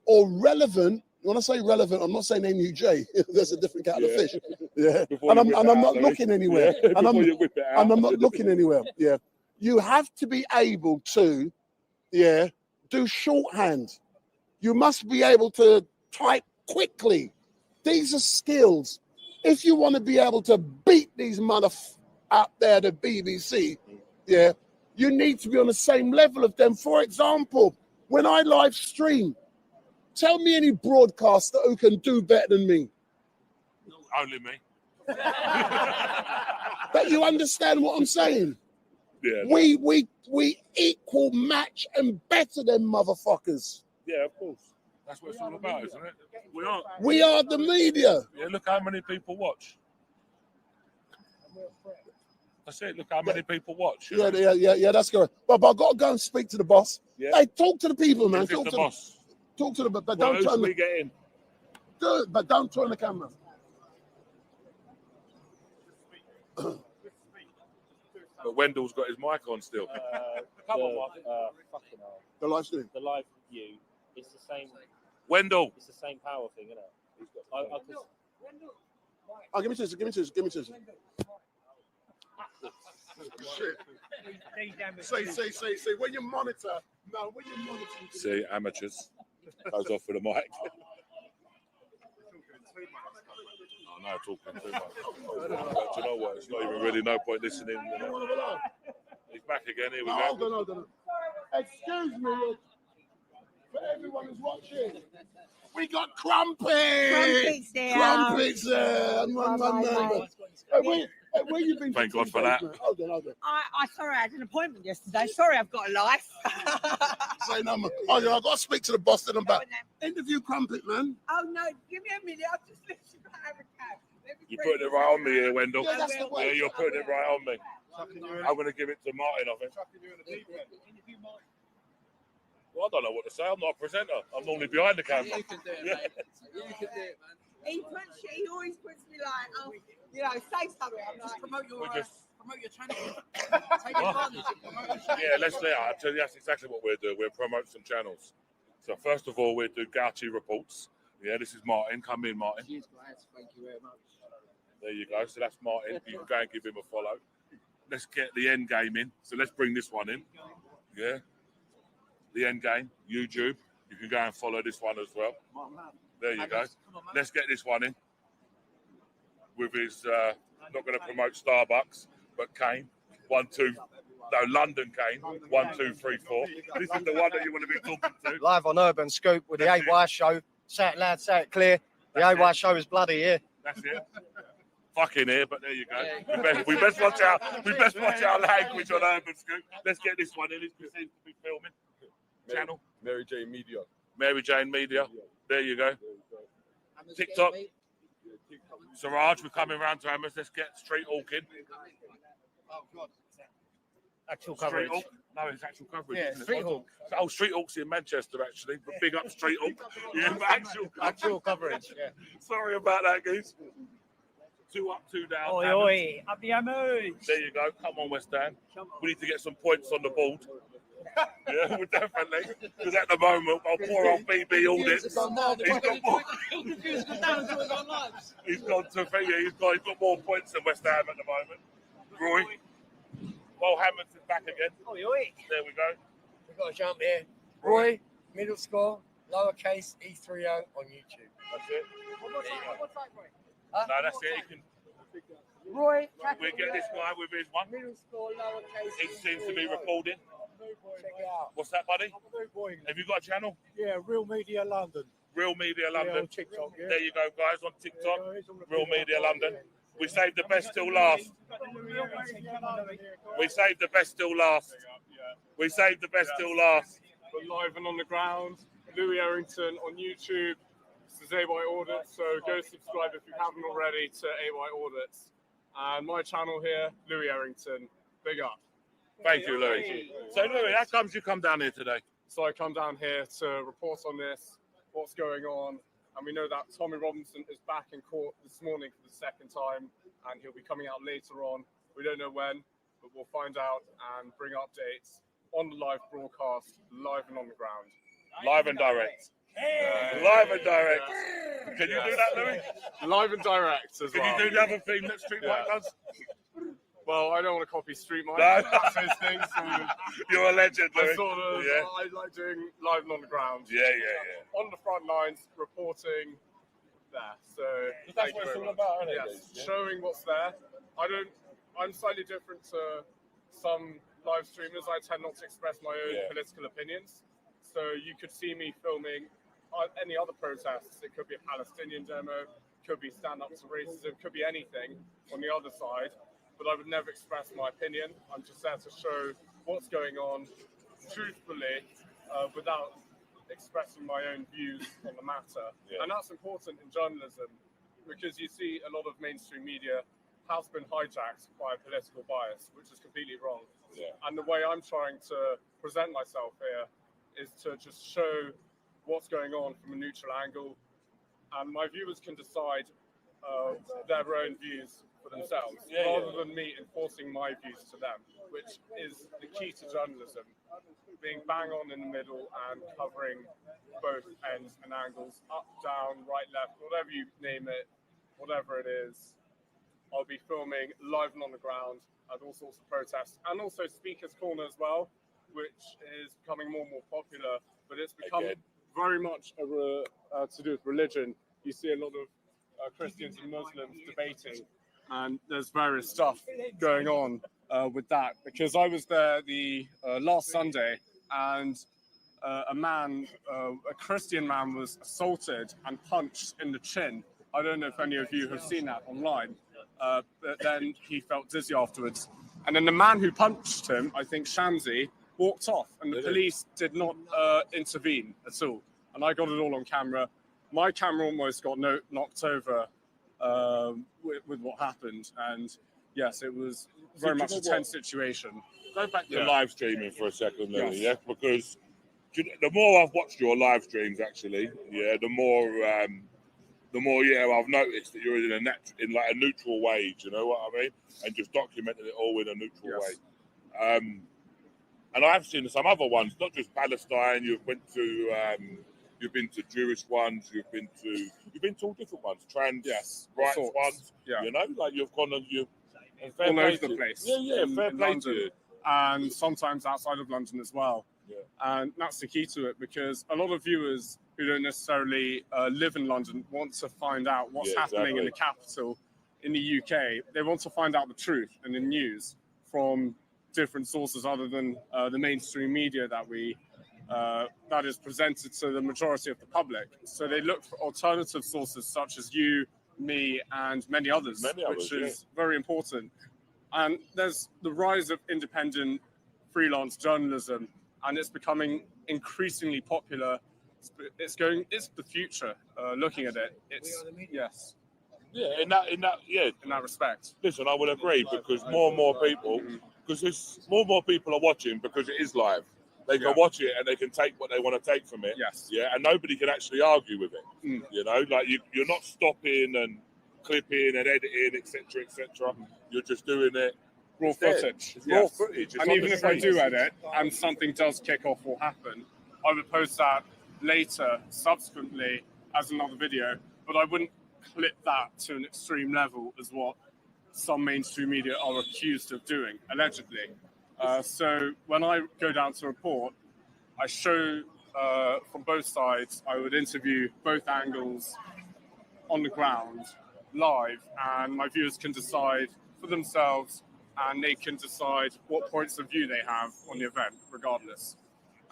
or relevant. When I say relevant, I'm not saying NUJ. There's a different kettle of fish. Yeah, and I'm not looking anywhere. And I'm not looking anywhere. Yeah, you have to be able to, do shorthand. You must be able to type quickly. These are skills. If you want to be able to beat these out there, the BBC, You need to be on the same level of them. For example, when I live stream, tell me any broadcaster who can do better than me. Only me. But you understand what I'm saying? Yeah. We equal, match, and better than motherfuckers. Yeah, of course. That's what it's all about, isn't it? We are the media. Yeah, look how many people watch. That's it. Look how many people watch. Yeah, that's good. But I've got to go and speak to the boss. Yeah. Hey, talk to the people, man. Is this Talk the to boss? Talk to them, but Well, don't who turn should the we get in? Good, but don't turn the camera. But Wendell's got his mic on still. Come on, Martin. Fucking hell. The live stream. The live view is the same. Wendell. It's the same power thing, isn't it? Oh, give me two. Give me two. Give me two. Shit. Say. When you monitor, no, when you monitor. See, amateurs. Goes off with the mic. Oh, no, talking too much. But you know what? It's not even really no point listening. He's back again. Here we go. Hold on. Excuse me. For everyone who's watching, we got crumpets. Crumpets there. Where you been? Thank God for that. Hold on. Sorry, I had an appointment yesterday. Sorry, I've got a life. Say no more. Oh, yeah, I've got to speak to the boss then I'm back. Interview Crumpet, man. Oh, no, give me a minute. I'll just let you have a cab. You're putting it right on me here, Wendell. Yeah, that's the way. Yeah, you're putting it right on me. I'm going to give it to Martin, I think. Well, I don't know what to say. I'm not a presenter. I'm normally behind the camera. You can do it, mate. You can do it, man. He always puts me like, oh, say something. I'm like, promote your channel. Take advantage of promote your channel. Yeah, let's I'll tell you, that's exactly what we'll do. We'll promote some channels. So first of all, we'll do Gouchy reports. Yeah, this is Martin. Come in, Martin. Cheers, guys. Thank you very much. There you go. So that's Martin. You can go and give him a follow. Let's get the end game in. So let's bring this one in. Yeah. The end game, YouTube. You can go and follow this one as well. There you go. Let's get this one in. With his, not going to promote Starbucks, but Kane. London Kane. 1, 2, 3, 4. This is the one that you want to be talking to. Live on Urban Scoop with the AY show. Say it loud, say it clear. The AY show is bloody here. That's it. Fucking here, but there you go. We best watch our language on Urban Scoop. Let's get this one in. It seems to be filming. Channel. Mary Jane Media. Mary Jane Media. There you go. TikTok. Siraj, we're coming round to Hammers. Let's get street hawking. Actual Street coverage. hawk. No, it's actual coverage. Yeah, isn't it? Street Hawk. Oh, Street Hawk's in Manchester, actually. But big up Street Hawk. Yeah, but actual coverage. Yeah. Sorry about that, guys. 2 up, 2 down. Oi, Hammers. oi, up the Hammers. There you go. Come on, West Ham. We need to get some points on the board. Yeah, we definitely. Because at the moment, our poor old BB Audits. He's got more. He's gone to he's got more points than West Ham at the moment. Roy. Well, Hammonds is back again. Oi, oi. There we go. We've got to jump here. Roy, middle score, lowercase E30 on YouTube. That's it. What's that, Roy? No, that's it. You can. Roy, We get this guy with his one. middle score, lowercase. He seems to be recording. Check it out. What's that, buddy? Have you got a channel? Yeah, Real Media London. Real Media Yeah, London. on TikTok, yeah. There you go, guys, on TikTok. Real Media London. We saved the best till last. We saved the best till last. We saved the best till last. We're live and on the ground. Louis Errington on YouTube. This is AY Audits, so go subscribe if you haven't already to AY Audits. And my channel here, Louis Errington. Big up. Thank you, Louis. So, Louis, how comes you come down here today? So I come down here to report on this, what's going on, and we know that Tommy Robinson is back in court this morning for the second time, and he'll be coming out later on. We don't know when, but we'll find out and bring updates on the live broadcast, live and on the ground. Live and direct. Live and direct. Can you do that, Louis? Live and direct as well. Can you do the other thing that Street Mike does? Well, I don't want to copy Street Mike. No. That's his thing. So You're a legend, Louis. I like doing live and on the ground. Yeah. On the front lines, reporting there. So that's what it's all about, isn't it? Yes, showing what's there. I'm slightly different to some live streamers, I tend not to express my own political opinions. So you could see me filming any other protests. It could be a Palestinian demo, could be stand up to racism, could be anything on the other side. But I would never express my opinion. I'm just there to show what's going on truthfully without expressing my own views on the matter. And that's important in journalism because you see a lot of mainstream media has been hijacked by a political bias, which is completely wrong. And the way I'm trying to present myself here is to just show what's going on from a neutral angle, and my viewers can decide their own views for themselves, rather than me enforcing my views to them, which is the key to journalism, being bang on in the middle and covering both ends and angles, up, down, right, left, whatever you name it, whatever it is. I'll be filming live and on the ground at all sorts of protests, and also Speaker's Corner as well, which is becoming more and more popular, but it's become very much to do with religion. You see a lot of Christians and Muslims debating, and there's various stuff going on with that. Because I was there the last Sunday, and a Christian man was assaulted and punched in the chin. I don't know if any of you have seen that online, but then he felt dizzy afterwards. And then the man who punched him, I think Shamsi, walked off, and the police did not intervene at all. And I got it all on camera. My camera almost got knocked over with what happened. And yes, it was very much a tense situation. Go back to live streaming for a second, Lily, because the more I've watched your live streams, actually, the more I've noticed that you're in a neutral way. Do you know what I mean? And just documenting it all in a neutral way. And I've seen some other ones, not just Palestine. You've been to Jewish ones. You've been to all different ones, trans rights ones. You know, like you've gone and you've all over the place. Fair in play London, to you. and sometimes outside of London as well. And that's the key to it, because a lot of viewers who don't necessarily live in London want to find out what's happening in the capital, in the UK. They want to find out the truth and the news from different sources other than the mainstream media that is presented to the majority of the public. So they look for alternative sources such as you, me, and many others, which is very important. And there's the rise of independent freelance journalism, and it's becoming increasingly popular. It's the future. Looking at it, it's in that respect. Listen, I would agree, because more and more people, are watching, because it is live. They can watch it and they can take what they want to take from it. And nobody can actually argue with it. You know, like you're not stopping and clipping and editing, etc., etc. You're just doing it raw footage. Raw footage. And even if I do edit and something does kick off or happen, I would post that later, subsequently, as another video. But I wouldn't clip that to an extreme level, as what some mainstream media are accused of doing, allegedly. So when I go down to report, I show from both sides. I would interview both angles on the ground, live, and my viewers can decide for themselves, and they can decide what points of view they have on the event, regardless.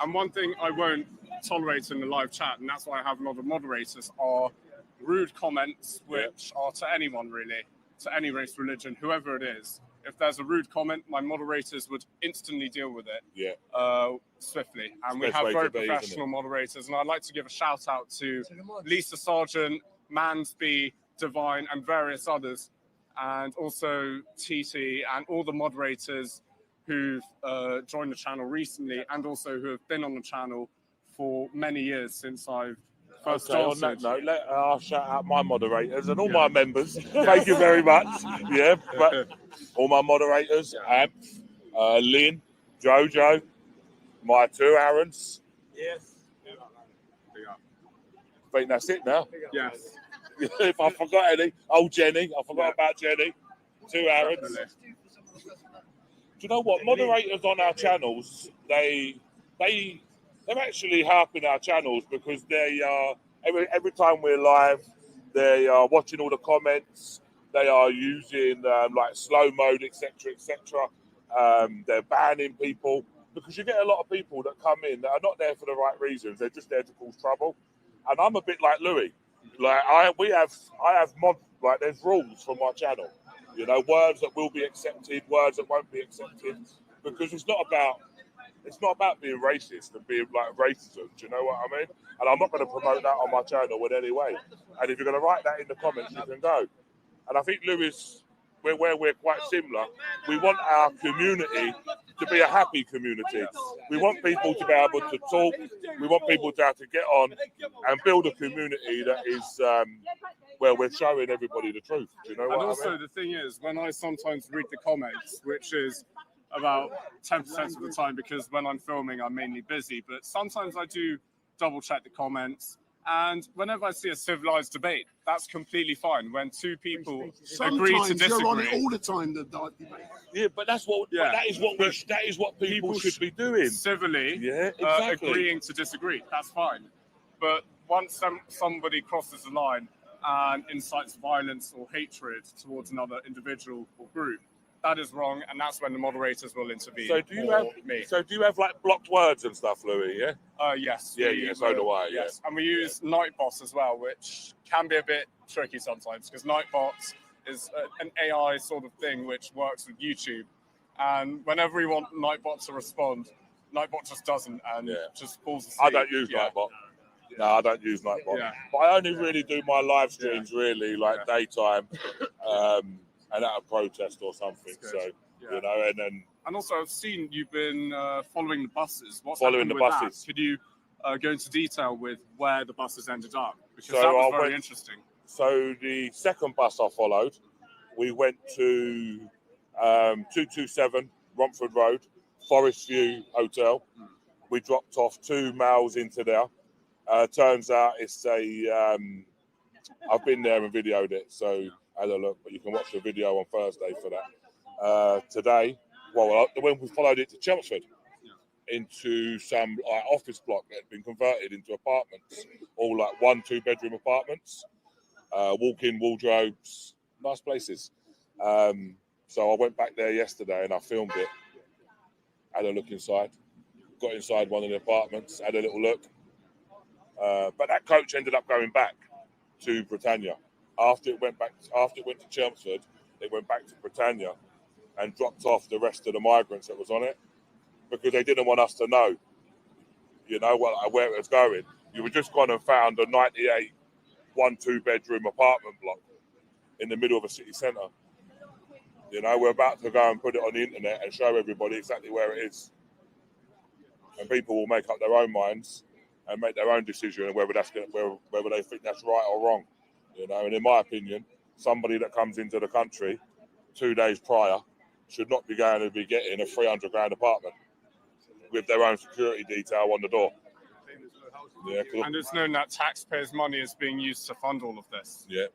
And one thing I won't tolerate in the live chat, and that's why I have a lot of moderators, are rude comments, which are to anyone, really, to any race, religion, whoever it is. If there's a rude comment, my moderators would instantly deal with it swiftly. And we have very professional moderators. And I'd like to give a shout out to Lisa Sargent, Mansby, Divine, and various others, and also TT and all the moderators who've joined the channel recently, and also who have been on the channel for many years since I've first started. On that note, I'll shout out my moderators and all my members. Thank you very much. But all my moderators, Amp, Lynn, Jojo, my two Aarons. I think that's it now. Yes. If I forgot any, Jenny. I forgot about Jenny. Two Aarons. Do you know what? Moderators on our channels, they're actually helping our channels, because they are every time we're live, they are watching all the comments. They are using like slow mode, etc., etc. They're banning people because you get a lot of people that come in that are not there for the right reasons. They're just there to cause trouble. And I'm a bit like Louis. Like I have like there's rules for my channel. You know, words that will be accepted, words that won't be accepted, because it's not about being racist and being like racism. Do you know what I mean? And I'm not going to promote that on my channel in any way. And if you're going to write that in the comments, you can go. And I think Lewis, where we're quite similar, we want our community to be a happy community. We want people to be able to talk. We want people to be able to get on and build a community that is where we're showing everybody the truth. Do you know what And I also, mean? the thing is, when I sometimes read the comments, which is about 10% of the time, because when I'm filming, I'm mainly busy, but sometimes I do double check the comments. And whenever I see a civilized debate, that's completely fine. When two people agree to Sometimes disagree, you're on it all the time. The debate. Yeah, but that's what. Yeah. That is what people should be doing civilly. Yeah, exactly. Agreeing to disagree, that's fine. But once somebody crosses the line and incites violence or hatred towards another individual or group, that is wrong, and that's when the moderators will intervene. So do you have like blocked words and stuff, Louis? Yeah. Yes. Yeah. So do I. Yes, and we use Nightbots as well, which can be a bit tricky sometimes because Nightbots is an AI sort of thing which works with YouTube, and whenever we want Nightbot to respond, Nightbot just doesn't and just falls asleep. I don't use Nightbot. No, I don't use Nightbot. Yeah. But I only really do my live streams really like daytime, and at a protest or something. So you know, and then. And also, I've seen you've been following the buses. What's Following happened the with buses. that? Could you go into detail with where the buses ended up? Because So that was I very went- interesting. So the second bus I followed, we went to 227 Romford Road, Forest View Hotel. We dropped off 2 males into there. Turns out it's a. I've been there and videoed it, so had a look. But you can watch the video on Thursday for that. Today, when we followed it to Chelmsford, into some like office block that had been converted into apartments, all like 1-2 bedroom apartments, walk-in wardrobes, nice places. So I went back there yesterday and I filmed it. Had a look inside. Got inside one of the apartments. Had a little look. But that coach ended up going back to Britannia after it went to Chelmsford. It went back to Britannia and dropped off the rest of the migrants that was on it because they didn't want us to know, you know, where it was going. You were just gone and found a 98 1-2 bedroom apartment block in the middle of a city centre. You know, we're about to go and put it on the internet and show everybody exactly where it is. And people will make up their own minds and make their own decision on whether they think that's right or wrong. You know, and in my opinion, somebody that comes into the country 2 days prior should not be going to be getting a 300 grand apartment with their own security detail on the door. Yeah, And it's known that taxpayers' money is being used to fund all of this. yeah,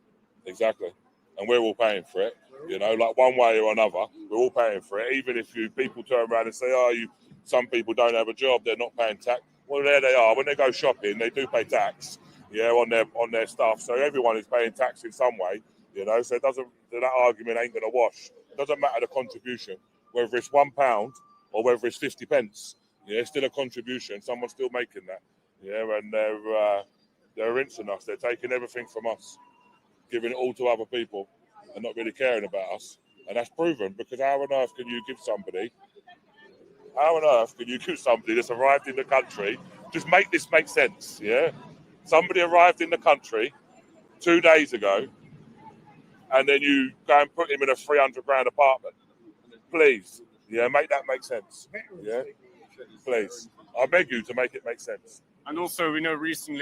exactly. And we're all paying for it. You know, like one way or another, we're all paying for it. Even if people turn around and say, some people don't have a job, they're not paying tax. Well, there they are. When they go shopping, they do pay tax, on their stuff. So everyone is paying tax in some way, you know. So that argument ain't gonna wash. It doesn't matter the contribution, whether it's £1 or whether it's 50 pence. Yeah, it's still a contribution. Someone's still making that. Yeah, and they're rinsing us. They're taking everything from us, giving it all to other people, and not really caring about us. And that's proven because how on earth can you give somebody that's arrived in the country? Just make this make sense, yeah? Somebody arrived in the country 2 days ago, and then you go and put him in a 300 grand apartment. Please, make that make sense. Yeah, please. I beg you to make it make sense. And also, we know in recent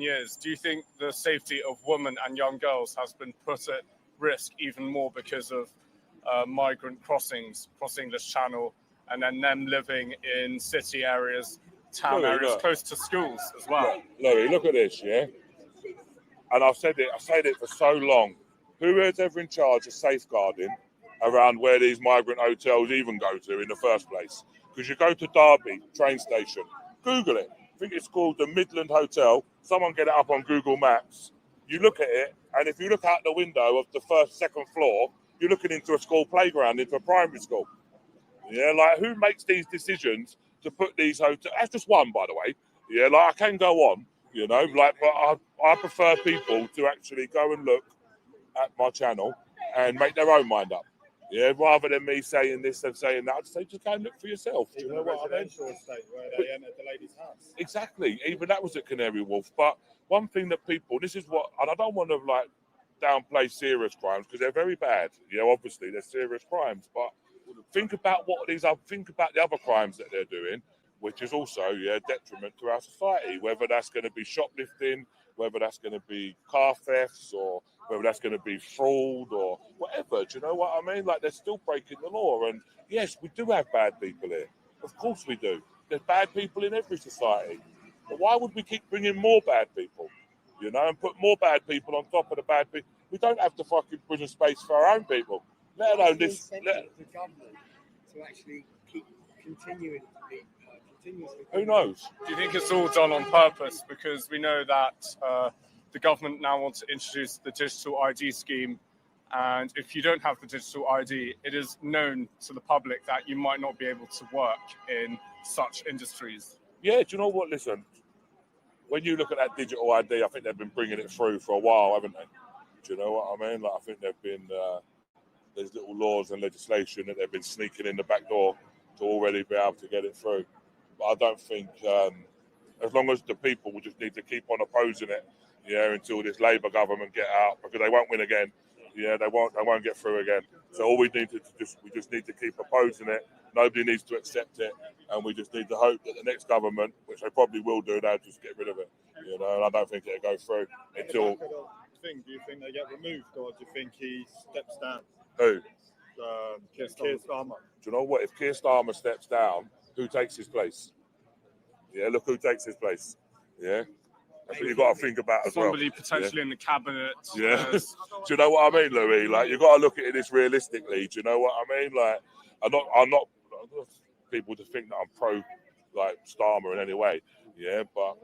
years, do you think the safety of women and young girls has been put at risk even more because of migrant crossing this channel, and then them living in city areas, town areas, close to schools as well? Louis, look at this, yeah? And I've said it for so long. Who is ever in charge of safeguarding around where these migrant hotels even go to in the first place? Because you go to Derby train station, Google it. I think it's called the Midland Hotel. Someone get it up on Google Maps. You look at it, and if you look out the window of the second floor, you're looking into a school playground, into a primary school. Yeah, like who makes these decisions to put these hotels? That's just one, by the way. Yeah, like I can go on, you know, like, but I prefer people to actually go and look at my channel and make their own mind up. Yeah, rather than me saying this and saying that, I'd say just go and look for yourself. Do you know what I mean? Estate where they entered the lady's house. Exactly. Even that was at Canary Wharf. But one thing that people, this is what, and I don't want to like downplay serious crimes because they're very bad. You know, obviously they're serious crimes. But think about think about the other crimes that they're doing, which is also detriment to our society. Whether that's going to be shoplifting, whether that's going to be car thefts, or whether that's going to be fraud or whatever. Do you know what I mean? Like they're still breaking the law. And yes, we do have bad people here. Of course we do. There's bad people in every society. But why would we keep bringing more bad people? You know, and put more bad people on top of the bad people. We don't have the fucking prison space for our own people. Let alone this. The government to actually keep continuing to be continuously. Who knows? Do you think it's all done on purpose? Because we know that the government now wants to introduce the digital ID scheme. And if you don't have the digital ID, it is known to the public that you might not be able to work in such industries. Yeah, do you know what? Listen, when you look at that digital ID, I think they've been bringing it through for a while, haven't they? Do you know what I mean? Like, I think they've been, there's little laws and legislation that they've been sneaking in the back door to already be able to get it through. But I don't think, as long as the people will just need to keep on opposing it, until this Labour government get out, because they won't win again. Yeah, they won't get through again. So all we need to we just need to keep opposing it. Nobody needs to accept it, and we just need to hope that the next government, which they probably will do, they'll just get rid of it. You know, and I don't think it'll go through until. Do you think they get removed, or do you think he steps down? Who? Keir Starmer. Do you know what? If Keir Starmer steps down, who takes his place? Yeah, look who takes his place. Yeah. That's what you've got to think about as well. Somebody potentially in the cabinet. Yeah. Do you know what I mean, Louis? Like, you've got to look at this realistically. Do you know what I mean? Like, I'm not people to think that I'm pro, like, Starmer in any way. Yeah, but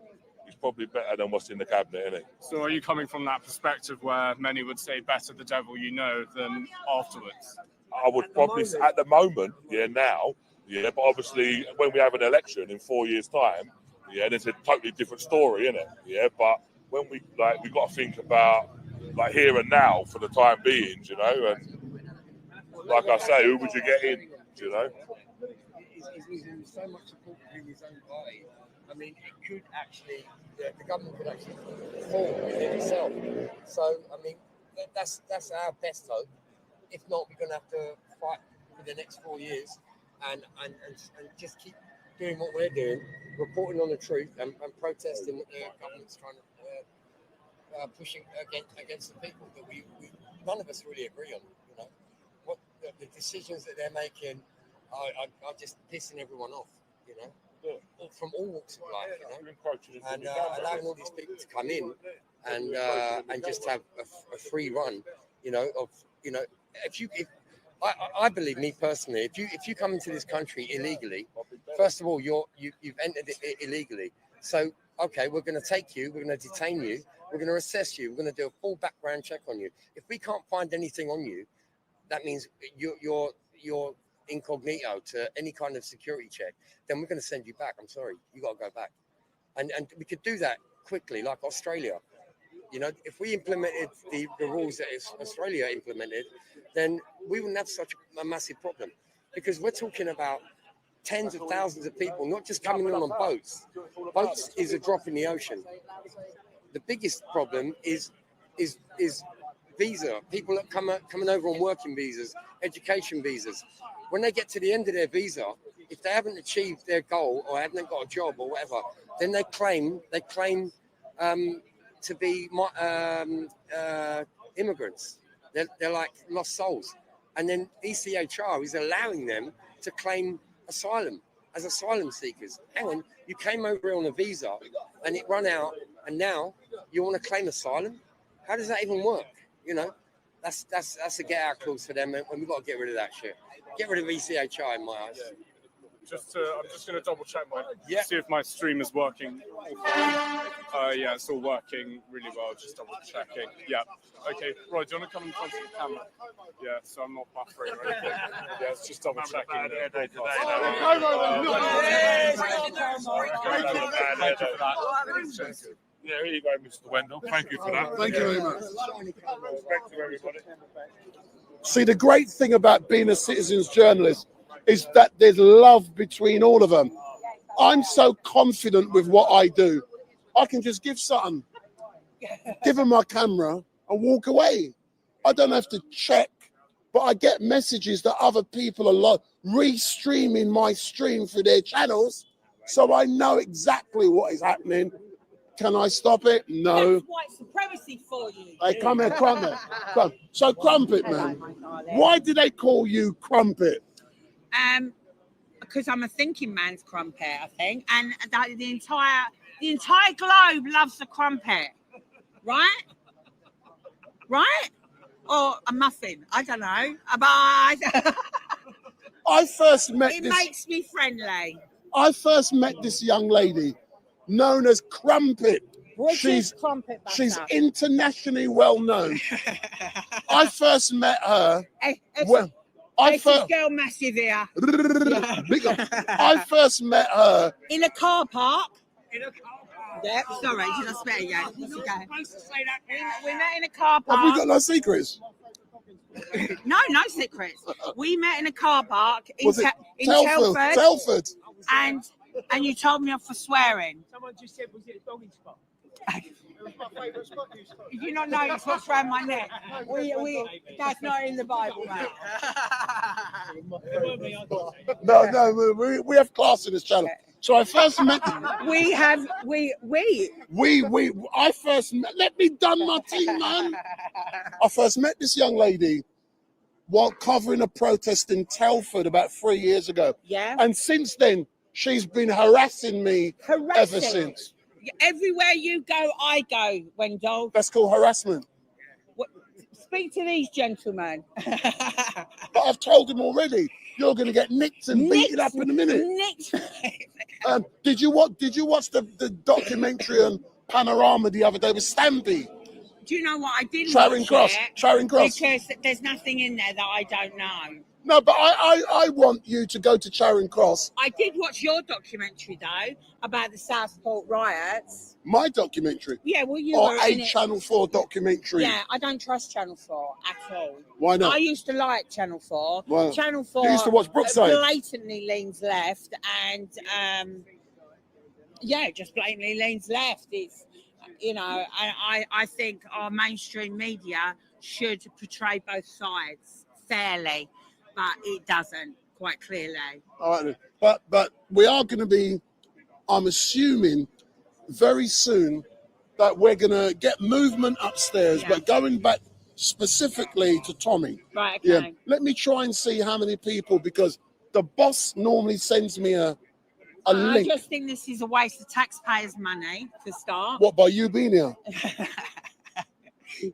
he's probably better than what's in the cabinet, isn't it? So are you coming from that perspective where many would say better the devil you know than afterwards? I would probably, at the moment, now, but obviously when we have an election in 4 years' time, it's a totally different story, isn't it? Yeah, but when we got to think about like here and now for the time being, you know, and like I say, who would you get in, you know? He's so much support within his own party. I mean, it could actually, the government could actually fall within itself. So, I mean, that's our best hope. If not, we're going to have to fight for the next 4 years and just keep doing what we're doing, reporting on the truth and protesting what the government's trying to pushing against the people that we none of us really agree on. You know, what the decisions that they're making are just pissing everyone off. You know, from all walks of life. You know, and allowing all these people to come in and just have a free run. You know, I believe, me personally, if you come into this country illegally, first of all, you've entered it illegally. So, okay, we're going to take you, we're going to detain you, we're going to assess you, we're going to do a full background check on you. If we can't find anything on you, that means you're incognito to any kind of security check. Then we're going to send you back. I'm sorry, you got to go back, and we could do that quickly, like Australia. You know, if we implemented the rules that Australia implemented, then we wouldn't have such a massive problem, because we're talking about tens of thousands of people, not just coming in on boats. Boats is a drop in the ocean. The biggest problem is visa. People that coming over on working visas, education visas. When they get to the end of their visa, if they haven't achieved their goal or haven't got a job or whatever, then they claim to be immigrants. They're like lost souls. And then ECHR is allowing them to claim asylum as asylum seekers. Hang on, you came over on a visa and it run out and now you want to claim asylum? How does that even work? You know, that's a get out clause for them, and we've got to get rid of that shit. Get rid of ECHR in my eyes. I'm just going to double check see if my stream is working. Yeah, it's all working really well. Just double checking. Yeah. Okay. Roy, do you want to come in front of the camera? Yeah. So I'm not buffering or anything. Yeah, it's just double checking. Thank you for that. Yeah, here you go, Mr. Wendell. Thank you for that. Thank you very much. Respect to everybody. See, the great thing about being a citizens journalist is that there's love between all of them. I'm so confident with what I do. I can just give something, give them my camera and walk away. I don't have to check, but I get messages that other people are restreaming my stream through their channels, so I know exactly what is happening. Can I stop it? No. That's white supremacy for you. Hey, come here, Crumpet. So, Crumpet, man, why do they call you Crumpet? Because I'm a thinking man's crumpet, I think, and the entire globe loves the crumpet, right? Right? Or a muffin? I don't know. But I first met it this. makes me friendly. I first met this young lady, known as Crumpet. She's internationally well known. I first met her. Girl massive here. I first met her in a car park. Yeah, sorry, did I swear you? We met in a car park. Have we got no secrets? No secrets. We met in a car park in Was it Telford. Telford. And you told me off for swearing. Someone just said, was it a dogging spot? It was my favourite spot. Did you not notice what's around my neck? That's not in the Bible, mate. No, we have class in this channel. So I first met. I first met. Let me done my thing, man. I first met this young lady while covering a protest in Telford about 3 years ago. Yeah. And since then, she's been harassing me ever since. Everywhere you go, I go, Wendell. That's called harassment. Speak to these gentlemen. But I've told him already. You're going to get nicked and beaten up in a minute. Did you watch the documentary on Panorama the other day with Stampy? Do you know what? I didn't Charing watch Cross. because there's nothing in there that I don't know. No, but I want you to go to Charing Cross. I did watch your documentary though about the Southport riots. My documentary? Yeah, well, you or were a in it. Channel 4 documentary? Yeah, I don't trust Channel 4 at all. Why not? I used to like Channel 4. Well, Channel 4 you used to watch Brookside. Blatantly leans left, and just blatantly leans left. It's I think our mainstream media should portray both sides fairly, but it doesn't quite clearly. All right, but we are going to be, I'm assuming, very soon that we're going to get movement upstairs. But going back specifically to Tommy, right? Okay. Yeah, let me try and see how many people, because the boss normally sends me a link. I just think this is a waste of taxpayers' money to start. What, by you being here?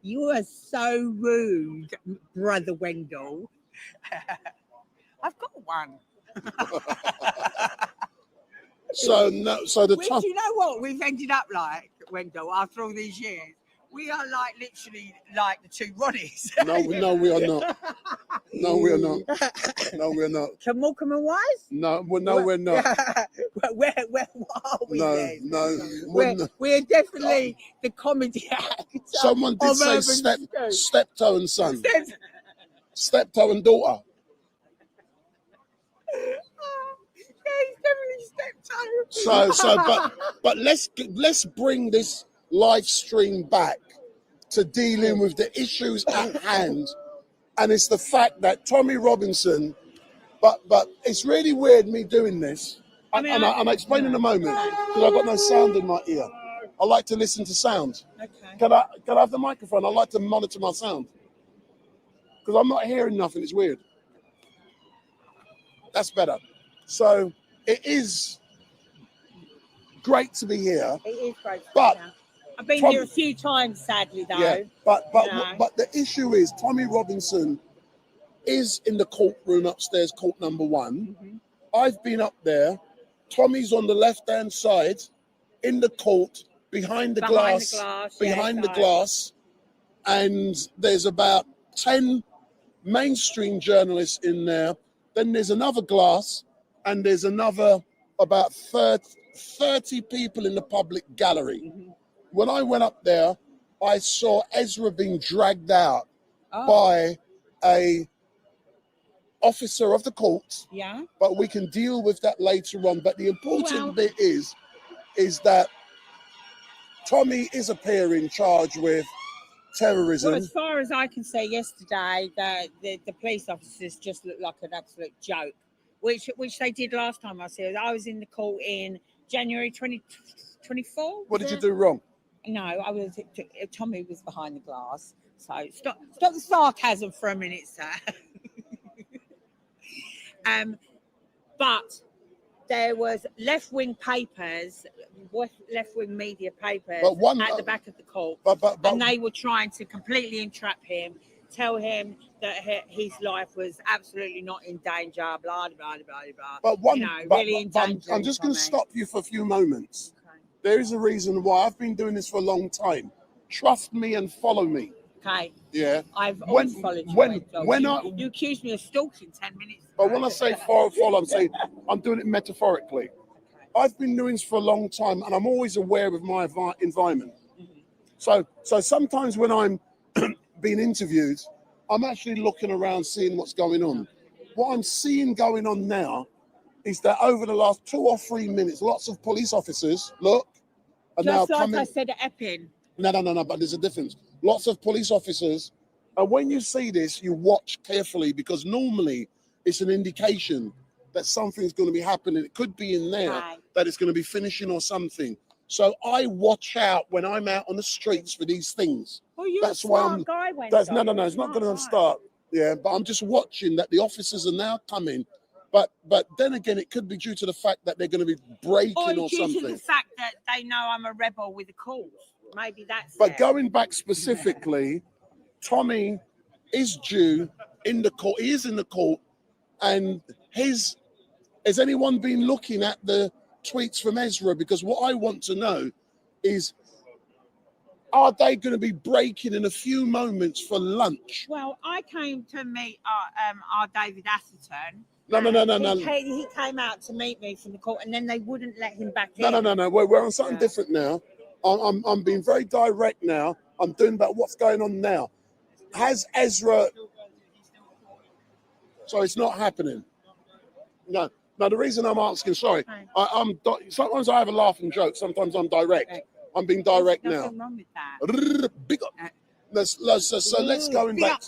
You are so rude, Brother Wendell. I've got one. So the Do you know what we've ended up like, Wendell, after all these years? We are like literally like the two Ronnies. No, we are not. No, we are not. No, we're not. Can Morecambe and Wise? No, we're not. What are we then? No. We're definitely the comedy actor. Someone did say steptoe and son. Steptoe and daughter. But let's bring this live stream back to dealing with the issues at hand, and it's the fact that Tommy Robinson. But it's really weird me doing this, and I'll explain in a moment because I've got no sound in my ear. I like to listen to sound. Okay. Can I have the microphone? I like to monitor my sound because I'm not hearing nothing. It's weird. That's better. So it is great to be here. It is great. But I've been here a few times, sadly, though. Yeah, but the issue is Tommy Robinson is in the courtroom upstairs, court number 1. I've been up there. Tommy's on the left-hand side, in the court, behind the glass, and there's about 10 mainstream journalists in there. Then there's another glass, and there's another about 30 people in the public gallery. When I went up there, I saw Ezra being dragged out by a officer of the court. Yeah. But we can deal with that later on. But the important bit is that Tommy is appearing charged with terrorism. Well, as far as I can say, yesterday, the police officers just looked like an absolute joke, which they did last time I saw it. I was in the court in January 2024. What did you do wrong? No, Tommy was behind the glass. So stop the sarcasm for a minute, sir. But there was left-wing papers, left-wing media papers at the back of the court, and they were trying to completely entrap him, tell him that his life was absolutely not in danger, blah, blah, blah, blah. Really in danger. I'm just going to stop you for a few moments. Okay. There is a reason why. I've been doing this for a long time. Trust me and follow me. Okay. Yeah. I've always followed you. You accused me of stalking 10 minutes ago. But when I say follow, I'm saying I'm doing it metaphorically. Okay. I've been doing this for a long time, and I'm always aware of my environment. So sometimes when I'm being interviewed, I'm actually looking around, seeing what's going on. What I'm seeing going on now is that over the last 2 or 3 minutes, lots of police officers are now coming. I said at Epping. No, but there's a difference. Lots of police officers, and when you see this, you watch carefully, because normally it's an indication that something's going to be happening. It could be in there that it's going to be finishing or something. So I watch out when I'm out on the streets for these things. Well, you're that's a why smart I'm. guy, Wendy. No, it's not going to start. Yeah, but I'm just watching that the officers are now coming. But then again, it could be due to the fact that they're going to be breaking or due something. to the fact that they know I'm a rebel with a cause. Maybe that's But going back specifically, Tommy is due in the court. He is in the court, and has anyone been looking at the tweets from Ezra? Because what I want to know is, are they going to be breaking in a few moments for lunch? Well, I came to meet our David Atherton. No. He came out to meet me from the court, and then they wouldn't let him back in. No. We're on something different now. I'm being very direct now. I'm doing about what's going on now. Has Ezra? So it's not happening. No. The reason I'm asking, sorry, sometimes I have a laughing joke. Sometimes I'm direct. I'm being direct now. Nothing wrong with that. Big up. So let's go back.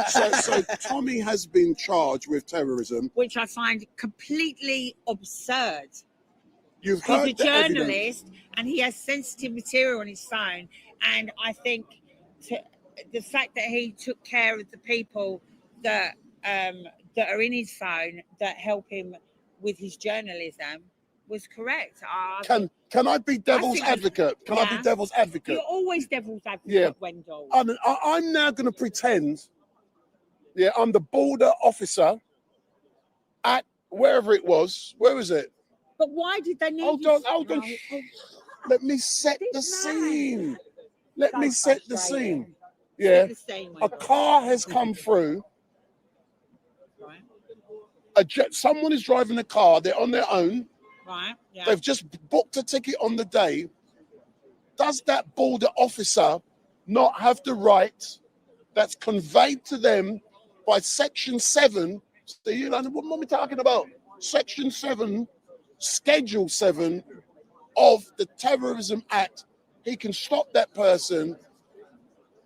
So Tommy has been charged with terrorism, which I find completely absurd. You've He's heard a the journalist, evidence. and he has sensitive material on his phone. And I think the fact that he took care of the people that are in his phone that help him with his journalism was correct. Can I be devil's advocate? Can I be devil's advocate? You're always devil's advocate, Wendell. I'm now going to pretend, I'm the border officer at wherever it was. Where was it? But why did they need Hold on. Let me set the scene. Let me set the scene. Yeah. A car has come through. Someone is driving the car. They're on their own. Right. Yeah. They've just booked a ticket on the day. Does that border officer not have the right that's conveyed to them by Section 7? So you know what am I talking about? Section 7, Schedule 7 of the Terrorism Act. He can stop that person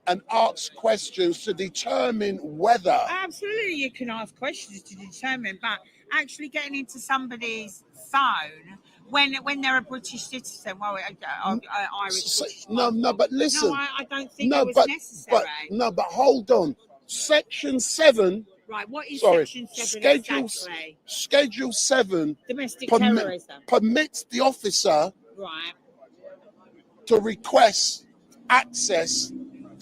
and ask questions to determine whether. Absolutely, you can ask questions to determine, but actually getting into somebody's phone when they're a British citizen, Irish. No, but listen. No, I don't think it was necessary. But hold on. Section 7. Right, what is Section 7 exactly? Schedule 7. Domestic terrorism. Permits the officer to request access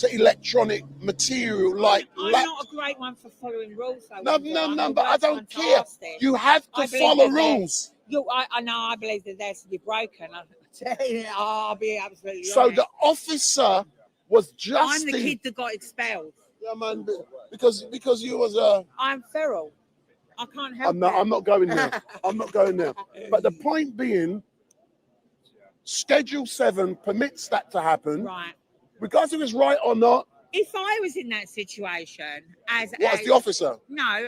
to electronic material like I'm not a great one for following rules, though. No, Wendy. no, I'm no, the but I worst don't one to care. ask this. You have to I believe follow that they're- rules. I know. I believe that they're to be broken. I'll be absolutely So honest. the officer was just I'm the kid that got expelled. Yeah, man, because you was a. I'm feral. I can't help I'm not going there. I'm not going there. But the point being, Schedule 7 permits that to happen. Right. Regardless if it's right or not. If I was in that situation as The officer? No,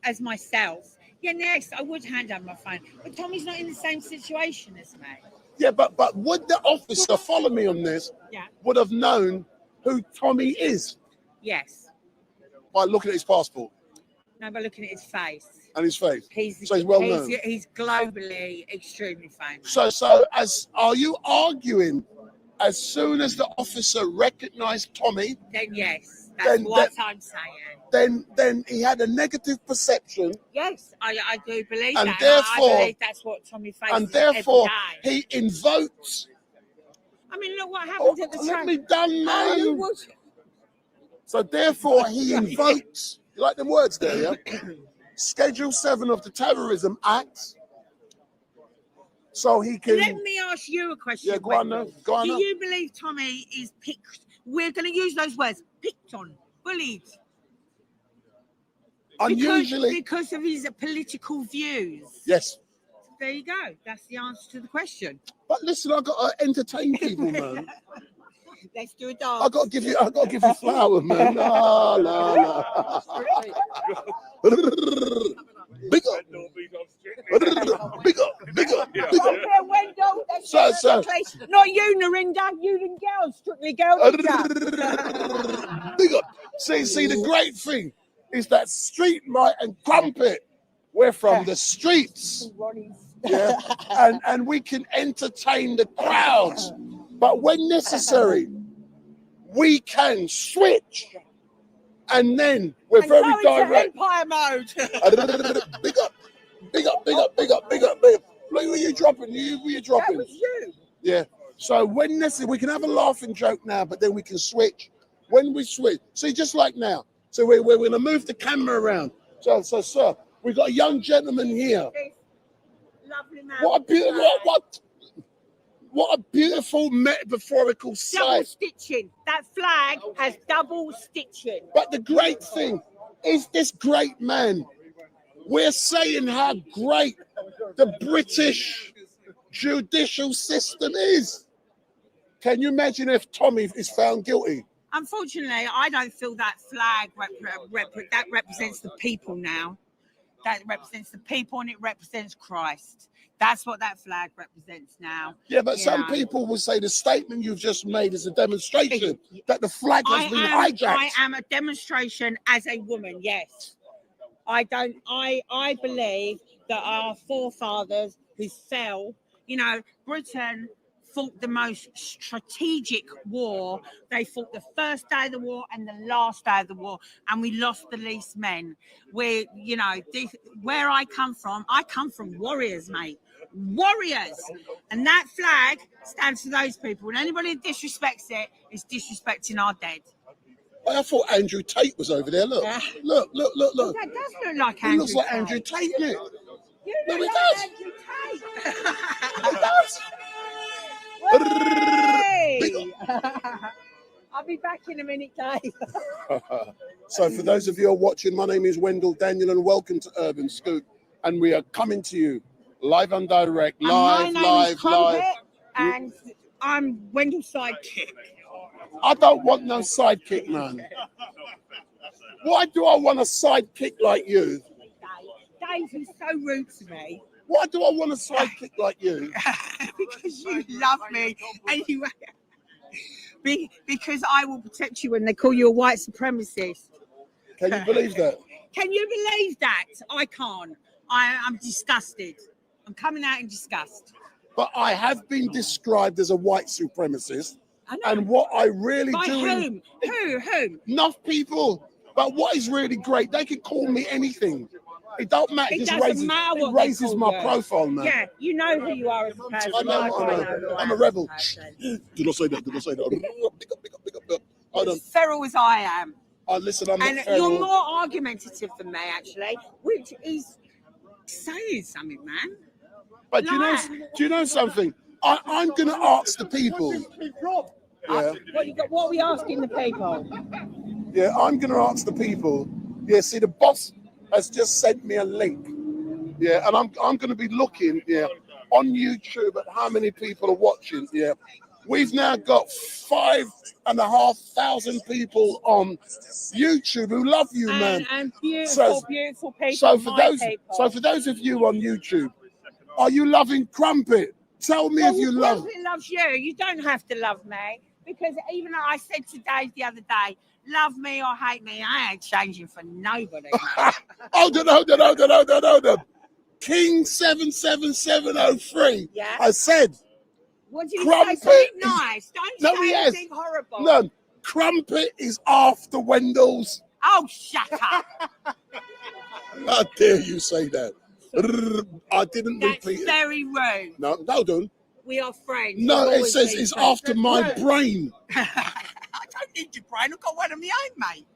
as myself. Yeah, next I would hand over my phone. But Tommy's not in the same situation as me. Yeah, but would the officer follow me on this? Yeah. Would have known who Tommy is Yes. by looking at his passport No, by looking at his face. and his face. He's So he's well known. He's globally extremely famous. So are you arguing? As soon as the officer recognised Tommy, Then yes, that's what I'm saying. Then he had a negative perception. Yes, I do believe And that. therefore- I believe that's what Tommy faces And therefore, every day. he invokes. I mean, look what happened at the Let time. me done, Oh, you man. would. So therefore, he invokes. You like them words there, yeah? Schedule 7 of the Terrorism Act. So he can. Let me ask you a question. Yeah, go on Wendell. now. Go on Do now. you believe Tommy is picked? We're going to use those words: picked on, bullied. Unusually. Because of his political views. Yes. There you go. That's the answer to the question. But listen, I got to entertain people, man. Let's do a dance. I got to give you flowers, man. No, no, no. Big up. Big up. Okay, Wendell, that's So- your place. Not you, Narinda. You and girls, strictly girls. Big up. See, the great thing is that Street Might and Crumpet, we're from the streets. Yeah. And we can entertain the crowds. But when necessary, we can switch. And then we're very Go into direct. Empire mode. Big up. Look where you're dropping. Where you dropping. That was you. Yeah. So when necessary, we can have a laughing joke now, but then we can switch. When we switch, see, just like now. So we're going to move the camera around. So, sir, we've got a young gentleman here. Lovely man. What a beautiful metaphorical Double sight. stitching. That flag has double stitching. But the great thing is this great man. We're saying how great the British judicial system is. Can you imagine if Tommy is found guilty? Unfortunately, I don't feel that flag that represents the people now. That represents the people and it represents Christ. That's what that flag represents now. Yeah, but You some know. people will say the statement you've just made is a demonstration that the flag has been hijacked. I am a demonstration as a woman, yes. I believe that our forefathers who fell, Britain fought the most strategic war. They fought the first day of the war and the last day of the war, and we lost the least men. Where I come from warriors, mate. Warriors. And that flag stands for those people. And anybody that disrespects it is disrespecting our dead. I thought Andrew Tate was over there. Look. Yeah. Look. That does look like Andrew He looks like Tate. Andrew Tate, doesn't it? You No, look he like does. Andrew Tate. He does. Hey! I'll be back in a minute, Dave. So for those of you who are watching, my name is Wendell Daniel and welcome to Urban Scoop. And we are coming to you live and direct, My name is Crumpet, and I'm Wendell's sidekick. I don't want no sidekick, man. Why do I want a sidekick like you? Dave is so rude to me. Why do I want a sidekick like you? Because you love me anyway. Because I will protect you when they call you a white supremacist. Can you believe that? Can you believe that? I can't. I'm disgusted. I'm coming out in disgust. But I have been described as a white supremacist. And what I really By do... whom? Who? Enough people. But what is really great, they can call me anything. It don't matter. It It just doesn't matter it what they raises call my you. profile, man. Yeah, you know who you are as a person. I know. who I I'm am a as rebel. person. Did I say that? Did I say that? Big up. Hold on. As feral as I am. Listen, I'm And not you're feral. more argumentative than me, actually, which is saying something, man. But do you know something? I'm going to ask the people. Yeah. What are we asking the people? Yeah, I'm going to ask the people. Yeah, see, the boss has just sent me a link. Yeah, and I'm going to be looking, on YouTube at how many people are watching. Yeah, we've now got 5,500 people on YouTube who love you, man. And beautiful people. So for those of you on YouTube, are you loving Crumpet? Tell me if you love. Crumpet loves you. You don't have to love me, because even though I said to Dave the other day, love me or hate me, I ain't changing for nobody. Hold on. King 77703. Yeah. I said. What did he Crumpet say? Something nice. Don't No, say he has. anything horrible. No, Crumpet is after Wendell's. Oh, shut up. How dare you say that? I didn't repeat That's it. very rude. No, don't. We are friends. No, We've it always says been it's friends. after my brain. I don't need your brain. I've got one of my own, mate.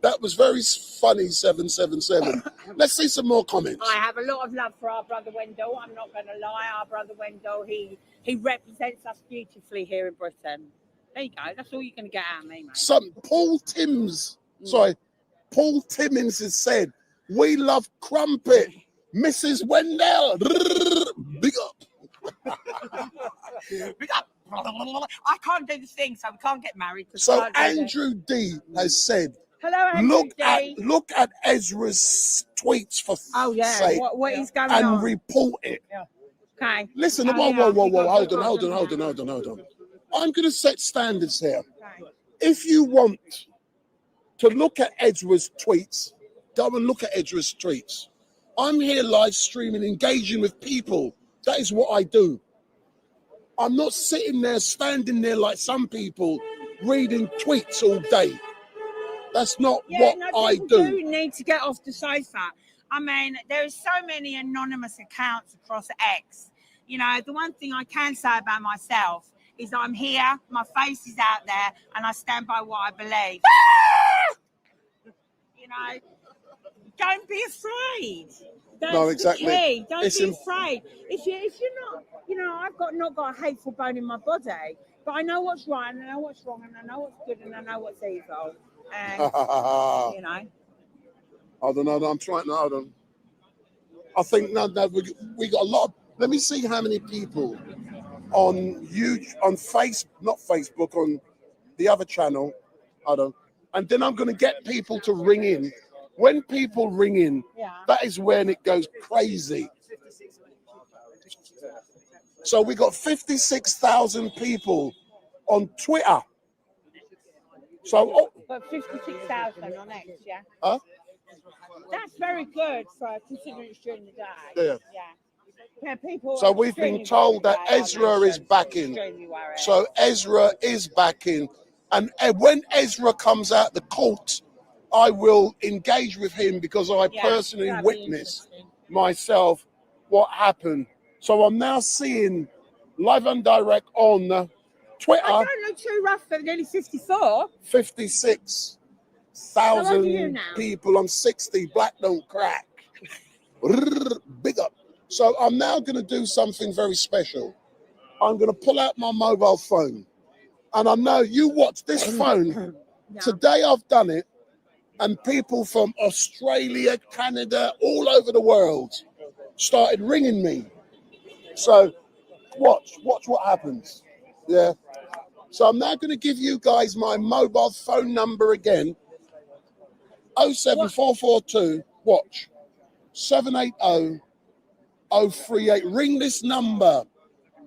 That was very funny, 777. Let's see some more comments. I have a lot of love for our brother Wendell. I'm not going to lie. Our brother Wendell, he represents us beautifully here in Britain. There you go. That's all you're going to get out of me, mate. Paul Timmins has said, we love Crumpet. Mrs. Wendell. Big up. Big up. I can't do the thing, so we can't get married. So Andrew D has said, hello, Andrew look at Ezra's tweets for sake what is going and on? report it. Yeah. Okay. Listen, whoa. Hold on. I'm going to set standards here. If you want to look at Ezra's tweets, go and look at Ezra's tweets. I'm here live streaming, engaging with people. That is what I do. I'm not sitting there, standing there like some people reading tweets all day. That's not what I people do. Need to get off the sofa. I mean, there's so many anonymous accounts across X. You know, the one thing I can say about myself is I'm here, my face is out there, and I stand by what I believe. You know, don't be afraid. That's No, exactly. The key. Don't It's be afraid. If you're not, you know, I've not got a hateful bone in my body, but I know what's right, and I know what's wrong, and I know what's good, and I know what's evil. And you know. I don't know. I'm trying to. Hold on. I think no, we got a lot of. Let me see how many people on YouTube, on not Facebook, on the other channel. I don't. And then I'm going to get people to ring in. When people ring in, that is when it goes crazy. So we got 56,000 people on Twitter. So, but 56,000 on X, yeah. Huh? That's very good for considering it's during the day. Yeah. Yeah, people. So we've been told that Ezra is backing. So Ezra is backing, and when Ezra comes out the court, I will engage with him because I personally witnessed myself what happened. So I'm now seeing live and direct on Twitter. I don't look too rough for nearly 54. 56,000 people. I'm 60. Black don't crack. Big up. So I'm now going to do something very special. I'm going to pull out my mobile phone. And I know you watch this phone. Today I've done it. And people from Australia, Canada, all over the world started ringing me. So watch what happens. Yeah. So I'm now going to give you guys my mobile phone number again. 07442, watch, 780-038. Ring this number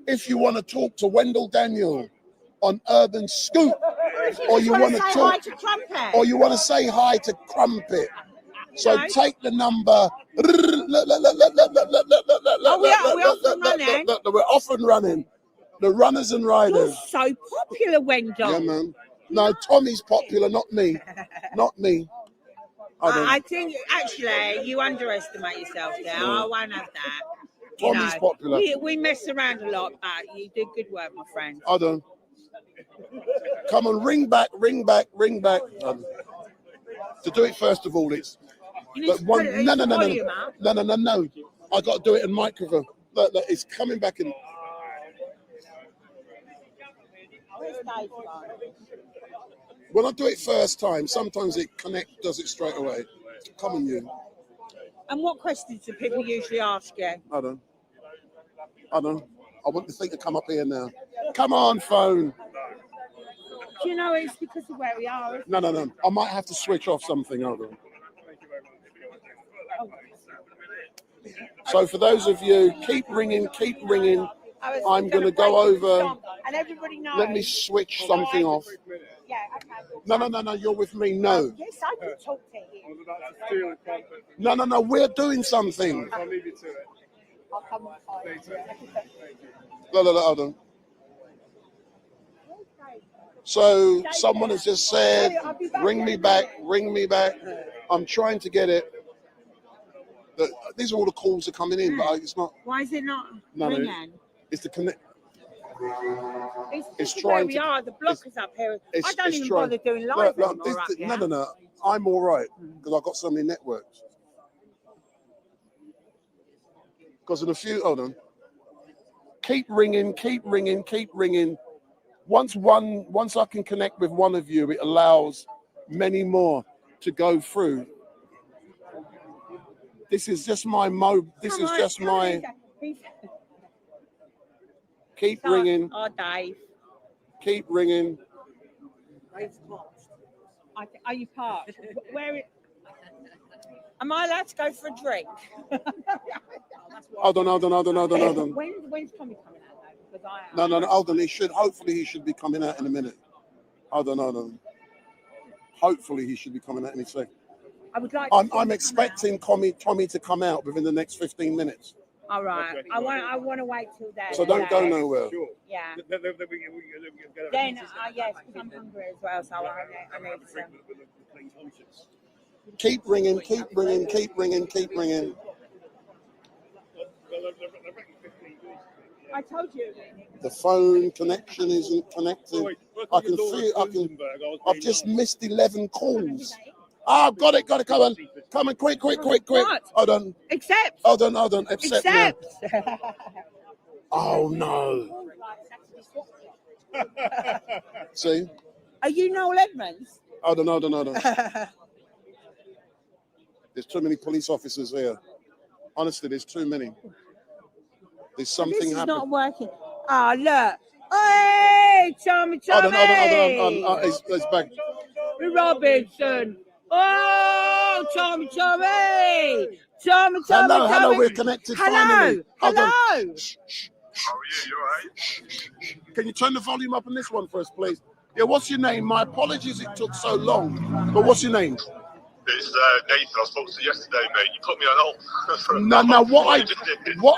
if you want to talk to Wendell Daniel on Urban Scoop. Or you want to talk, or you want to say hi to Crumpet. So take the number. We're off and running. The runners and riders. You're so popular, Wendell. Yeah, man. No, Tommy's popular, not me. Not me. I think actually you underestimate yourself there. No. I won't have that. You Tommy's know, popular. we mess around a lot, but you do good work, my friend. Hold on. Come on, ring back, ring back, ring back. To do it, first of all, it's You need to put it no, in no, no, no, volume up. no. I got to do it in microphone. Look, it's coming back in. Where's Dave gone? When I do it first time, sometimes it does it straight away. Come on, you. And what questions do people usually ask you? Hold on. I want the thing to come up here now. Come on, phone. Do you know it's because of where we are? No. I might have to switch off something. Hold on. So for those of you, keep ringing. I'm going to go over. And everybody knows. Let me switch something off. Yeah, okay. No, you're with me. No. Yes, I can talk to you. No, we're doing something. I'll leave you to it. I'll come and find you. No, hold on. So someone has just said, ring me back. I'm trying to get it. These are all the calls are coming in, but it's not. Why is it not No, ringing? It's the connect. It's where we are. The block is up here. I don't even bother doing live anymore up here. No. I'm all right because I've got so many networks. Because in a few, hold on. Keep ringing. Once I can connect with one of you, it allows many more to go through. This is just my mode. This is just my. Keep ringing. Oh, Dave. Keep ringing. Are you parked? Where? Am I allowed to go for a drink? Hold on. When's Tommy coming out though? Because No. Hold on. Hopefully, he should be coming out in a minute. Hold on. Hopefully, he should be coming out any second. I would like. I'm expecting Tommy to come out within the next 15 minutes. All right. I want to wait till then. So don't go nowhere. Sure. Yeah. Then, yes, because I'm hungry as well, so I need some. Keep ringing. I told you. The phone connection isn't connecting. I can feel. I've just missed 11 calls. Oh, got it. Come on, quick. Hold on. Accept. Hold on. Accept. Oh no. See? Are you Noel Edmonds? Hold on. There's too many police officers here. Honestly, there's too many. There's something This is happening. not working. Oh, look. Hey, Tommy. Hold on. It's back. Robinson. Oh, Tommy. Hello, we're connected finally. Hold on. How are you? You alright? Can you turn the volume up on this one for us, please? Yeah, what's your name? My apologies it took so long, but what's your name? It's Nathan. I spoke to you yesterday, mate. You put me on hold. No, what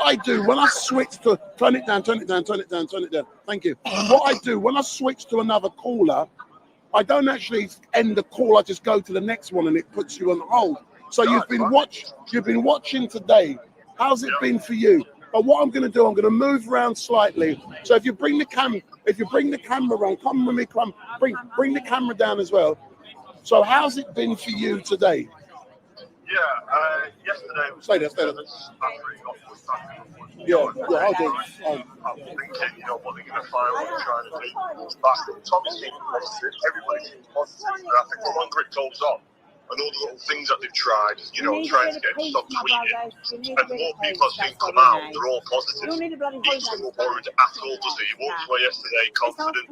I do when I switch to turn it down. Thank you. What I do when I switch to another caller, I don't actually end the call. I just go to the next one, and it puts you on hold. So you've been watching today. How's it been for you? But what I'm going to do, I'm going to move around slightly. So if you bring the camera around, come with me. Bring the camera down as well. So how's it been for you today? Yeah, yesterday was Stay there. Yeah, hold on. I'm thinking, what they're going to file, what they're trying to do. But I think Tommy seems positive, everybody seems positive, but I think the longer it goes on, and all the little things that they've tried, trying to get him to stop tweeting, and more people have seen come out, they're all positive. Each single worried at all, does he? He walked away yesterday confident.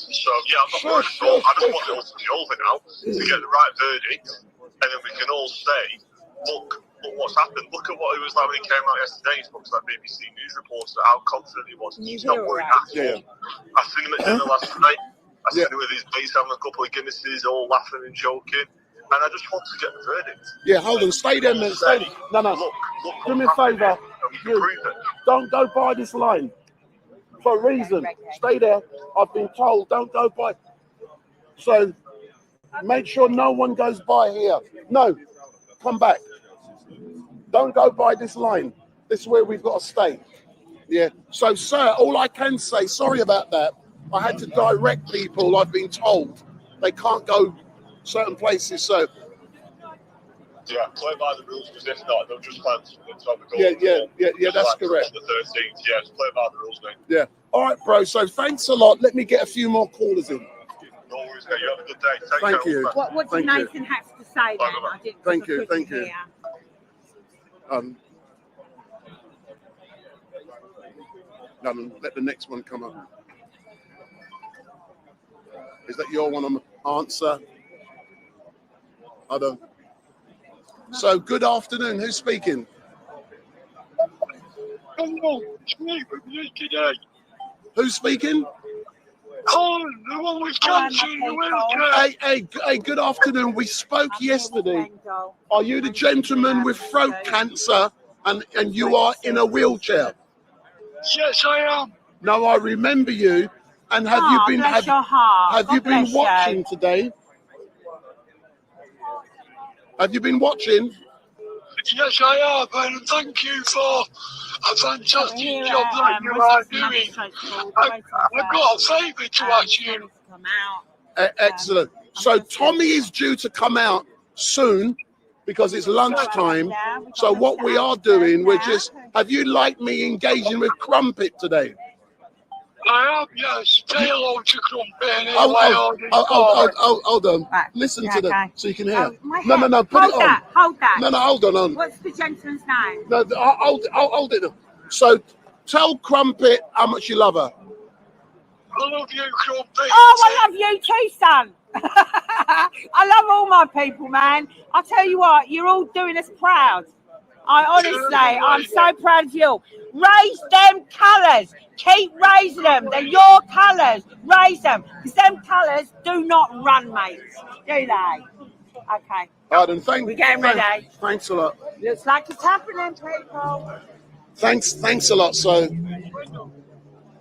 So, yeah, I'm not worried at all. I just want it all to be over now, to get the right verdict, and then we can all say, look what's happened. Look at what he was like when he came out yesterday. He spoke to that BBC News reporter, how confident he was. He's not worried at all. I seen him at dinner last night. I seen him with his mates having a couple of Guinnesses, all laughing and joking. And I just want to get the verdict. Yeah, hold on. Stay there, man. Stay there. No. Look Do me a favour. Don't go by this line. For a reason. Stay there. I've been told, don't go by. So, Make sure no one goes by here. No, come back. Don't go by this line. This is where we've got to stay. Yeah. So, sir, all I can say, sorry about that. I had to direct people. I've been told they can't go certain places. So, yeah, play by the rules because if not, they'll just find something to have a go. yeah, that's correct. On the 13th, yeah, just play by the rules, mate. Yeah. All right, bro. So, thanks a lot. Let me get a few more callers in. No worries, mate. You have a good day. Take Thank care. you. What did Nathan have to say then? I didn't. Thank you. I couldn't Thank you. hear. Let the next one come up. Is that your one on answer? I don't. So, good afternoon. Who's speaking? Hello, it's me with you today. Who's speaking? Colin, the one with cancer in the wheelchair. Hey, good afternoon. We spoke yesterday. Are you the gentleman with throat cancer and you are in a wheelchair? Yes, I am. No, I remember you. And have you been bless your heart. have you God been bless watching you. today? Have you been watching? Yes, I have, and thank you for a fantastic job that you are doing. I've got a favour to ask you. Excellent. So Tommy is due to come out soon because it's lunchtime. So what we are doing, have you liked me engaging with Crumpet today? I have, yes. Say hello to Crumpet anyway. Hold on. Listen to them so you can hear. My No, head. put Hold it on. that. Hold that. No, hold on. What's the gentleman's name? No, I'll hold it. So tell Crumpet how much you love her. I love you, Crumpet. Oh, I love you too, son. I love all my people, man. I tell you what, you're all doing us proud. I'm so proud of you. Raise them colours. Keep raising them. They're your colours. Raise them. Because them colours do not run, mates. Do they? Okay. All right, then We're getting ready. Thanks a lot. Looks like it's happening, people. Thanks a lot. So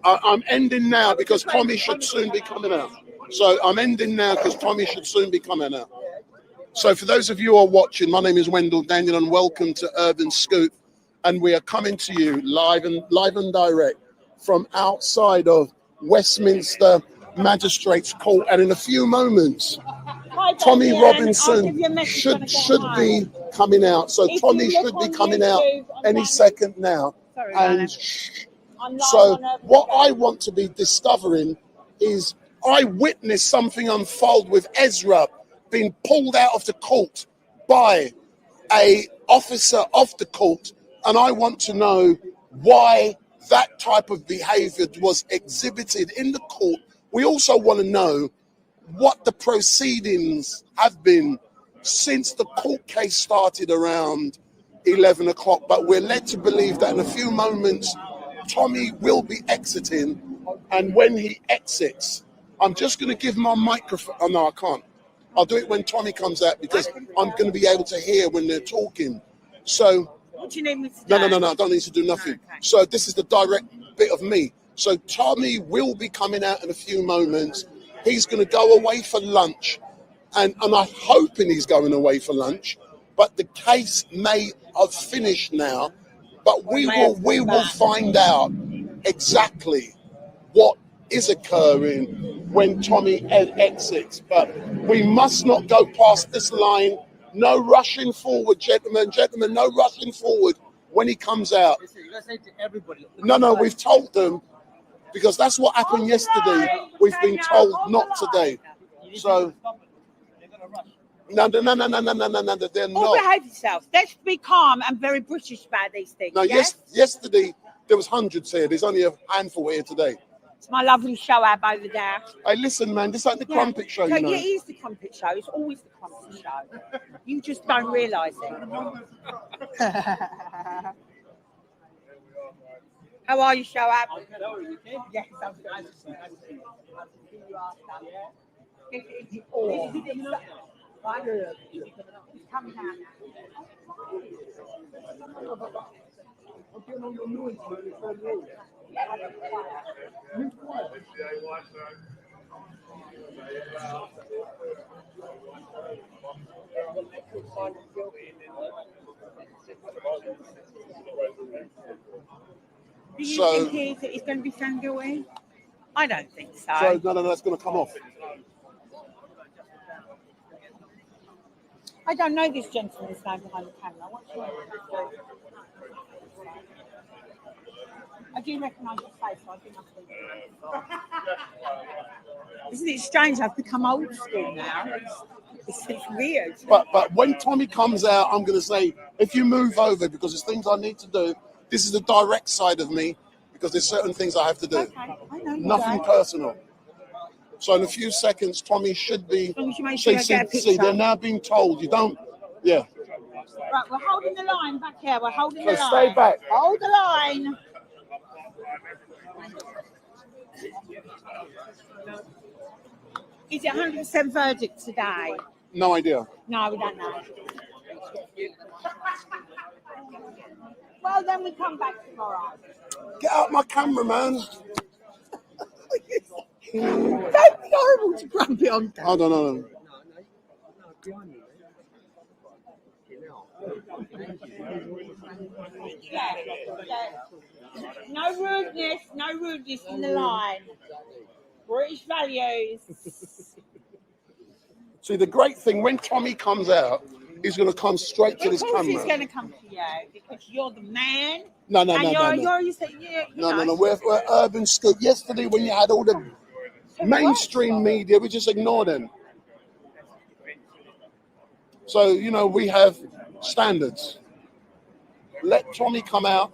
I'm ending now because Tommy should soon be coming out. So I'm ending now because Tommy should soon be coming out. So for those of you who are watching, my name is Wendell Daniel and welcome to Urban Scoop. And we are coming to you live and direct from outside of Westminster Magistrates Court. And in a few moments, Tommy Robinson should be coming out. So Tommy should be coming out any second now. And so what I want to be discovering is I witnessed something unfold with Ezra being pulled out of the court by a officer of the court, and I want to know why that type of behavior was exhibited in the court. We also want to know what the proceedings have been since the court case started around 11 o'clock, but we're led to believe that in a few moments Tommy will be exiting, and when he exits, I'm just going to give my microphone. Oh no, I can't. I'll do it when Tommy comes out because I'm going to be able to hear when they're talking. So what do you need me to do? No, I don't need to do nothing. Okay. So this is the direct bit of me. So Tommy will be coming out in a few moments. He's going to go away for lunch, and I'm hoping he's going away for lunch. But the case may have finished now. But we will find out exactly what is occurring when Tommy exits. But we must not go past this line. No rushing forward, gentlemen. Gentlemen, no rushing forward when he comes out. No, we've told them because that's what happened yesterday. We've been told not today. So no, they're All not. behave yourselves. Let's be calm and very British about these things. No, yesterday there was hundreds here. There's only a handful here today. It's my lovely show ab over there. Hey, listen, man, this ain't the Crumpet show, So, you know. yeah, it is the Crumpet show. It's always the Crumpet show. You just don't realise it. How are you, show ab? Yes, I'm good. Come down. Do you So- think he's going to be found guilty? I don't think so. So no, that's going to come off. I don't know this gentleman's name behind the camera. What's your name? I do recognise your face, so I do nothing. Isn't it strange? I've become old school now. It's weird. But when Tommy comes out, I'm going to say, if you move over, because there's things I need to do. This is the direct side of me, because there's certain things I have to do. Okay, I know you Nothing don't. personal. So in a few seconds, Tommy should be. As long as you make sure I get a See, picture. they're now being told you don't. Yeah. Right, we're holding the line back here. We're holding So the line. stay back. Hold the line. Is it 100% verdict today? No idea. No, we don't know. Well, then we come back tomorrow. Get out my camera, man. Don't be horrible to Grumpy on camera. I don't know. No rudeness in the line. British values. See, the great thing, when Tommy comes out, he's going to come straight to Of this course he's camera. going to come to you because you're the man. No. You We're Urban Scoop. Yesterday, when you had all the mainstream media, we just ignore them. So, we have standards. Let Tommy come out.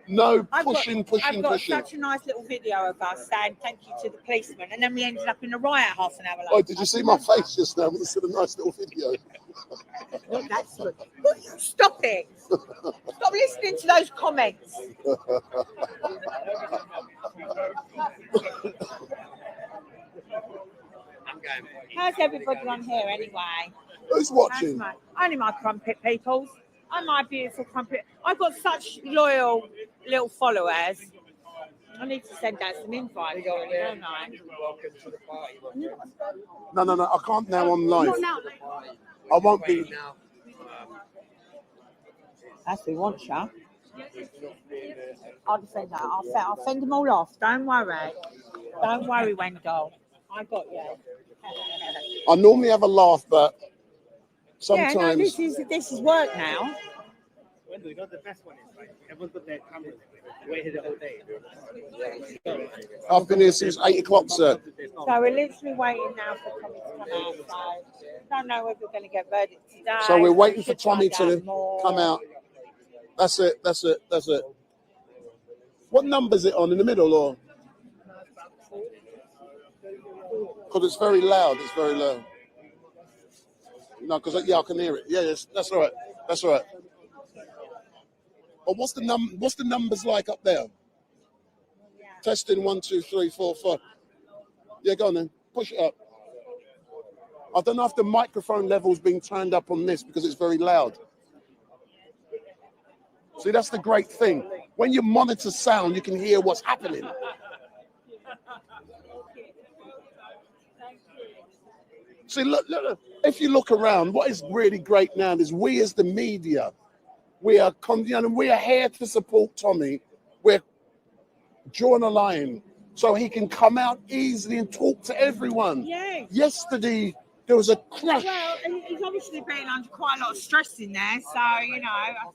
No pushing. I've got such a nice little video of us saying thank you to the policeman, and then we ended up in a riot half an hour later. Oh, did you see my face just now when you said a nice little video? That's good. Stop it. Stop listening to those comments. How's everybody on here anyway? Who's watching? Only my crumpet peoples. And my beautiful crumpet. I've got such loyal little followers. I need to send out some invites, don't I? No. I can't now on live. I won't be. That's who wants you. I'll defend that. I'll send them all off. Don't worry. Don't worry, Wendell. I got you. I normally have a laugh, but sometimes. Yeah, no, this is work now. When we got the best one is like everyone's got their cameras. Waited the whole day. I've been here since 8 o'clock, sir. So we're literally waiting now for Tommy to come out. So I don't know whether we're going to get verdict today. So we're waiting for Should Tommy find to out more. come out. That's it. What number is it on, in the middle or? Because it's very loud. No, because I can hear it. Yeah, yes, that's all right. But what's the numbers like up there? Testing 1, 2, 3, 4, 5. Yeah, go on then. Push it up. I don't know if the microphone level's being turned up on this because it's very loud. See, that's the great thing. When you monitor sound, you can hear what's happening. See, look, if you look around, what is really great now is we as the media, we are here to support Tommy. We're drawing a line so he can come out easily and talk to everyone. Yes. Yesterday, there was a crash. Well, he's obviously been under quite a lot of stress in there, so, I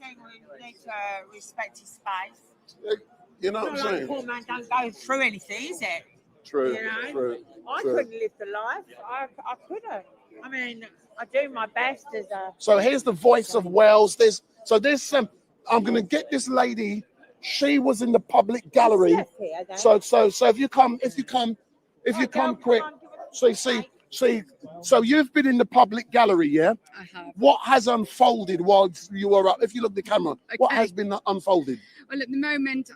think we need to respect his space. You know what I'm It's not like saying? poor man don't go through anything, is it? True, True. I couldn't live the life. I couldn't. I mean, I do my best as a... So here's the voice of Wales. There's some. I'm going to get this lady. She was in the public gallery. So if you come quick. So you've been in the public gallery, yeah? I have. What has unfolded while you were up? If you look at the camera, what has been unfolded? Well, at the moment,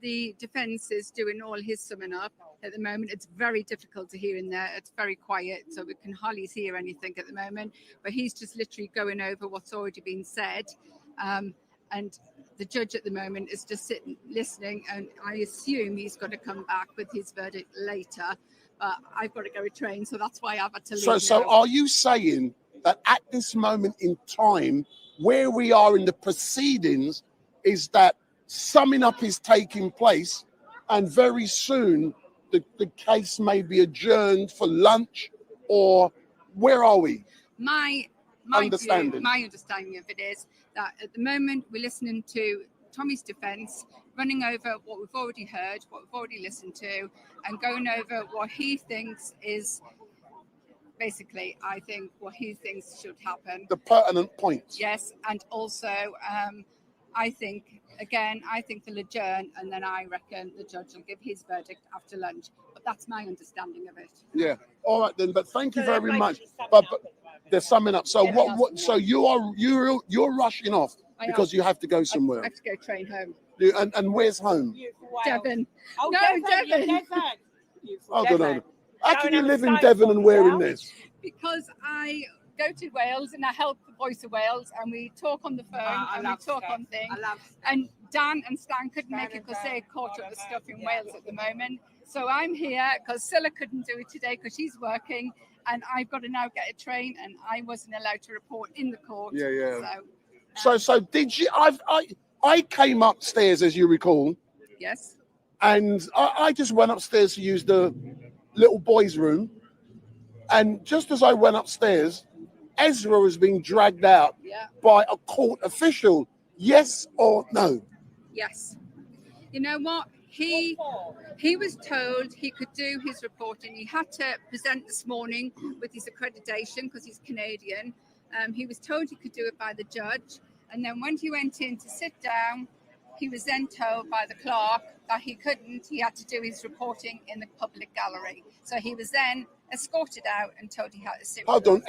the defence is doing all his summing up. At the moment, it's very difficult to hear in there. It's very quiet, so we can hardly hear anything at the moment. But he's just literally going over what's already been said. And the judge at the moment is just sitting, listening, and I assume he's going to come back with his verdict later. But I've got to go train, so that's why I've had to leave So now. are you saying that at this moment in time, where we are in the proceedings, is that summing up is taking place, and very soon the case may be adjourned for lunch, or where are we? My Understanding. my understanding of it is that at the moment we're listening to Tommy's defence, running over what we've already heard, what we've already listened to, and going over what he thinks is basically, I think, what he thinks should happen. The pertinent points. Yes, and also I think they'll adjourn, and then I reckon the judge will give his verdict after lunch. But that's my understanding of it. Yeah. All right then. But thank you very much. But they're summing up. So what? So you're rushing off I because am. you have to go somewhere. I have to go train home. And where's home? Devon. Oh, No, Devon. I don't know. How can you live in Devon and wearing this? Because I go to Wales and I help the Voice of Wales, and we talk on the phone and we talk on things. And Dan and Stan couldn't make it because they're caught up with stuff in Wales at the moment. So I'm here because Scylla couldn't do it today because she's working, and I've got to now get a train, and I wasn't allowed to report in the court. Yeah. So did you? I came upstairs, as you recall, Yes. and I just went upstairs to use the little boys' room. And just as I went upstairs, Ezra was being dragged out by a court official. Yes or no? Yes. You know what? He was told he could do his reporting. He had to present this morning with his accreditation because he's Canadian. He was told he could do it by the judge. And then when he went in to sit down, he was then told by the clerk that he couldn't. He had to do his reporting in the public gallery. So he was then escorted out and told he had to sit. Hold on.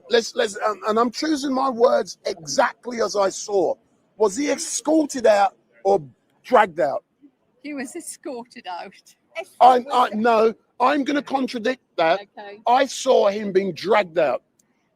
Let's and I'm choosing my words exactly as I saw. Was he escorted out or dragged out? He was escorted out. No, I'm going to contradict that. Okay. I saw him being dragged out.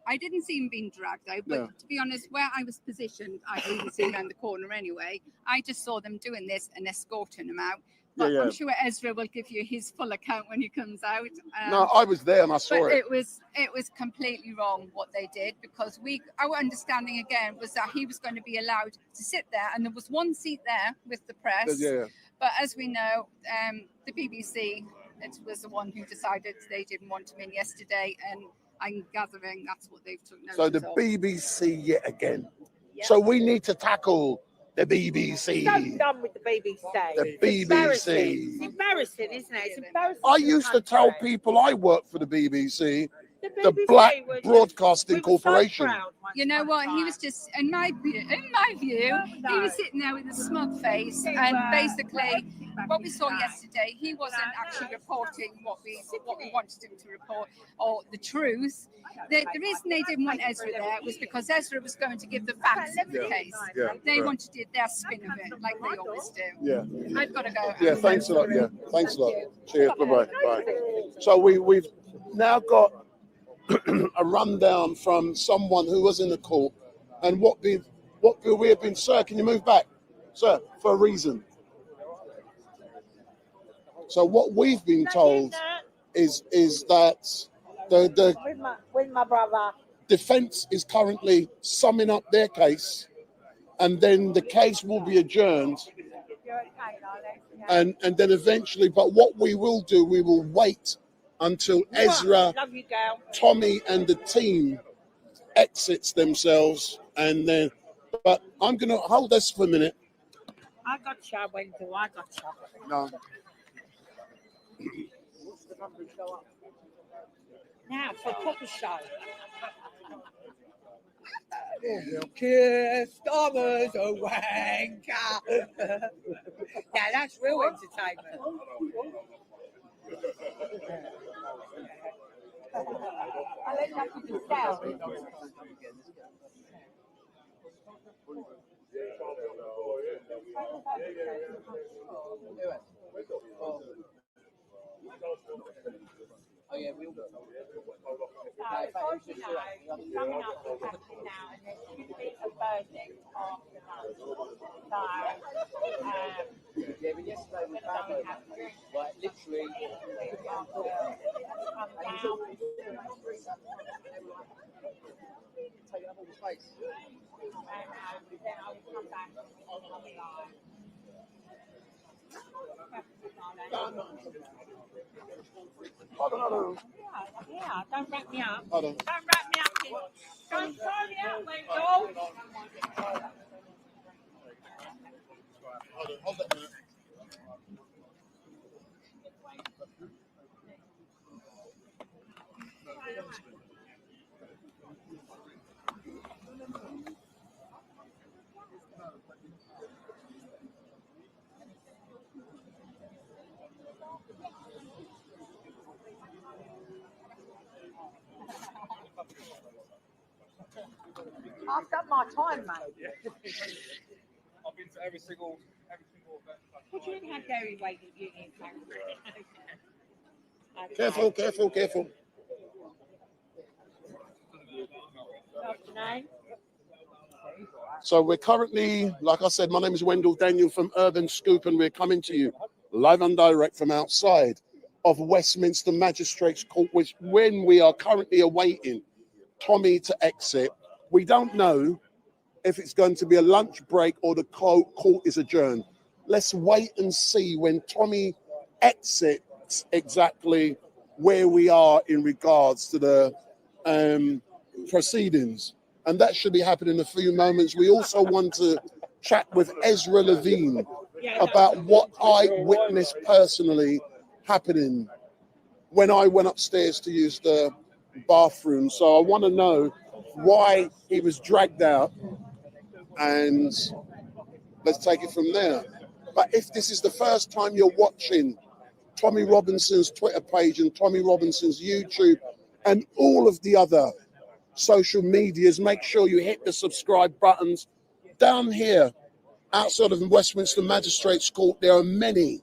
I didn't see him being dragged out, but to be honest, where I was positioned, I couldn't see around the corner anyway. I just saw them doing this and escorting him out. But I'm sure Ezra will give you his full account when he comes out. No, I was there and I saw but it. It was completely wrong what they did, because our understanding again was that he was going to be allowed to sit there, and there was one seat there with the press. But as we know, the BBC was the one who decided they didn't want him in yesterday, and I'm gathering that's what they've took notice So the of. BBC yet again. So we need to tackle the BBC. So done with the BBC. The It's embarrassing. BBC. It's embarrassing, isn't it? It's embarrassing. I to the used to tell country. people I worked for the BBC, the BBC Black was- Broadcasting we were so Corporation. proud. You know what? He was just, in my view, he was sitting there with a smug face, and basically, what we saw yesterday, he wasn't actually reporting what we wanted him to report, or the truth. The reason they didn't want Ezra there was because Ezra was going to give the facts of the case. They wanted to do their spin of it, like they always do. I've got to go. Yeah, thanks a lot. Yeah, thanks a lot. Cheers. Bye-bye. Bye. So we've now got a rundown from someone who was in the court, and what we have been. Sir, can you move back, sir, for a reason? So what we've been told is that the with my brother. defense is currently summing up their case, and then the case will be adjourned, and then eventually. But what we will do, we will wait until Ezra, Love you, girl. Tommy, and the team exits themselves, and then. But I'm going to hold this for a minute. I got you, Wendell. I got you. No. Now for a proper show. Kiss Thomas a wanker. Now that's real entertainment. Oh yeah, we all got As far as you know, it's coming up to happening now, and there should be a verdict after lunch. yeah, but yesterday we found it, like literally. Yeah, don't wrap me up. Hold on. Don't wrap me up. Kid. Don't throw me out, Wendell. Hold that minute. I've done my time, mate. I've been to every single event. What do you mean how dairy weight that you need? Careful, careful, careful. Afternoon. So we're currently, like I said, my name is Wendell Daniel from Urban Scoop, and we're coming to you live and direct from outside of Westminster Magistrates Court, which when we are currently awaiting Tommy to exit. We don't know if it's going to be a lunch break or the court is adjourned. Let's wait and see when Tommy exits exactly where we are in regards to the proceedings. And that should be happening in a few moments. We also want to chat with Ezra Levine about what I witnessed personally happening when I went upstairs to use the bathroom. So I want to know why he was dragged out, and let's take it from there. But if this is the first time you're watching Tommy Robinson's Twitter page and Tommy Robinson's YouTube and all of the other social medias, make sure you hit the subscribe buttons. Down here outside of the Westminster Magistrates Court, there are many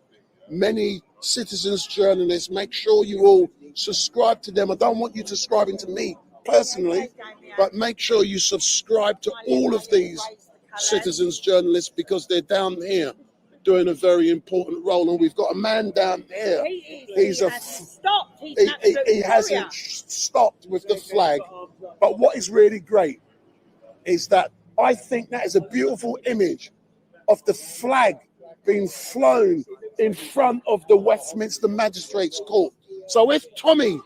citizens journalists. Make sure you all subscribe to them. I don't want you subscribing to me personally, but make sure you subscribe to all of these citizens journalists, because they're down here doing a very important role. And we've got a man down there. He hasn't stopped with the flag. But what is really great is that I think that is a beautiful image of the flag being flown in front of the Westminster Magistrates Court. So if Tommy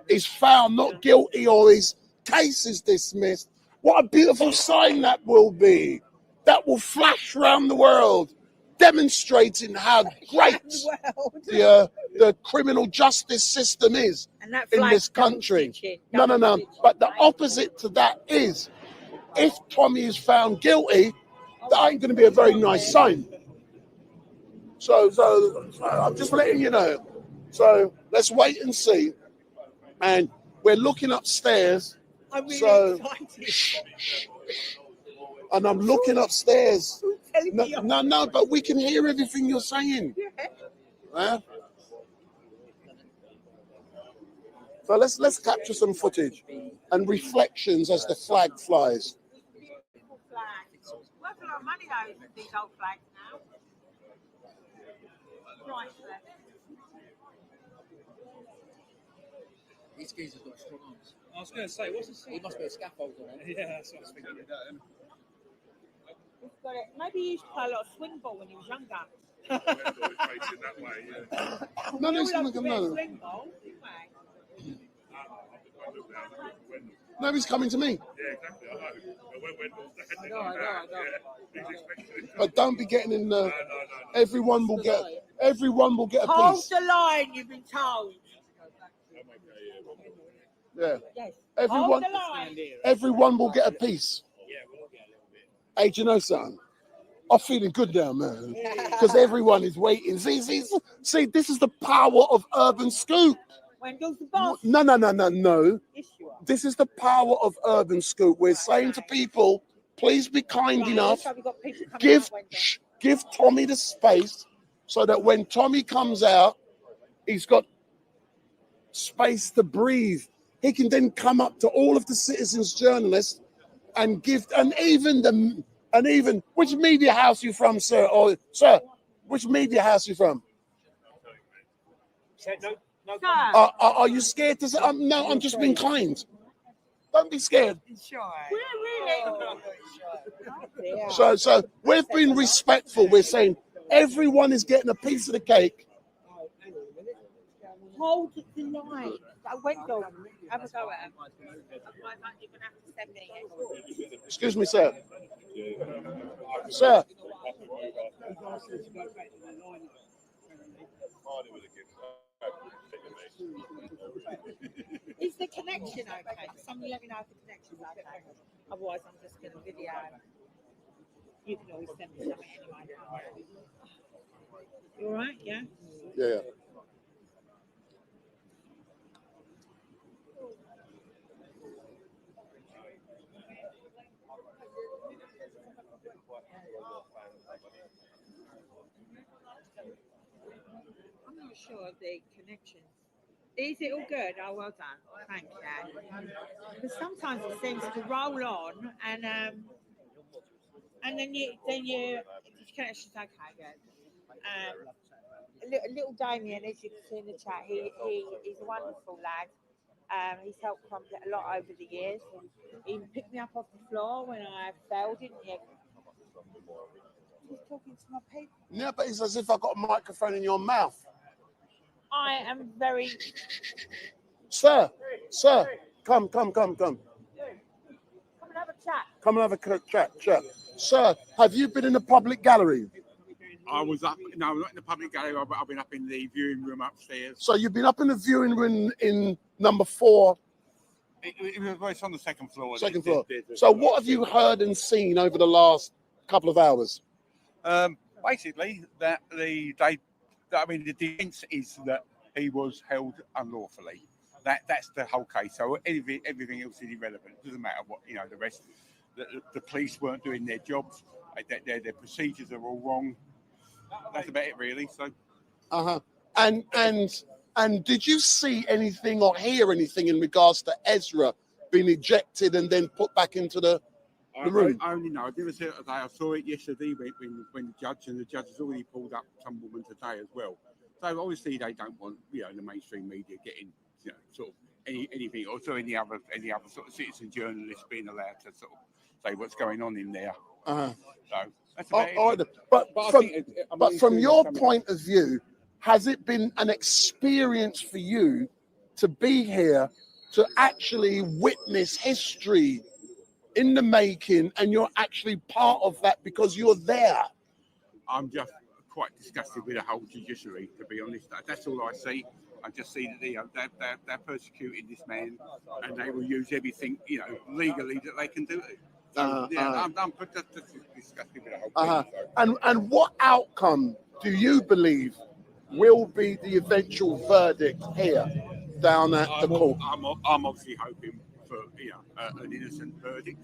is found not guilty or his case is dismissed, what a beautiful sign that will be. That will flash around the world, demonstrating how great the criminal justice system is in this country. No. But the opposite to that is, if Tommy is found guilty, that ain't going to be a very nice sign. So I'm just letting you know. So let's wait and see. And we're looking upstairs. I'm really excited. And I'm looking upstairs. No, but we can hear everything you're saying. Huh? So let's capture some footage and reflections as the flag flies. Worth a lot of money though, these old flags now. Priceless. These geezers got strong arms. I was going to say, what's the He must be a scaffolder, man. Yeah, that's what I was thinking. He's got it. Maybe he used to play a lot of swing ball when he was younger. No, he's coming. Swing ball, No, he's coming to me. Yeah, exactly. I know. But don't be getting in the. Everyone will get a Hold piece. the line, you've been told. Yeah. Yes. Everyone, Hold the line. everyone will get a piece. Hey, do you know something? I'm feeling good now, man, because everyone is waiting. See, this is the power of Urban Scoop. Wendell's the boss. No. This is the power of Urban Scoop. We're saying to people, please be kind enough. Give Tommy the space so that when Tommy comes out, he's got space to breathe. He can then come up to all of the citizens journalists and give, and even which media house you from, sir? Or sir, which media house you from? No. Are you scared to say? No, I'm just being kind. Don't be scared. Sure. We're really. So we've been respectful. We're saying everyone is getting a piece of the cake. Hold the line. I went on. Have a go at him. Otherwise, you're going to have to send me. Excuse me, sir. Sir. Is the connection okay? Somebody let me know if the connection's okay. Otherwise, I'm just going to video. You can always send me something anyway. You all right? Yeah? Yeah. I'm not sure of the connections. Is it all good? Oh, well done. Thank you. Because sometimes it seems to roll on, and then the connection's okay. Good. Little Damien, as you can see in the chat, he's a wonderful lad. He's helped Crumpet a lot over the years. He picked me up off the floor when I fell, didn't you? He's talking to my people. Yeah, but it's as if I got a microphone in your mouth. I am very. Sir, come. Come and have a chat. Come and have a chat. Sir, have you been in the public gallery? I was up. No, not in the public gallery. I've been up in the viewing room upstairs. So you've been up in the viewing room in number 4. It's on the second floor. Second floor. So what have you heard and seen over the last couple of hours? Basically, the defence is that he was held unlawfully. That's the whole case. So everything else is irrelevant. It doesn't matter what the rest. The police weren't doing their jobs. Their procedures are all wrong. That's about it, really. So. And did you see anything or hear anything in regards to Ezra being ejected and then put back into the room? I only know. I didn't see it today. I saw it yesterday when the judge has already pulled up some woman today as well. So obviously they don't want the mainstream media getting sort of anything, or so any other sort of citizen journalists being allowed to sort of say what's going on in there. So that's about it. But from your point of view, has it been an experience for you to be here to actually witness history in the making, and you're actually part of that because you're there? I'm just quite disgusted with the whole judiciary, to be honest. That's all I see. I just see that they're persecuting this man, and they will use everything legally that they can do it. So, I'm just disgusted with the whole thing. So. And what outcome do you believe will be the eventual verdict here down at the court? I'm obviously hoping for an innocent verdict,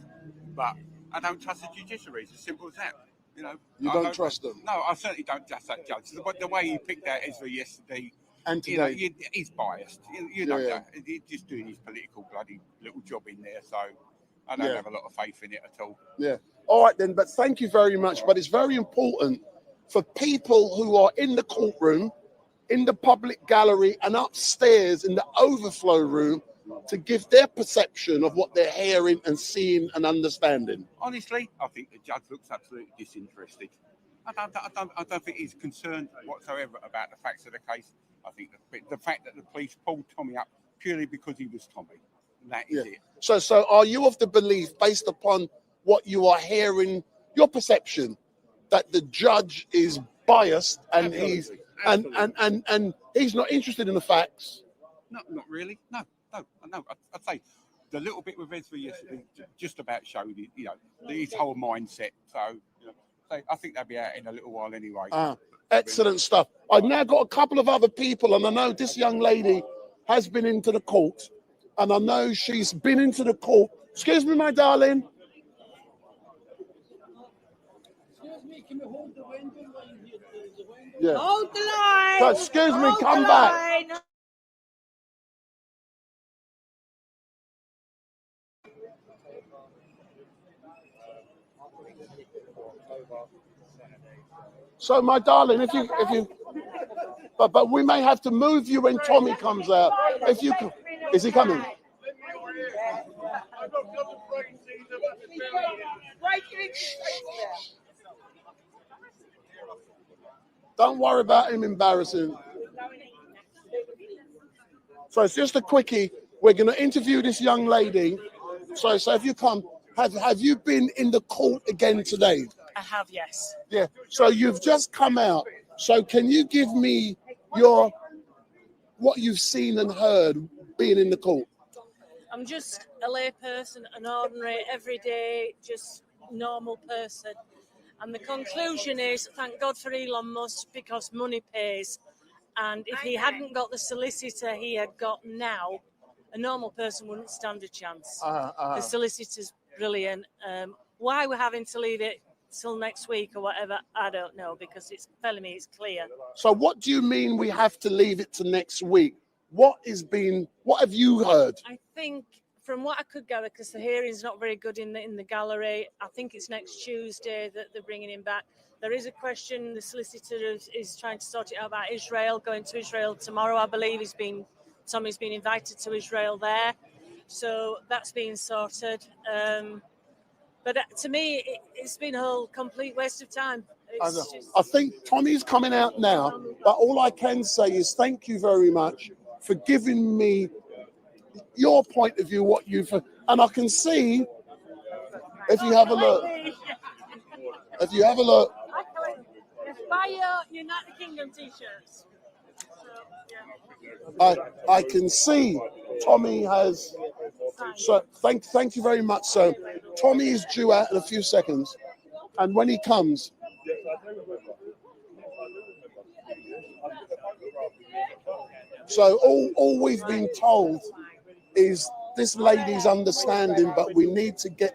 but I don't trust the judiciary. It's as simple as that. You don't trust them? No, I certainly don't trust that judge. The way he picked out Ezra yesterday, and today, he's biased. You know that. He's just doing his political bloody little job in there. So I don't have a lot of faith in it at all. Yeah. All right then. But thank you very much. But it's very important for people who are in the courtroom, in the public gallery, and upstairs in the overflow room to give their perception of what they're hearing and seeing and understanding. Honestly, I think the judge looks absolutely disinterested. I don't think he's concerned whatsoever about the facts of the case. I think the fact that the police pulled Tommy up purely because he was Tommy, that is it. So are you of the belief, based upon what you are hearing, your perception, that the judge is biased and he's not interested in the facts? No, not really. No. I'd say the little bit with Ezra yesterday just about showed his whole mindset. So I think they'll be out in a little while anyway. Excellent stuff. I've now got a couple of other people, and I know this young lady has been into the court, and I know she's been into the court. Excuse me, my darling. Excuse me, can we hold the window while you the window? Yeah. Hold the line. Excuse me, come back. So, my darling, if you, but we may have to move you when Tommy comes out. If you, is he coming? Don't worry about him embarrassing. So it's just a quickie. We're going to interview this young lady. So if you come, have you been in the court again today? I have, yes. Yeah. So you've just come out. So can you give me what you've seen and heard being in the court? I'm just a lay person, an ordinary, everyday, just normal person. And the conclusion is, thank God for Elon Musk, because money pays. And if he hadn't got the solicitor he had got now, a normal person wouldn't stand a chance. The solicitor's brilliant. Why we're having to leave it till next week or whatever, I don't know, because it's telling me it's clear. So what do you mean we have to leave it to next week? What have you heard? I think from what I could gather, because the hearing's not very good in the gallery, I think it's next Tuesday that they're bringing him back. There is a question, the solicitor is trying to sort it out about Israel, going to Israel tomorrow, I believe. Tommy's been invited to Israel there. So that's being sorted. But to me, it's been a whole complete waste of time. I think Tommy's coming out now, but all I can say is thank you very much for giving me your point of view, and I can see, if you have a look, Buy your United Kingdom t-shirts. I can see Tommy has. So thank you very much. So Tommy is due out in a few seconds, and when he comes, so all we've been told is this lady's understanding, but we need to get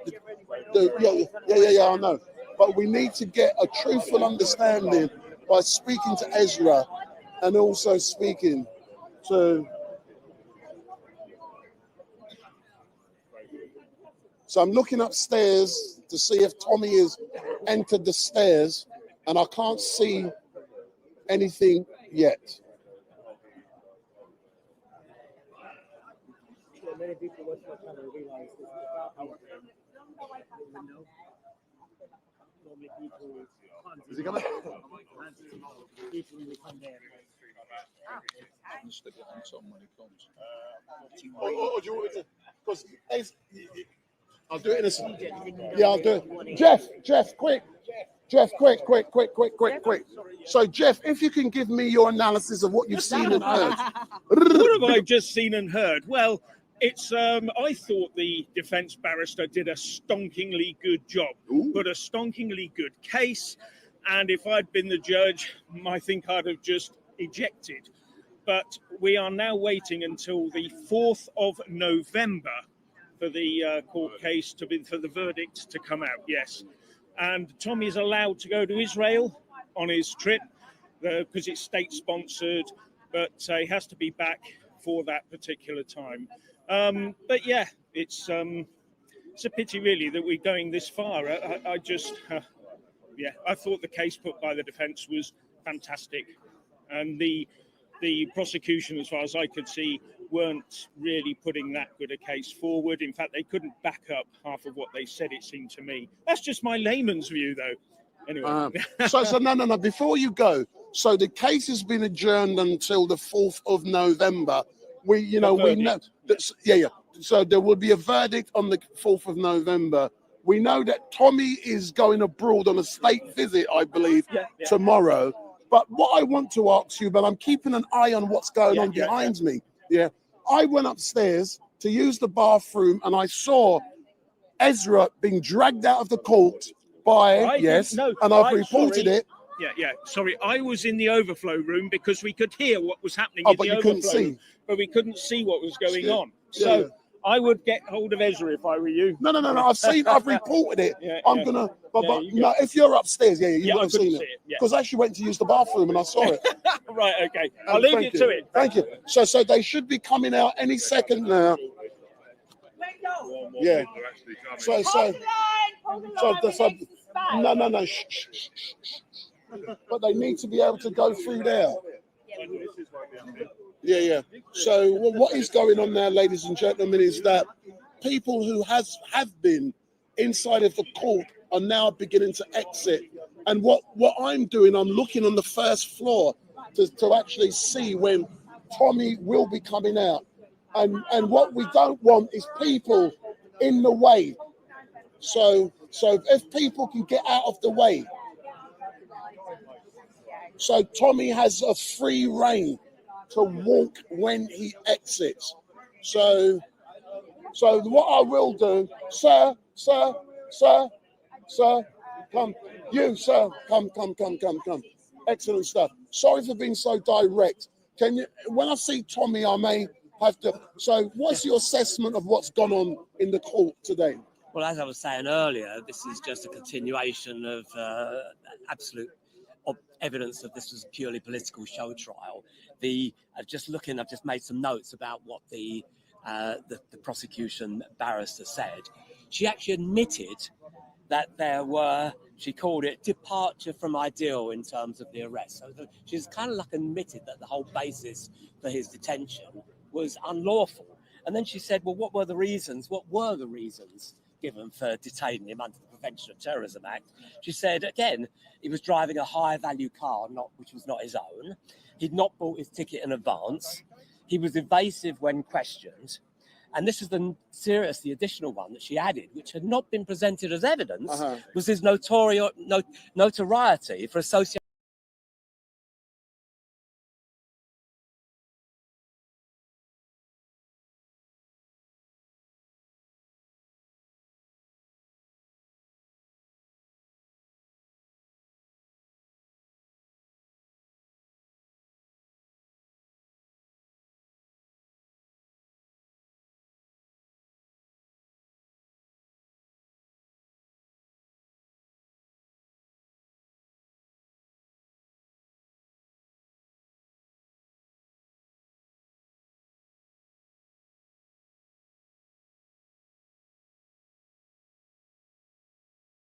I know, but we need to get a truthful understanding by speaking to Ezra and also speaking to. So I'm looking upstairs to see if Tommy has entered the stairs, and I can't see anything yet. Many people watch my channel realize this normally people Is he coming? usually come there. Or do you want me to? Because I'll do it in a second. Yeah, I'll do it. Jeff, quick. Jeff, quick. So, Jeff, if you can give me your analysis of what you've seen and heard. What have I just seen and heard? Well, it's I thought the defence barrister did a stonkingly good job, but a stonkingly good case. And if I'd been the judge, I think I'd have just ejected. But we are now waiting until the 4th of November for the court case for the verdict to come out. Yes. And Tommy's allowed to go to Israel on his trip because it's state-sponsored, but he has to be back for that particular time. But yeah, it's a pity really that we're going this far. I just, I thought the case put by the defence was fantastic, and the prosecution, as far as I could see, weren't really putting that good a case forward. In fact, they couldn't back up half of what they said, it seemed to me. That's just my layman's view, though. Anyway. So no. Before you go, so the case has been adjourned until the 4th of November. We know that, So there will be a verdict on the 4th of November. We know that Tommy is going abroad on a state visit, I believe, tomorrow. But what I want to ask you, but I'm keeping an eye on what's going on behind me. Yeah, I went upstairs to use the bathroom and I saw Ezra being dragged out of the court by and I've reported it. Sorry, I was in the overflow room because we could hear what was happening in the overflow room, but we couldn't see what was going on. So I would get hold of Ezra if I were you. No. I've reported it. I'm gonna. No, if you're upstairs, you would have seen it. Because I actually went to use the bathroom and I saw it. Right. Okay. I'll leave you to it. Thank you. So they should be coming out any second now. Yeah. No. Shh. But they need to be able to go through there. Yeah. So what is going on now, ladies and gentlemen, is that people who have been inside of the court are now beginning to exit. And what I'm doing, I'm looking on the first floor to actually see when Tommy will be coming out. And what we don't want is people in the way. So if people can get out of the way, so Tommy has a free reign to walk when he exits. So what I will do, sir, come. You, sir, come. Excellent stuff. Sorry for being so direct. Can you, when I see Tommy, I may have to. So what's your assessment of what's gone on in the court today? Well, as I was saying earlier, this is just a continuation of absolute evidence that this was a purely political show trial. I've just made some notes about what the prosecution barrister said. She actually admitted that there were, she called it departure from ideal in terms of the arrest. So she's kind of like admitted that the whole basis for his detention was unlawful. And then she said, well, what were the reasons given for detaining him under the Prevention of Terrorism Act? She said, again, he was driving a high-value car, which was not his own. He'd not bought his ticket in advance. He was evasive when questioned. And this is the additional one that she added, which had not been presented as evidence, was his notoriety for associating.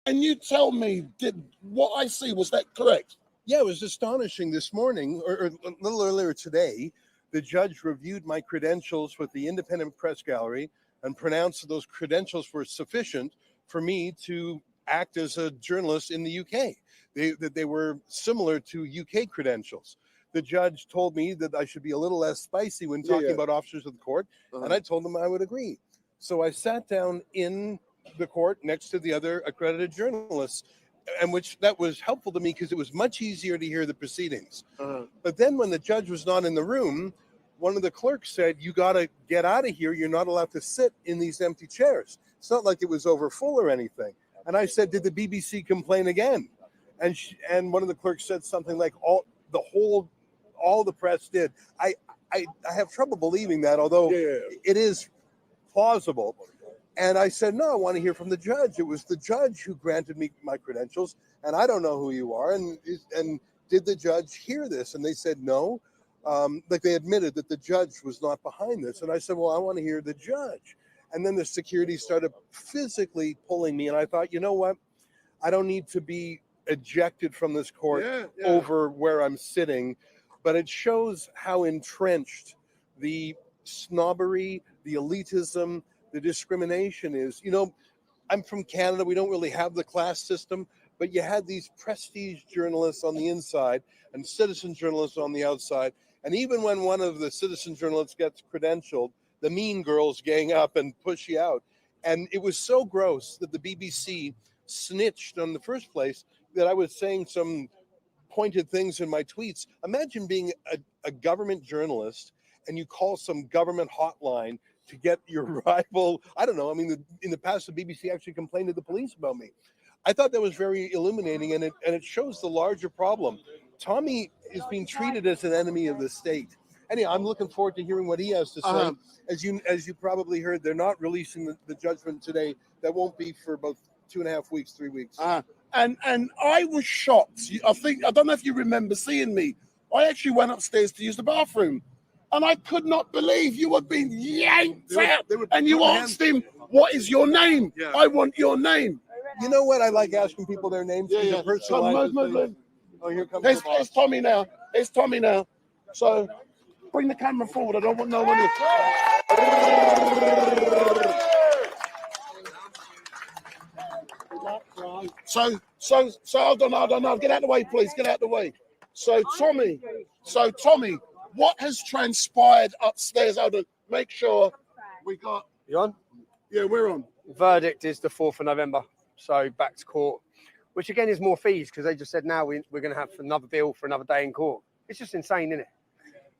Can you tell me, did what I see, was that correct? Yeah, it was astonishing this morning, or a little earlier today. The judge reviewed my credentials with the Independent Press Gallery and pronounced that those credentials were sufficient for me to act as a journalist in the UK. That they were similar to UK credentials. The judge told me that I should be a little less spicy when talking about officers of the court, and I told him I would agree. So I sat down in the court next to the other accredited journalists, and that was helpful to me because it was much easier to hear the proceedings. But then when the judge was not in the room, one of the clerks said, you got to get out of here. You're not allowed to sit in these empty chairs. It's not like it was over full or anything. And I said, did the BBC complain again? And one of the clerks said something like, all the press did. I have trouble believing that, although it is plausible. And I said, no, I want to hear from the judge. It was the judge who granted me my credentials, and I don't know who you are. And did the judge hear this? And they said no. Like they admitted that the judge was not behind this. And I said, well, I want to hear the judge. And then the security started physically pulling me. And I thought, you know what? I don't need to be ejected from this court over where I'm sitting. But it shows how entrenched the snobbery, the elitism, the discrimination is. You know, I'm from Canada. We don't really have the class system, but you had these prestige journalists on the inside and citizen journalists on the outside. And even when one of the citizen journalists gets credentialed, the mean girls gang up and push you out. And it was so gross that the BBC snitched on the first place that I was saying some pointed things in my tweets. Imagine being a government journalist and you call some government hotline to get your rival. I don't know. I mean, in the past, the BBC actually complained to the police about me. I thought that was very illuminating, and it shows the larger problem. Tommy is being treated as an enemy of the state. Anyway, I'm looking forward to hearing what he has to say. As you probably heard, they're not releasing the judgment today. That won't be for about 2.5 weeks, 3 weeks. And I was shocked. I don't know if you remember seeing me. I actually went upstairs to use the bathroom. And I could not believe you were being yanked out. And you asked him, what is your name? Yeah. I want your name. You know what? I like asking people their names. Oh, here comes it's Tommy now. It's Tommy now. So bring the camera forward. I don't want no one here. So hold on. Get out of the way, please. Get out of the way. So Tommy, what has transpired upstairs? Hold on. Make sure we got. You on? Yeah, we're on. Verdict is the 4th of November, so back to court, which again is more fees because they just said now we're going to have another bill for another day in court. It's just insane, isn't it?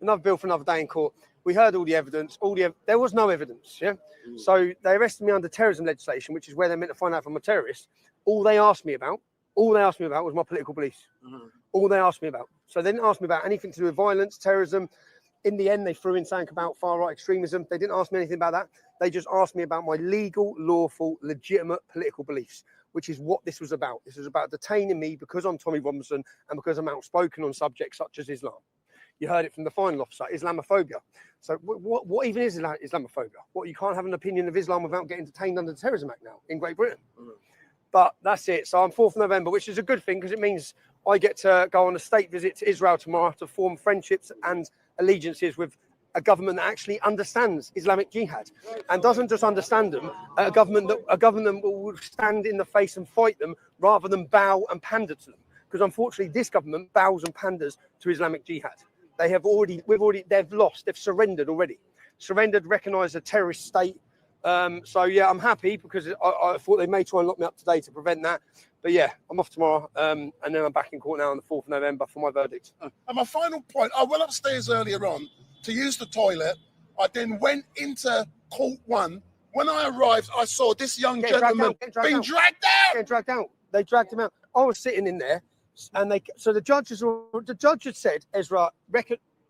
Another bill for another day in court. We heard all the evidence. There was no evidence. Yeah. So they arrested me under terrorism legislation, which is where they're meant to find out if I'm a terrorist. All they asked me about was my political beliefs. All they asked me about. So they didn't ask me about anything to do with violence, terrorism. In the end, they threw in something about far-right extremism. They didn't ask me anything about that. They just asked me about my legal, lawful, legitimate political beliefs, which is what this was about. This was about detaining me because I'm Tommy Robinson and because I'm outspoken on subjects such as Islam. You heard it from the final officer, Islamophobia. So what even is Islamophobia? What, you can't have an opinion of Islam without getting detained under the Terrorism Act now in Great Britain? But that's it. So I'm 4th of November, which is a good thing because it means I get to go on a state visit to Israel tomorrow to form friendships and allegiances with a government that actually understands Islamic jihad and doesn't just understand them, a government that will stand in the face and fight them rather than bow and pander to them. Because unfortunately, this government bows and panders to Islamic jihad. They've lost, they've surrendered already. Surrendered, recognised a terrorist state. So yeah, I'm happy because I thought they may try and lock me up today to prevent that. But yeah, I'm off tomorrow, and then I'm back in court now on the 4th of November for my verdict. And my final point, I went upstairs earlier on to use the toilet. I then went into court 1. When I arrived, I saw this young gentleman being dragged out. Getting dragged out. They dragged him out. I was sitting in there, and the judge had said, Ezra,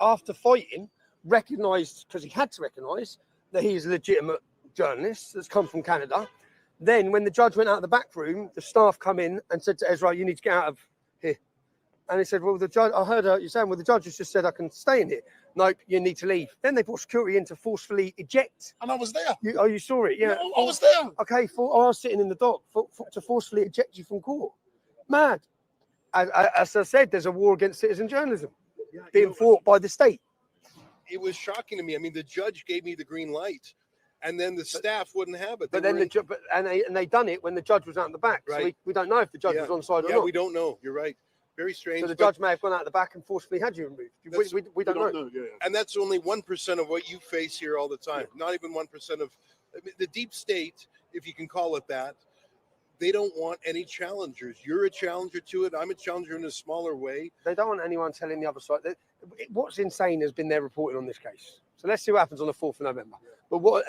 after fighting, recognised, because he had to recognise that he is a legitimate journalist that's come from Canada. Then when the judge went out of the back room, the staff come in and said to Ezra, you need to get out of here. And he said, well, the judge, I heard you saying, well, the judge has just said I can stay in here. Nope, you need to leave. Then they brought security in to forcefully eject. And I was there. You saw it? Yeah. I was there. Okay, I was sitting in the dock to forcefully eject you from court. Mad. As I said, there's a war against citizen journalism being fought by the state. It was shocking to me. I mean, the judge gave me the green light, and then the staff wouldn't have it. But then they done it when the judge was out in the back. Right. So we don't know if the judge was on side or not. Yeah, we don't know. You're right. Very strange. So the judge may have gone out the back and forcefully had you removed. We don't know. And that's only 1% of what you face here all the time. Not even 1% of the deep state, if you can call it that. They don't want any challengers. You're a challenger to it. I'm a challenger in a smaller way. They don't want anyone telling the other side. What's insane has been their reporting on this case. So let's see what happens on the 4th of November.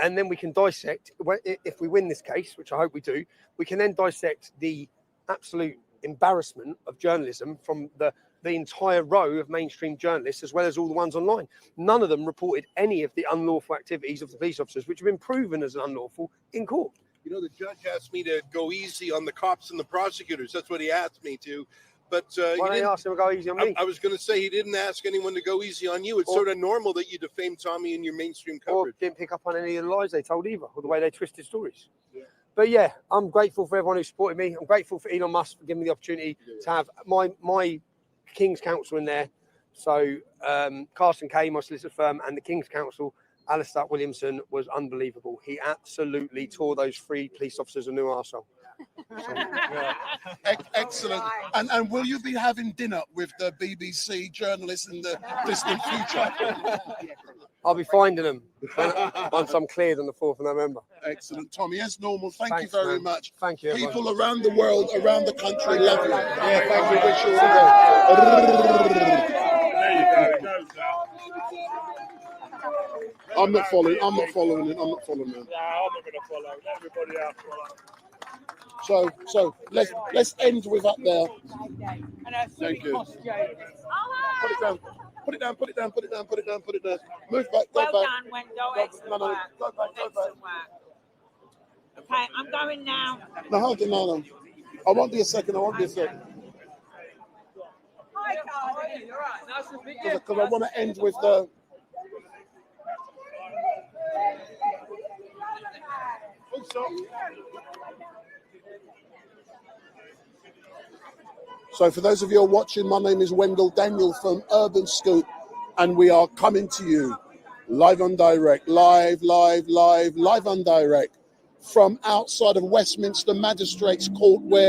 And then we can dissect, if we win this case, which I hope we do, we can then dissect the absolute embarrassment of journalism from the entire row of mainstream journalists, as well as all the ones online. None of them reported any of the unlawful activities of the police officers, which have been proven as unlawful in court. You know, the judge asked me to go easy on the cops and the prosecutors. That's what he asked me to. But why didn't he ask him to go easy on me? I was going to say he didn't ask anyone to go easy on you. It's sort of normal that you defame Tommy in your mainstream coverage. Or didn't pick up on any of the lies they told either, or the way they twisted stories. Yeah. But yeah, I'm grateful for everyone who supported me. I'm grateful for Elon Musk for giving me the opportunity to have my King's Counsel in there. So Carson Kay, my solicitor firm, and the King's Counsel, Alistair Williamson, was unbelievable. He absolutely tore those 3 police officers a new arsehole. So, yeah. Excellent. And will you be having dinner with the BBC journalists in the distant future? I'll be finding them once I'm cleared on the 4th of November. Excellent, Tommy. As normal, thank you very much. Thank you. People around the world, around the country love you. Yeah, thank you. Wish you all the best. I'm not following it. I'm not following it. No, I'm not going to follow. Let everybody else follow. So let's end with up there. Thank you. Put it down. Put it down. Put it down. Put it down. Put it down. Put it down. Move back. Go back. Well done, Wendell. Excellent work. Go back. Go back. Okay, I'm going now. No, hold on. No. I won't be a second. Hi, Carly. You're right. Nice to meet you. Because I want to end with the. So for those of you who are watching, my name is Wendell Daniel from Urban Scoop, and we are coming to you live on direct, live on direct from outside of Westminster Magistrates Court, where